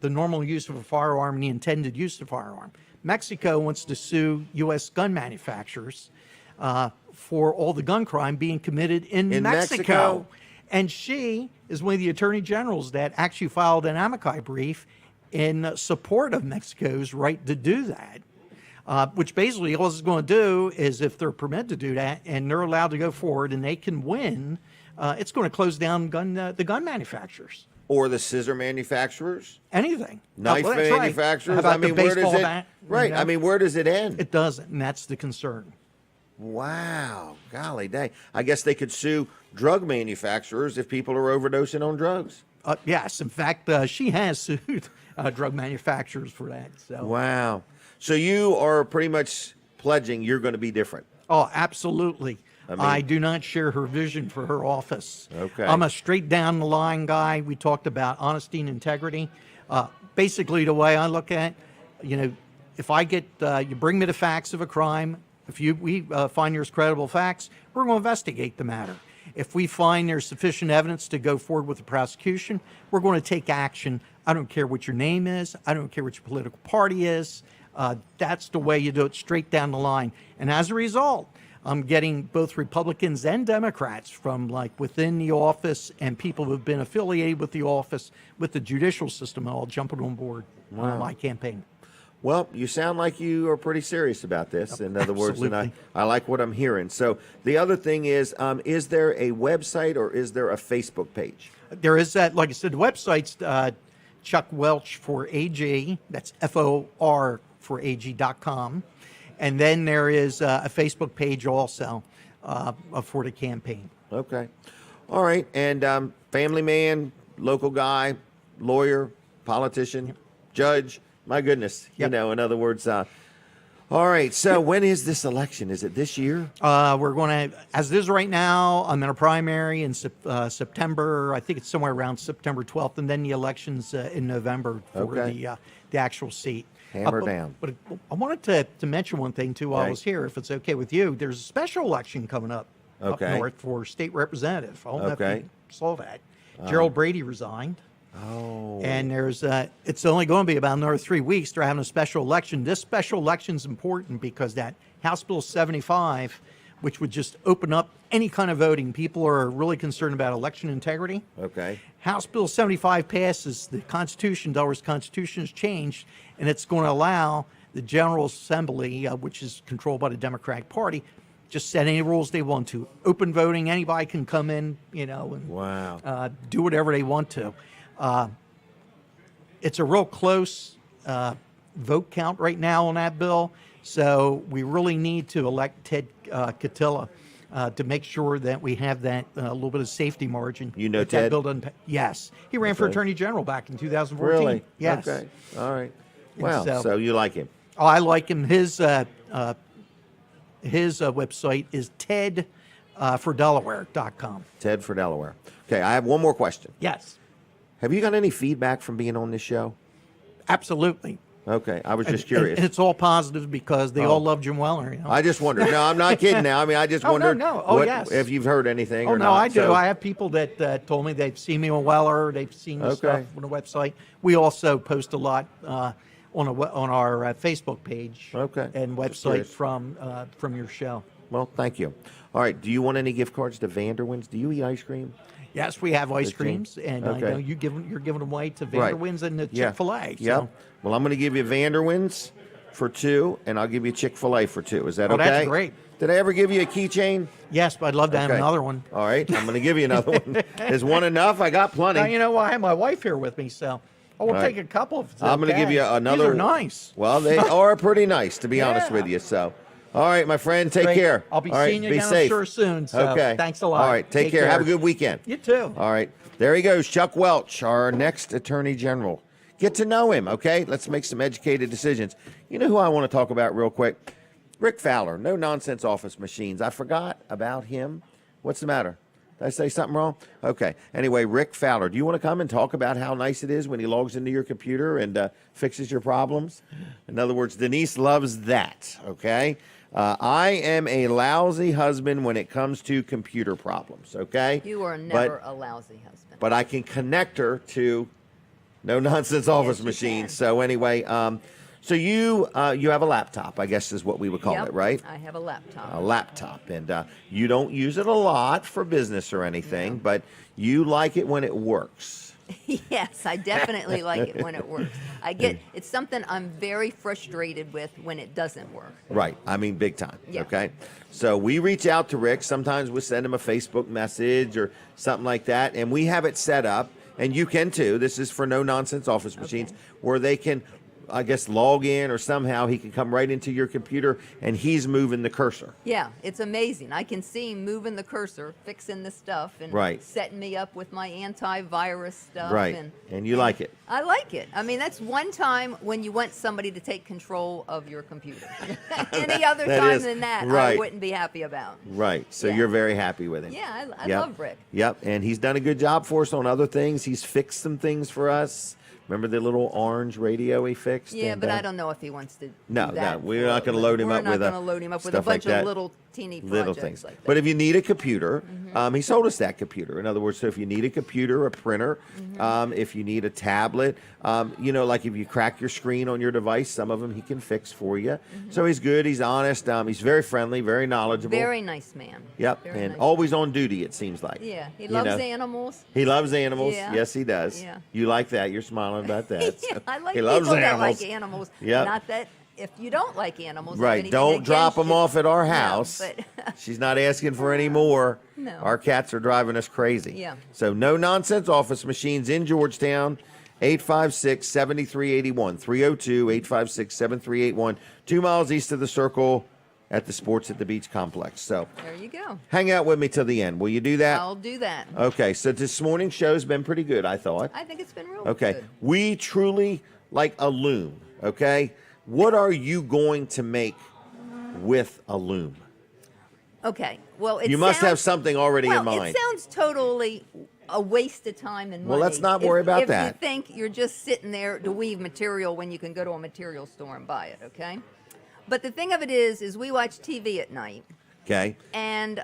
normal use of a firearm and the intended use of a firearm. Mexico wants to sue U.S. gun manufacturers for all the gun crime being committed in Mexico. And she is one of the attorney generals that actually filed an amici brief in support of Mexico's right to do that. Which basically all it's going to do is, if they're permitted to do that and they're allowed to go forward and they can win, it's going to close down the gun manufacturers. Or the scissor manufacturers? Anything. Knife manufacturers? Right. I mean, where does it? Right. I mean, where does it end? It doesn't, and that's the concern. Wow. Golly dang. I guess they could sue drug manufacturers if people are overdosing on drugs. Yes. In fact, she has sued drug manufacturers for that. So. Wow. So you are pretty much pledging you're going to be different. Oh, absolutely. I do not share her vision for her office. Okay. I'm a straight down the line guy. We talked about honesty and integrity. Basically, the way I look at it, if I get, you bring me the facts of a crime, if we find there's credible facts, we're going to investigate the matter. If we find there's sufficient evidence to go forward with the prosecution, we're going to take action. I don't care what your name is. I don't care what your political party is. That's the way you do it, straight down the line. And as a result, I'm getting both Republicans and Democrats from within the office and people who have been affiliated with the office, with the judicial system, all jumping on board on my campaign. Well, you sound like you are pretty serious about this. In other words, and Absolutely. I like what I'm hearing. So the other thing is there a website or is there a Facebook page? There is that, like I said, the website's Chuck Welch for AG. That's FOR for AG.com. And then there is a Facebook page also for the campaign. Okay. All right. And family man, local guy, lawyer, politician, judge. My goodness. Yep. In other words, all right. So when is this election? Is it this year? We're going to, as it is right now, I'm in a primary in September. I think it's somewhere around September 12th, and then the election's in November for the actual seat. Hammer down. But I wanted to mention one thing, too, while I was here, if it's okay with you. There's a special election coming up north for state representative. I don't know if you saw that. Gerald Brady resigned. Oh. And there's it's only going to be about another 3 weeks. They're having a special election. This special election is important because that House Bill 75, which would just open up any kind of voting. People are really concerned about election integrity. Okay. House Bill 75 passes, the Constitution, Delaware's Constitution is changed, and it's going to allow the General Assembly, which is controlled by the Democratic Party, just set any rules they want to. Open voting, anybody can come in, and do whatever they want to. It's a real close vote count right now on that bill, so we really need to elect Ted Catilla to make sure that we have that little bit of safety margin. You know Ted? Ted? That bill doesn't yes. He ran for Attorney General back in 2014. Really? Yes. Okay. All right. Wow. So- So you like him? Oh, I like him. His website is tedfordelaware.com. Ted for Delaware. Okay. I have one more question. Yes, Have you got any feedback from being on this show? absolutely. Okay. I was just And curious. it's all positive because they all love Jim Weller. I just wondered. No, I'm not kidding now. I mean, I just wondered yes. if you've heard anything Oh, or no, not. I do. So- I have people that told me they've seen me on Weller. They've seen the Okay. stuff on the website. We also post a lot on our Facebook page Okay. and Just website curious. from your show. Well, thank you. All right. Do you want any gift cards to Vanderwaan's? Do you eat ice cream? Yes, we have ice Okay. creams, and I Okay. know you're giving them away to Right. Vanderwin's and the Yeah. Chick-Fil-A. Yep. So. Well, I'm going to give you Vanderwaan's for 2, and I'll give you Chick-fil-A for 2. Is that Oh, okay? that's great. Did I ever give you a keychain? Yes, but I'd love to have Okay. another one. All right. I'm going to give you another one. Is one enough? I got plenty. Now, you know, I have my wife here with me, so I will All right. take a couple. If it's I'm going to give you okay. another. These are nice. Well, they are pretty nice, to be honest Yeah. with you. So, all right, my friend, take Great. care. I'll be All right, seeing you be again, I'm safe. sure, soon, so okay. thanks a lot. All right, take care. Have a good weekend. You too. All right. There he goes, Chuck Welch, our next Attorney General. Get to know him, okay? Let's make some educated decisions. You know who I want to talk about real quick? Rick Fowler, no nonsense office machines. I forgot about him. What's the matter? Did I say something wrong? Okay. Anyway, Rick Fowler, do you want to come and talk about how nice it is when he logs into your computer and fixes your problems? In other words, Denise loves that, okay? I am a lousy husband when it comes to computer problems, okay? You are never a lousy husband. But I can connect her to no nonsense office you machines. can. So anyway, so you have a laptop, I guess is what we would call Yep, it, right? I have a laptop. A laptop, and you don't use it a lot for business or anything, but you like it when it works. Yes, I definitely like it when it works. It's something I'm very frustrated with when it doesn't work. Right. I mean, big time. Yeah. Okay. So we reach out to Rick. Sometimes we send him a Facebook message or something like that, and we have it set up, and you can too. This is for no nonsense office machines where they can, I guess, log in or somehow he can come right into your computer and he's moving the cursor. Yeah, it's amazing. I can see him moving the cursor, fixing the stuff, and Right. setting me up with my antivirus stuff. Right. And you like it. I like it. I mean, that's one time when you want somebody to take control of your computer. Any other That time is than that, I right. wouldn't be happy about. Right. So Yeah. you're very happy with him. Yeah, I Yep. love Rick. Yep. And he's done a good job for us on other things. He's fixed some things for us. Remember the little orange radio he fixed? Yeah, And, but I don't know if he wants to. No, do that no, we're not going to load him up with We're not going to load him up with a stuff like bunch of that. little teeny Little projects things. like that. But if you need a computer, he sold us that computer. In other words, so if you need a computer, a printer, if you need a tablet, like if you crack your screen on your device, some of them he can fix for you. So he's good. He's honest. He's very friendly, very knowledgeable. Very nice man. Yep, Very and nice. always on duty, it seems like. Yeah, he You loves know. animals. He loves animals. Yeah. Yes, he does. Yeah. You like that. You're smiling about that. Yeah, So I like he people loves that animals. like animals. Yep. Not that if you don't like animals, I have Right. anything Don't drop against them you. off at our No, house. but She's not asking for any more. No. Our cats are driving us crazy. Yeah. So no nonsense office machines in Georgetown. 856-7381. 302-856-7381. 2 miles east of the Circle at the Sports at the Beach complex. So there you go. hang out with me till the end. Will you do that? I'll do that. Okay. So this morning's show's been pretty good, I thought. I think it's been real Okay. good. We truly like a loom. Okay. What are you going to make with a loom? Okay. Well, it You must have sounds- something already in mind. It sounds totally a waste of time and money. Well, let's not worry about if that. you think you're just sitting there to weave material when you can go to a material store and buy it, okay? But the thing of it is we watch TV at night, Okay. and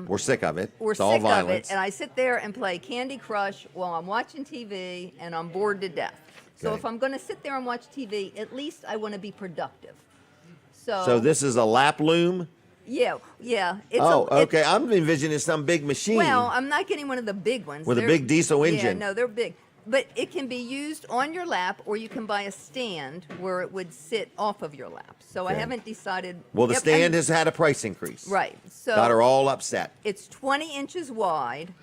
We're sick of it. we're It's all sick violence. of it, and I sit there and play Candy Crush while I'm watching TV, and I'm bored to death. So Okay. if I'm going to sit there and watch TV, at least I want to be productive. So, So this is a lap loom? yeah. It's Okay. I'm envisioning some big machine. Well, I'm not getting one of the big ones. With a They're- big diesel engine. Yeah, no, they're big. But it can be used on your lap, or you can buy a stand where it would sit off of your lap. So I Okay. haven't decided. well, the Yep, stand and- has had a price increase. Right. So Got her all upset. it's 20 inches wide.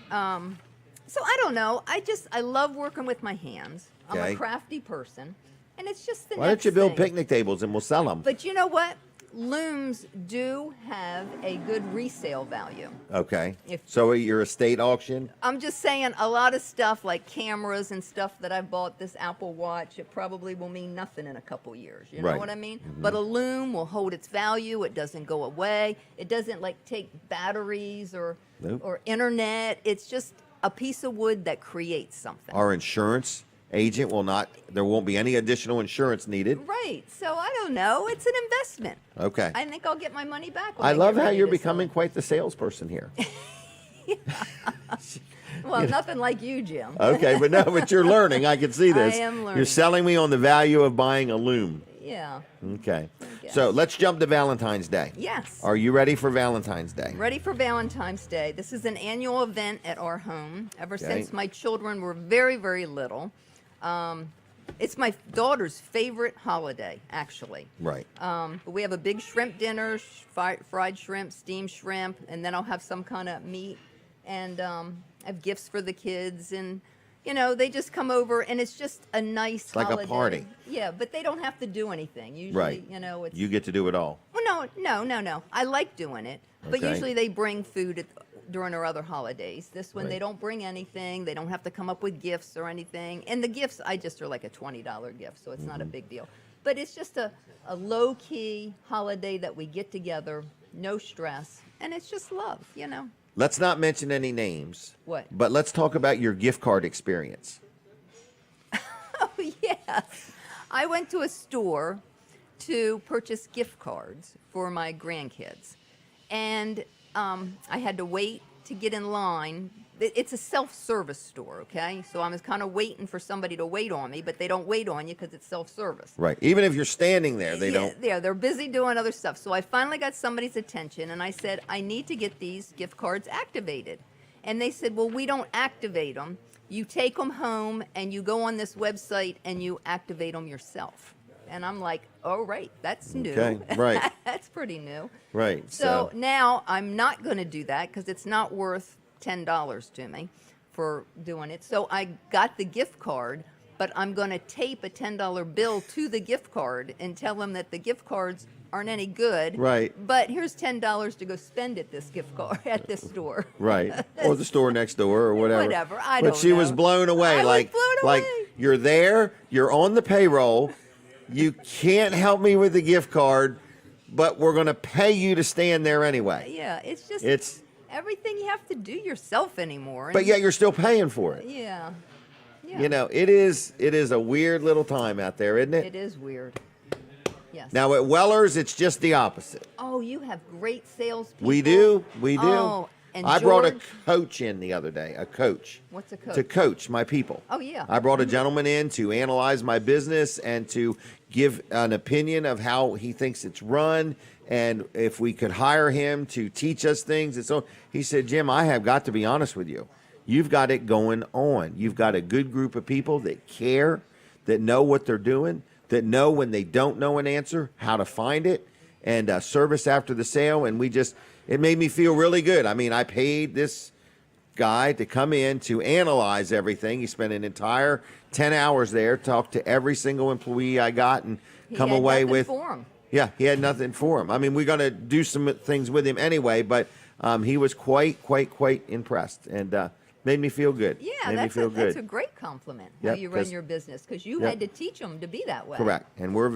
So I don't know. I love working with my hands. I'm Okay. a crafty person, and it's just the Why don't next you build thing. picnic tables and we'll sell them? But you know what? Looms do have a good resale value. Okay. If- So your estate auction? I'm just saying a lot of stuff like cameras and stuff that I bought, this Apple Watch, it probably will mean nothing in a couple years. You know Right. what I mean? But a loom will hold its value. It doesn't go away. It doesn't like take batteries or Nope. or internet. It's just a piece of wood that creates something. Our insurance agent will not, there won't be any additional insurance needed. Right. So I don't know. It's an investment. Okay. I think I'll get my money back. When I love get how ready you're to sell becoming it. quite the salesperson here. Well, nothing like you, Jim. Okay, but you're learning. I can see this. I am learning. You're selling me on the value of buying a loom. Yeah. Okay. guess. So let's jump to Valentine's Day. Yes. Are you ready for Valentine's Day? Ready for Valentine's Day. This is an annual event at our home ever Okay. since my children were very, very little. It's my daughter's favorite holiday, actually. Right. But we have a big shrimp dinner, fried shrimp, steamed shrimp, and then I'll have some kind of meat. And I have gifts for the kids. And, you know, they just come over, and it's just a nice It's like holiday. a party. Yeah, but they don't have to do anything. Usually, Right. you know, it's... You get to do it all. Well, no. I like doing it. But Okay. usually they bring food during our other holidays. This one, Right. they don't bring anything. They don't have to come up with gifts or anything. And the gifts, I just are like a $20 gift, so it's not a big deal. But it's just a low-key holiday that we get together, no stress, and it's just love, you know. Let's not mention any names. What? But let's talk about your gift card experience. Oh, yeah. I went to a store to purchase gift cards for my grandkids. And I had to wait to get in line. It's a self-service store, okay? So I was kind of waiting for somebody to wait on me, but they don't wait on you because it's self-service. Right. Even if you're standing there, they don't. Yeah, they're busy doing other stuff. So I finally got somebody's attention, and I said, I need to get these gift cards activated. And they said, well, we don't activate them. You take them home, and you go on this website, and you activate them yourself. And I'm like, oh, right, that's new. Okay, right. That's pretty new. Right. So now I'm not going to do that because it's not worth $10 to me for doing it. So I got the gift card, but I'm going to tape a $10 bill to the gift card and tell them that the gift cards aren't any good. Right. But here's $10 to go spend at this gift card at this store. Right. Or the store next door or whatever. Whatever, I But don't she was know. blown away. I was like, blown like away. you're there, you're on the payroll, you can't help me with the gift card, but we're going to pay you to stand there anyway. Yeah, it's just It's, everything you have to do yourself anymore. but yet you're still paying for it. Yeah. You know, it is a weird little time out there, isn't it? It is weird. Yes. Now at Weller's, it's just the opposite. Oh, you have great salespeople. We do. Oh, and I brought a George- coach in the other day, a coach. What's a coach? To coach my people. Oh, yeah. I brought a gentleman in to analyze my business and to give an opinion of how he thinks it's run and if we could hire him to teach us things. And so he said, Jim, I have got to be honest with you. You've got it going on. You've got a good group of people that care, that know what they're doing, that know when they don't know an answer, how to find it, and service after the sale. And it made me feel really good. I mean, I paid this guy to come in to analyze everything. He spent an entire 10 hours there, talked to every single employee I got, and come had away nothing with. for him. Yeah, he had nothing for him. I mean, we're going to do some things with him anyway, but he was quite impressed and made me feel good. Yeah, made that's me feel that's good. a great compliment. How Yep, you run 'cause- your business because you Yep. had to teach them to be that way. Correct. And we're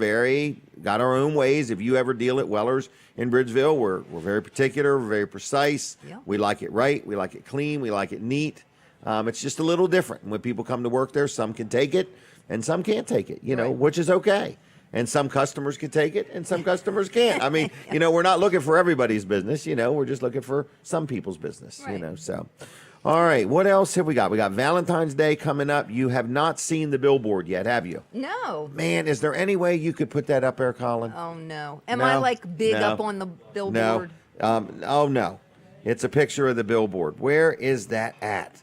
got our own ways. If you ever deal at Weller's in Bridgeville, we're very particular, we're very precise. Yeah. We like it right. We like it clean. We like it neat. It's just a little different. When people come to work there, some can take it and some can't take it, Right. which is okay. And some customers can take it and some customers can't. I mean, we're not looking for everybody's business, we're just looking for some people's business, Right. so. All right, what else have we got? We got Valentine's Day coming up. You have not seen the billboard yet, have you? No. Man, is there any way you could put that up there, Colin? Oh no. Am No, I like big no, up on the billboard? No. Oh, no. It's a picture of the billboard. Where is that at?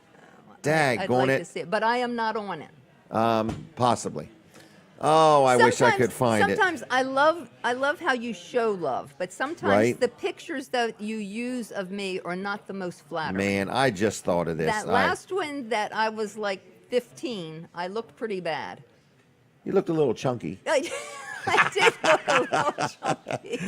I'd Daggone like to it. see it, but I am not on it. Possibly. Oh, I wish I could find it. Sometimes I love how you show love, but sometimes Right. the pictures that you use of me are not the most flattering. Man, I just thought of this. That last one that I was like 15, I looked pretty bad. You looked a little chunky. I did look a little chunky.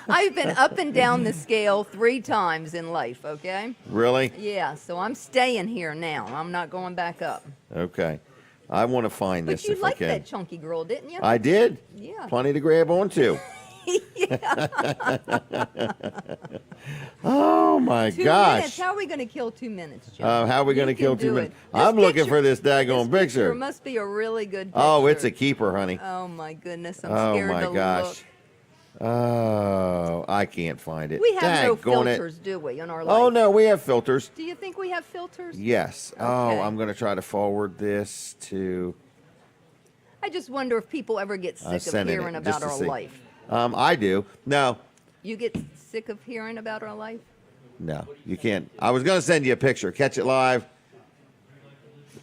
I've been up and down the scale 3 times in life, okay? Really? Yeah, so I'm staying here now. I'm not going back up. Okay. I want to find But this you if liked I can. that chunky girl, didn't you? I did. Yeah. Plenty to grab onto. Oh my 2 gosh. minutes. How are we going to kill 2 minutes, John? How are we going to You kill can 2 do minutes? it. This I'm looking picture- for this daggone This picture. must be a really good picture. Oh, it's a keeper, honey. Oh my goodness, I'm Oh scared my to gosh. look. Oh, I can't find it. We have no Daggone it. filters, do we, in our life? Oh no, we have filters. Do you think we have filters? Yes. Okay. Oh, I'm going to try to forward this to. I just wonder if people ever get sick of sending hearing it, about just to our see. life. I do. No, You get sick of hearing about our life? no, you can't. I was going to send you a picture. Catch it live.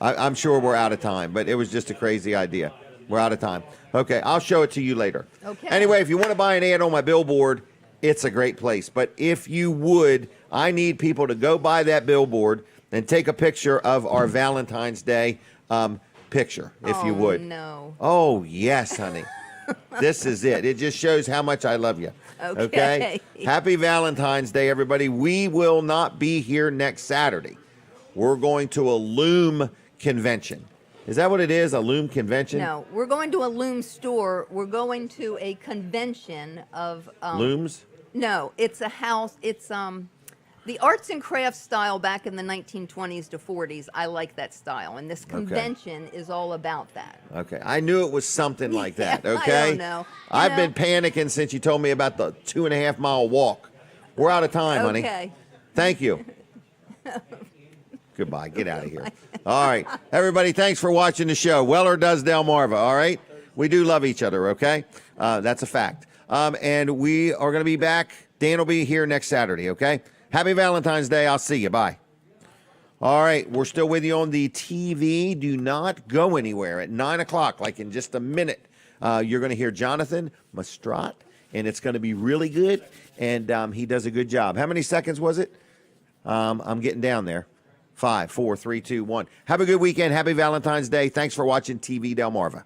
I'm sure we're out of time, but it was just a crazy idea. We're out of time. Okay, I'll show it to you later. Okay. Anyway, if you want to buy an ad on my billboard, it's a great place. But if you would, I need people to go by that billboard and take a picture of our Valentine's Day picture, if you would. No. Oh, yes, honey. This is it. It just shows how much I love you. Okay. Happy Valentine's Day, everybody. We will not be here next Saturday. We're going to a Loom convention. Is that what it is? A Loom convention? No, we're going to a Loom store. We're going to a convention of Looms? No, it's a house. It's the arts and crafts style back in the 1920s to 40s. I like that style, and this convention is all about that. Okay. I knew it was something like that. Yeah, Okay. I don't know. I've been panicking since you told me about the 2.5 mile walk. We're out of time, honey. Okay. Thank you. Goodbye. Get out of here. All right. Everybody, thanks for watching the show. Weller Does Delmarva, all right? We do love each other, okay? That's a fact. And we are going to be back. Dan will be here next Saturday, okay? Happy Valentine's Day. I'll see you. Bye. All right. We're still with you on the TV. Do not go anywhere. At 9 o'clock, like in just a minute, you're going to hear Jonathan Mastrat, and it's going to be really good, and he does a good job. How many seconds was it? I'm getting down there. 5, 4, 3, 2, 1. Have a good weekend. Happy Valentine's Day. Thanks for watching TV Delmarva.